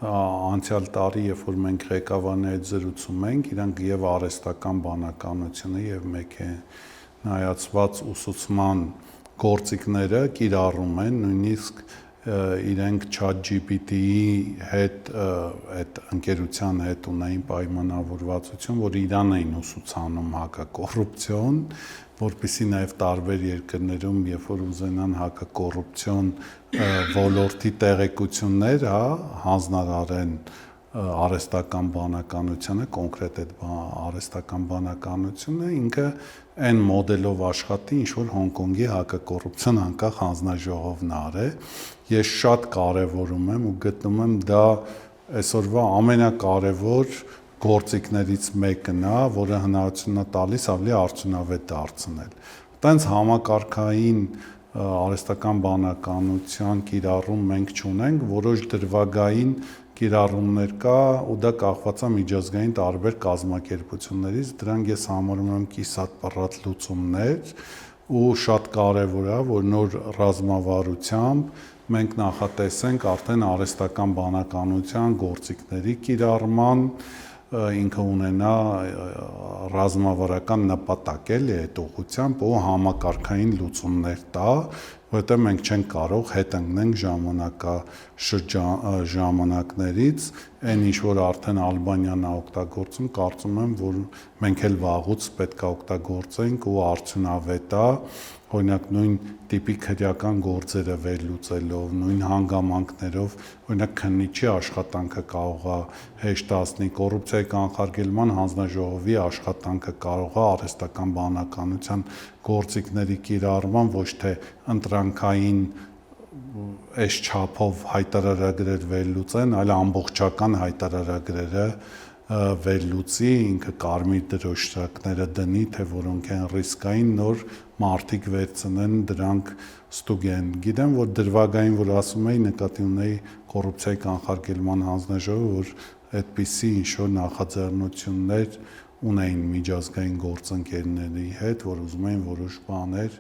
անցյալ տարի, երբ որ մենք ղեկավարների զրուցում ենք, իրանք եւ արհեստական բանականությունը եւ մեքենայացված ուսուցման գործիքները կիրառում են, նույնիսկ իրենք ChatGPT-ի հետ այդ ընկերության հետ ունեին պայմանավորվածություն, որ իրան էին ուսուցանում հակակոռուպցիոն, որպեսզի նաև տարբեր երկրներում, երբ որ ուզենան հակակոռուպցիոն ոլորտի տեղեկություններ, հանձնարարեն արհեստական բանականությանը, կոնկրետ այդ արհեստական բանականությունը ինքը այն մոդելով աշխատի, ինչ որ Հոնկոնգի հակակոռուպցիոն անկախ հանձնաժողովն արե։ Ես շատ կարևորում եմ ու գտնում եմ դա այսօրվա ամենակարևոր գործիքներից մեկն է, որը հնարավորություն է տալիս ավելի արդյունավետ դարձնել։ Տենց համակարգային արհեստական բանականության կիրառում մենք չունենք, որոշ դրվագային կիրառումներ կա ու դա կախված է միջազգային տարբեր կազմակերպություններից, դրանք ես համարում եմ կիսատ պռատ լուծումներ ու շատ կարևոր է, որ նոր ռազմավարությամբ մենք նախատեսենք արդեն արհեստական բանականության գործիքների կիրառման, ինքը ունենա ռազմավարական նպատակ էլի այդ ուղղությամբ ու համակարգային լուծումներ տա, որովհետև մենք չենք կարող հետ ընկնենք ժամանակներից, այն ինչ որ արդեն Ալբանիան է օգտագործում, կարծում եմ, որ մենք էլ վաղուց պետք է օգտագործենք ու արդյունավետ է, օրինակ նույն տիպի քրեական գործերը վերլուծելով, նույն հանգամանքներով, օրինակ քննիչի աշխատանքը կարող է հեշտացնի, կոռուպցիայի կանխարգելման հանձնաժողովի աշխատանքը կարող է արհեստական բանականության գործիքների կիրառման ոչ թե ընտրանքային այս չափով հայտարարագրեր վերլուծեն, այլ ամբողջական հայտարարագրերը վերլուծի, ինքը կարմիր դրոշակները դնի, թե որոնք են ռիսկային, նոր մարդիկ վերցնեն, դրանք ստուգեն։ Գիտեմ, որ դրվագային, որ ասում էի, նկատի ունեի կոռուպցիայի կանխարգելման հանձնաժողովը, որ այդպիսի ինչ-որ նախաձեռնություններ ունեին միջազգային գործընկերների հետ, որ ուզում էին որոշ բաներ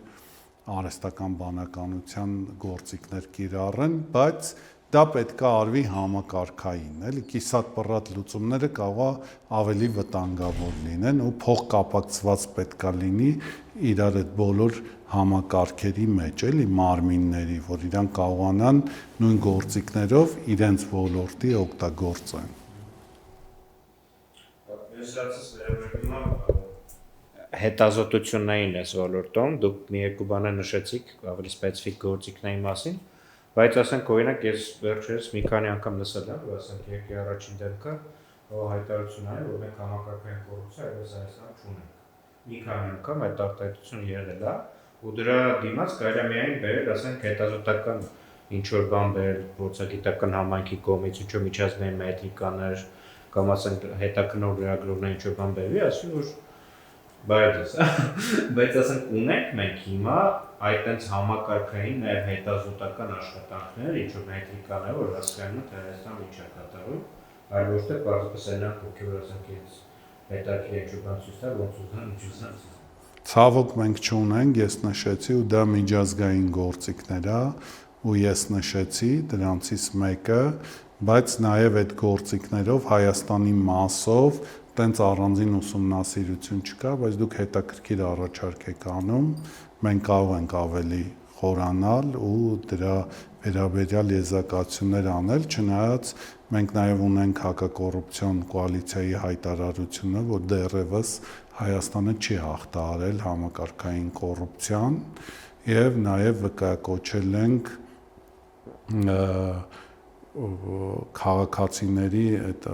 արհեստական բանականության գործիքներ կիրառեն, բայց դա պետք է արվի համակարգային, էլի կիսատ-պռատ լուծումները կարող է ավելի վտանգավոր լինեն ու փոխկապակցված պետք է լինի իրար այդ բոլոր համակարգերի մեջ, էլի մարմինների, որ իրանք կարողանան նույն գործիքներով իրենց ոլորտի օգտագործեն։ Հետազոտություններին այս ոլորտում դուք մի երկու բաներ նշեցիք ավելի սպეციფიկ գործիքների մասին, բայց ասենք օրինակ ես վերջերս մի քանի անգամ լսել եմ, որ ասենք երկի առաջին դեպքը հայտարարություն արել, որ մենք համակարգային կոռուպցիա այլևս Հայաստանում չունենք։ Մի քանի անգամ այդ արտահայտությունը եղել է, ու դրա դիմաց կարելի է միայն բերել, ասենք հետազոտական ինչ-որ բան բերել փորձագիտական համայնքի կողմից, ինչ-որ միջազգային մետրիկաներ կամ ասենք հետաքննող լրագրողներ ինչ-որ բան բերվի, ասում որ բայց ասենք ունենք մենք հիմա այդ տենց համակարգային նաև հետազոտական աշխատանքներ, ինչ-որ մետրիկաներ, որ հասկանում են թե Հայաստանում ինչ է կատարվում, այլ ոչ թե պարզապես այնակ ովքեր ասենք ես հետաքրքիր ինչ-որ բան ցույց տա, ոնց ուզան, ինչ ուզան։ Ցավոք մենք չունենք, ես նշեցի ու դա միջազգային գործիքներ է, ու ես նշեցի դրանցից մեկը, բայց նաև այդ գործիքներով Հայաստանի մասով տենց առանձին ուսումնասիրություն չկա, բայց դուք հետաքրքիր առաջարկ եք անում, մենք կարող ենք ավելի խորանալ ու դրա վերաբերյալ եզրակացություններ անել, չնայած մենք նաև ունենք հակակոռուպցիոն կոալիցիայի հայտարարությունը, որ դեռևս Հայաստանը չի հաղթահարել համակարգային կոռուպցիան եւ նաև վկայակոչել ենք քաղաքացիների այդ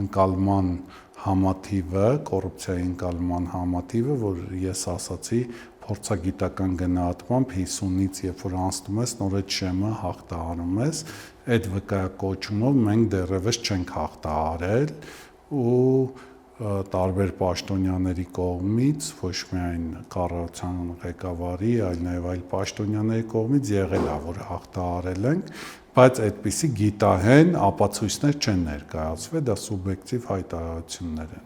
ընկալման համաթիվը, կոռուպցիայի ընկալման համաթիվը, որ ես ասացի փորձագիտական գնահատմամբ 50-ից երբ որ անցնում ես, նոր այդ շեմը հաղթահարում ես, այդ վկայակոչումով մենք դեռևս չենք հաղթահարել ու տարբեր պաշտոնյաների կողմից, ոչ միայն կառավարության ղեկավարի, այլ նաև այլ պաշտոնյաների կողմից եղել է, որ հաղթահարել ենք, բայց այդպիսի գիտահեն ապացույցներ չեն ներկայացվել, դա սուբյեկտիվ հայտարարություններ են։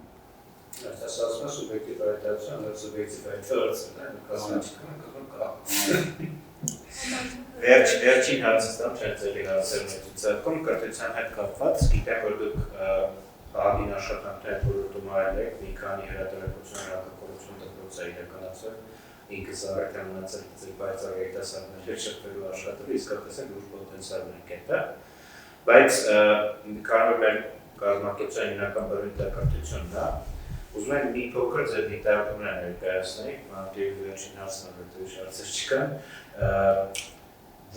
Այս ասում սուբյեկտիվ հայտարարություն, դա սուբյեկտիվ հայտարարություն է, Վերջին հարցը ստամ չեն ձերի հարցերն է ծրքում, կրթության հետ կապված, գիտեմ, որ դուք աղին աշխատանքներ որոտում այլ եք, մի քանի հրատարակություն հակակոռուպցիոն դպրոց է իրականացել, ինքս արդեն մնացել ձեր պայծառ երիտասարդների շփվելու աշխատելու, իսկապես էլ լուրջ պոտենցիալ ունենք այդտեղ, բայց կարող է մեր կազմակերպության հիմնական բնույթը կրթությունն է, ուզում եմ մի փոքր ձեր դիտարկումներ ներկայացնել, մանավանդ վերջին հարցն է, որ հարցեր չկան,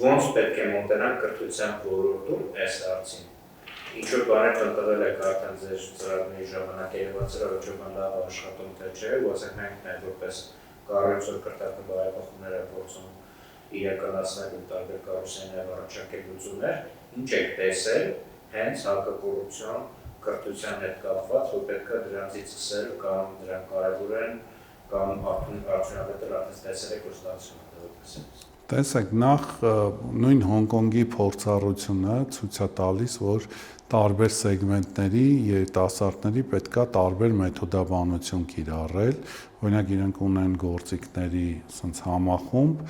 ոնց պետք է մոտենալ կրթության ոլորտում այս հարցին։ Ինչ-որ բաներ տնտղել եք արդեն ձեր ծրագրերի ժամանակ երևացել, ոչ որ բան լավ աշխատում թե չէ, ու ասենք մենք նաև որպես կառույցով կրթական բարեփոխումներ է փորձում իրականացնել ու տարբեր կառույցներ առաջարկել լուծումներ, ինչ եք տեսել հենց հակակոռուպցիոն կրթության հետ կապված, որ պետք է դրանցից սկսել կամ դրանք կարևոր են կամ արդյունավետ արդեն տեսել եք, որ ստացվում է դեպս։ Տեսեք, նախ նույն Հոնկոնգի փորձառությունը ցույց է տալիս, որ տարբեր սեգմենտների երիտասարդների պետքա տարբեր մեթոդաբանություն կիրառել, օրինակ իրենք ունեն գործիքների ասենց համախումբ,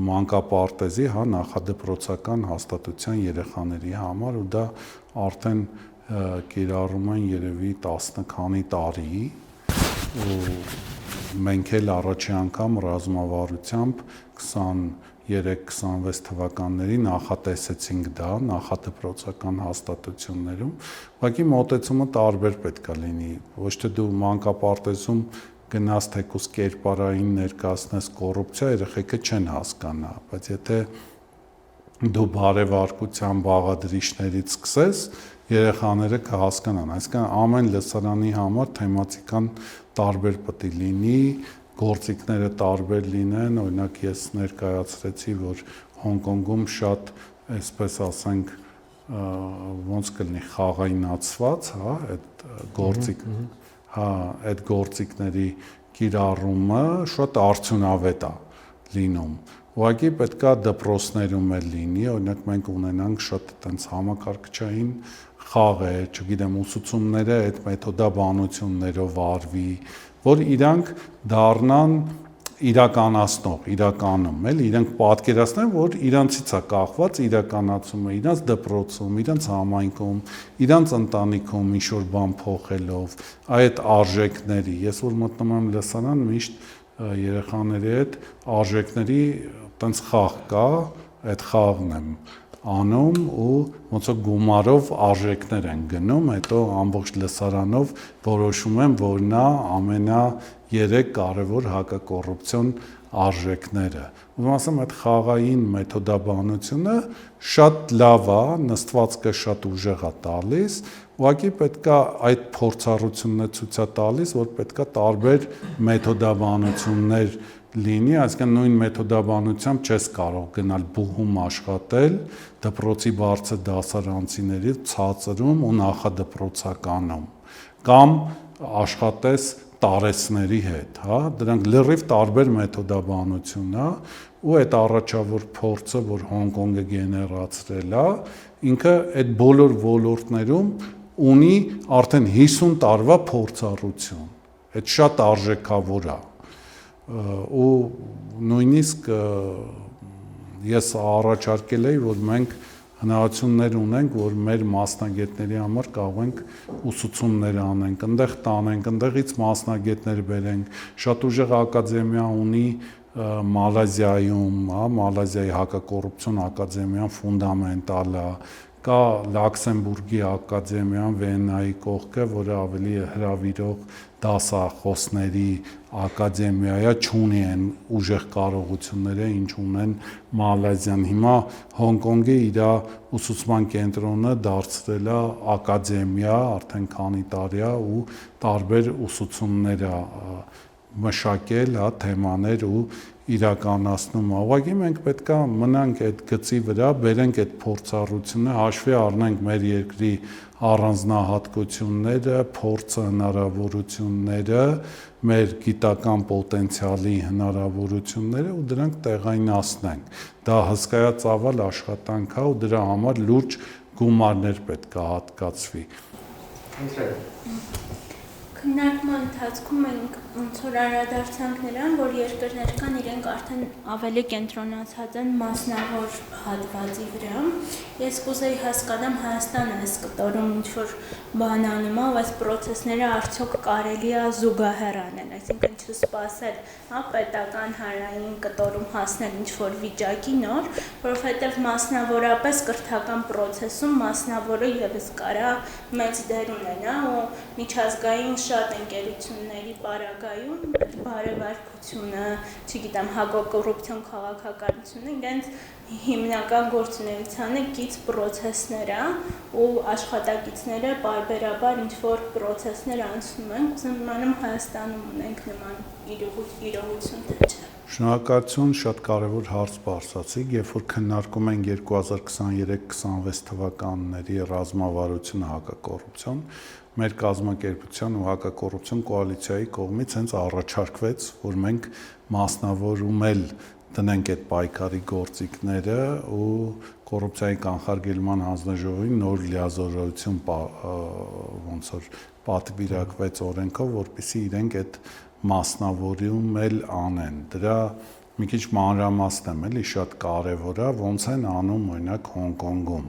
մանկապարտեզի, նախադպրոցական հաստատության երեխաների համար ու դա արդեն կիրառում են երևի 10 քանի տարի ու մենք էլ առաջի անգամ ռազմավարությամբ 23-26 թվականների նախատեսեցինք դա նախադպրոցական հաստատություններում, ուղղակի մոտեցումը տարբեր պետք է լինի, ոչ թե դու մանկապարտեզում գնաս թեկուզ կերպարային ներկայացնես կոռուպցիա, երեխեքը չեն հասկանա, բայց եթե դու բարևարկության բաղադրիչներից սկսես, երեխաները կհասկանան, այսինքն ամեն լսարանի համար թեմատիկան տարբեր պետք է լինի, գործիքները տարբեր լինեն, օրինակ ես ներկայացրեցի, որ Հոնկոնգում շատ, այսպես ասենք, ոնց կլինի խաղայնացված, այդ գործիք, այդ գործիքների կիրառումը շատ արդյունավետ է։ լինում։ Ուղղակի պետքա դպրոցներում էլ լինի, օրինակ մենք ունենանք շատ այդպես համակարգչային խաղեր, չգիտեմ, ուսուցումները այդ մեթոդաբանություններով արվի, որ իրանք դառնան իրականացնող, իրականում էլ իրենք պատկերացնեն, որ իրանցից է կախված իրականացումը, իրանց դպրոցում, իրանց համայնքում, իրանց ընտանիքում ինչ-որ բան փոխելով, այդ արժեքների, ես որ մտնում եմ լսարան, միշտ երեխաների հետ արժեքների տենց խաղ կա, այդ խաղն եմ անում ու ոնց որ գումարով արժեքներ են գնում, հետո ամբողջ լսարանով որոշում եմ, որ նա ամենա 3 կարևոր հակակոռուպցիոն արժեքները։ Ուզում ասեմ, այդ խաղային մեթոդաբանությունը շատ լավ է, նստվածքը շատ ուժեղ է տալիս, ուղղակի պետքա այդ փորձառությունն է ցույց տալիս, որ պետքա տարբեր մեթոդաբանություններ լինի, այսինքն նույն մեթոդաբանությամբ չես կարող գնալ բուհում աշխատել դպրոցի բարձր դասարանցիների ցածրում ու նախադպրոցականում կամ աշխատես տարեցների հետ, հա, դրանք լրիվ տարբեր մեթոդաբանություն է ու այդ առաջավոր փորձը, որ Հոնկոնգը գեներացրել է, ինքը այդ բոլոր ոլորտներում ունի արդեն 50 տարվա փորձառություն։ Այդ շատ արժեքավոր է ու նույնիսկ ես առաջարկել էի, որ մենք հնարավորություններ ունենք, որ մեր մասնագետների համար կարող ենք ուսուցումներ անենք, այնտեղ տանենք, այնտեղից մասնագետներ բերենք, շատ ուժեղ ակադեմիա ունի Մալազիայում, հա, Մալազիայի հակակոռուպցիոն ակադեմիան ֆունդամենտալ է, կա Լաքսեմբուրգի ակադեմիան Վիեննայի կողքը, որը ավելի հրավիրող դասախոսների ակադեմիա է, չունի այն ուժեղ կարողությունները, ինչ ունեն Մալազիան։ Հիմա Հոնկոնգը իր ուսուցման կենտրոնը դարձրել է ակադեմիա, արդեն քանի տարի է ու տարբեր ուսուցումներ է մշակել, հա, թեմաներ ու իրականացնում է։ Ուղղակի մենք պետք է մնանք այդ գծի վրա, բերենք այդ փորձառությունը, հաշվի առնենք մեր երկրի առանձնահատկությունները, փորձը, հնարավորությունները, մեր գիտական պոտենցիալի հնարավորությունները ու դրանք տեղայնացնենք։ Դա հսկայածավալ աշխատանք է ու դրա համար լուրջ գումարներ պետք է հատկացվի։ Քննարկման ընթացքում մենք ոնց որ անդրադարձանք նրան, որ երկրներ կան, իրենք արդեն ավելի կենտրոնացած են մասնավոր հատվածի վրա։ Ես կուզեի հասկանամ Հայաստանը այս կտորում ինչ որ բան անում է, ու այս process-ները արդյոք կարելի է զուգահեռ անել, այսինքն չսպասել, հա, պետական հանրային կտորում հասնել ինչ որ վիճակի նոր, որովհետև մասնավորապես կրթական process-ում մասնավորը եւս կարա մեծ դեր ունենա ու միջազգային շատ ընկերությունների պարագայում բարեվարկությունը, չգիտեմ, հակակոռուպցիոն քաղաքականությունը իրենց հիմնական գործունեությանը կից process-ներ է ու աշխատակիցները բարբերաբար ինչ որ process-ներ անցնում են, ուզում իմանամ Հայաստանում ունենք նման իրողություն թե չէ։ Շնորհակալություն, շատ կարևոր հարց բարձրացիք, երբ որ քննարկում ենք 2023-26 թվականների ռազմավարությունը հակակոռուպցիոն, մեր կազմակերպության ու հակակոռուպցիոն կոալիցիայի կողմից հենց առաջարկվեց, որ մենք մասնավորում էլ դնենք այդ պայքարի գործիքները ու կոռուպցիայի կանխարգելման հանձնաժողովի նոր լիազորություն ոնց որ պատվիրակվեց օրենքով, որպեսզի իրենք այդ մասնավորում էլ անեն։ Դրա մի քիչ մանրամասն եմ, էլի շատ կարևոր է, ոնց են անում օրինակ Հոնկոնգում։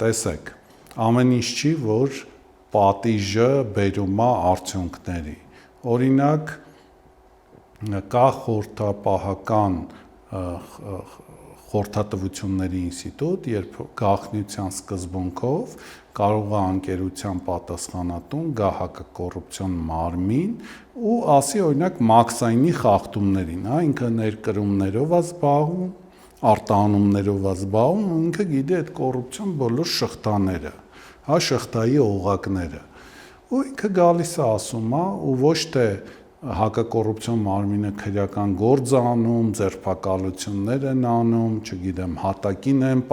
Տեսեք, ամեն ինչ չի, որ պատիժը բերում է արդյունքների։ Օրինակ կա խորհրդապահական խորհրդատվությունների ինստիտուտ, երբ գաղտնիության սկզբունքով կարող է անկերության պատասխանատուն գա հակակոռուպցիոն մարմին ու ասի օրինակ մաքսայինի խախտումներին, հա, ինքը ներկրումներով է զբաղվում, արտահանումներով է զբաղվում, ինքը գիտի այդ կոռուպցիոն բոլոր շղթաները, հա, շղթայի օղակները։ Ու ինքը գալիս է ասում է ու ոչ թե հակակոռուպցիոն մարմինը քրեական գործ անում, ձերբակալություններ են անում, չգիտեմ, հատակին են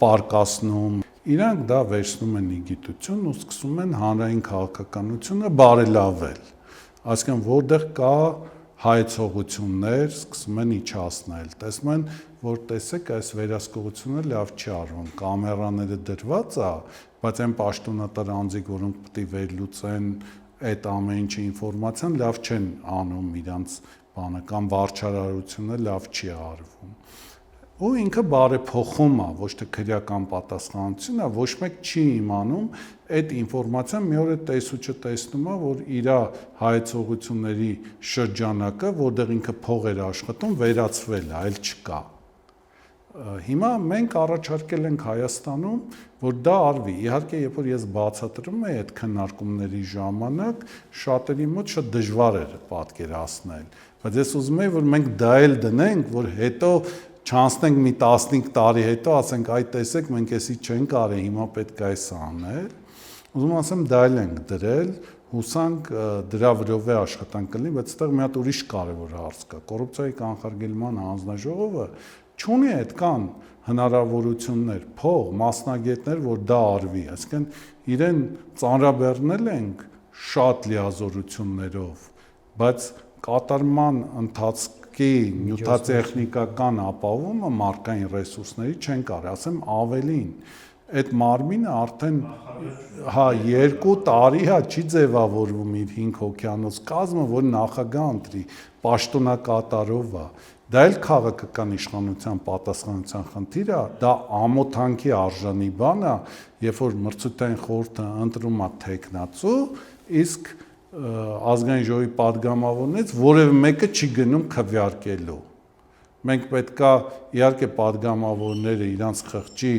պարկասնում։ Իրանք դա վերցնում են իգիտություն ու սկսում են հանրային քաղաքականությունը բարելավել։ Այսինքն որտեղ կա հայեցողություններ սկսում են իջացնել, տեսնում են, որ տեսեք այս վերահսկողությունը լավ չի արվում, կամերաները դրված է, բայց այն պաշտոնատար անձիկ, որոնք պետք է վերլուծեն այդ ամեն ինչի ինֆորմացիան, լավ չեն անում իրանց բանը կամ վարչարարությունը լավ չի արվում։ Ու ինքը բարեփոխում է, ոչ թե քրեական պատասխանություն է, ոչ մեկ չի իմանում այդ ինֆորմացիան մի օր է տեսուչը տեսնում է, որ իր հայեցողությունների շրջանակը, որտեղ ինքը փող էր աշխատում, վերացվել է, այլ չկա։ Հիմա մենք առաջարկել ենք Հայաստանում, որ դա արվի։ Իհարկե, երբ որ ես բացատրում եմ այդ քննարկումների ժամանակ, շատերի մոտ շատ դժվար էր պատկերացնել, բայց ես ուզում եմ, որ մենք դա էլ դնենք, որ հետո չանցնենք մի 15 տարի հետո, ասենք, այ տեսեք, մենք էսի չենք արել, հիմա պետք է այս անել։ Ուզում ասեմ, դա էլ ենք դրել, հուսանք դրա վրով է աշխատանք կլինի, բայց այդտեղ մի հատ ուրիշ կարևոր հարց կա։ Կոռուպցիայի կանխարգելման հանձնաժողովը չունի այդքան հնարավորություններ, փող, մասնագետներ, որ դա արվի, այսինքն իրեն ծանրաբեռնել ենք շատ լիազորություններով, բայց կատարման ընթացքի նյութատեխնիկական ապահովումը մարդկային ռեսուրսների չեն կարող, ասեմ ավելին, այդ մարմինը արդեն 2 տարի չի ձևավորվում իր 5 հոգյանոց կազմը, որ նախագահ ընտրի, պաշտոնակատարով է, դա էլ քաղաքական իշխանության պատասխանատվության խնդիր է, դա ամոթանքի արժանի բան է, երբ որ մրցութային խորհուրդը ընտրում է թեկնածու, իսկ ազգային ժողովի падգամավորներից որևէ մեկը չի գնում քվեարկելու։ Մենք պետքա իհարկե падգամավորները իրանց խղճի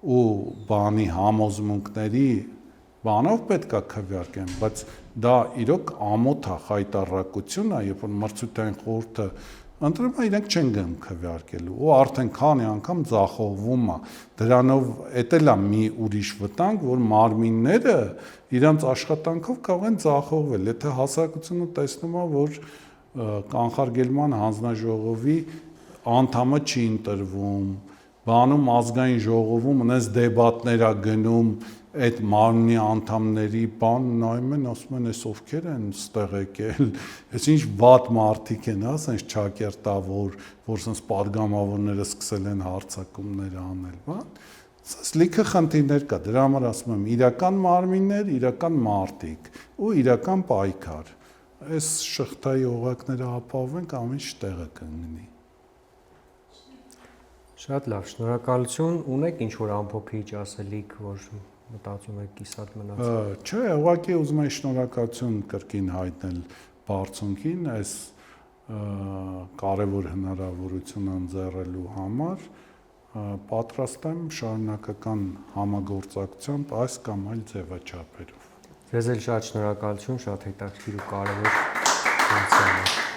ու բանի համոզմունքների բանով պետքա քվեարկեն, բայց դա իրոք ամոթ է, խայտառակություն է, երբ որ մրցութային խորհուրդը ընտրում է, իրենք չեն գնում քվեարկելու ու արդեն քանի անգամ ձախողվում է։ Դրանով էդ էլ է մի ուրիշ վտանգ, որ մարմինները իրանց աշխատանքով կարող են ձախողվել։ Եթե հասարակությունը տեսնում է, որ կանխարգելման հանձնաժողովի անդամը չի ընտրվում, բանում ազգային ժողովում ունես դեբատներ է գնում այդ մարմնի անդամների բան նայում են, ասում են, այս ովքեր են ստեղ եկել, այս ինչ վատ մարդիկ են, ասենց ճակերտավոր, որ sense падգամավորները սկսել են հարցակումներ անել, բան։ Սա լիքը խնդիրներ կա, դրա համար ասում եմ, իրական մարմիններ, իրական մարդիկ ու իրական պայքար։ Այս շղթայի օղակները ապահովենք, ամեն ինչ տեղը կընկնի։ Շատ լավ, շնորհակալություն։ Ունեք ինչ-որ ամփոփիչ ասելիք, որ մտածում եք կիսատ մնացել։ Չէ, ուղղակի ուզում եմ շնորհակալություն կրկին հայտնել բարձունքին այս կարևոր հնարավորությունը ընձեռելու համար, պատրաստ եմ շարունակական համագործակցությամբ այս կամ այլ ձևաչափերով։ Ձեզ էլ շատ շնորհակալություն, շատ հետաքրքիր ու կարևոր ֆունկցիա է։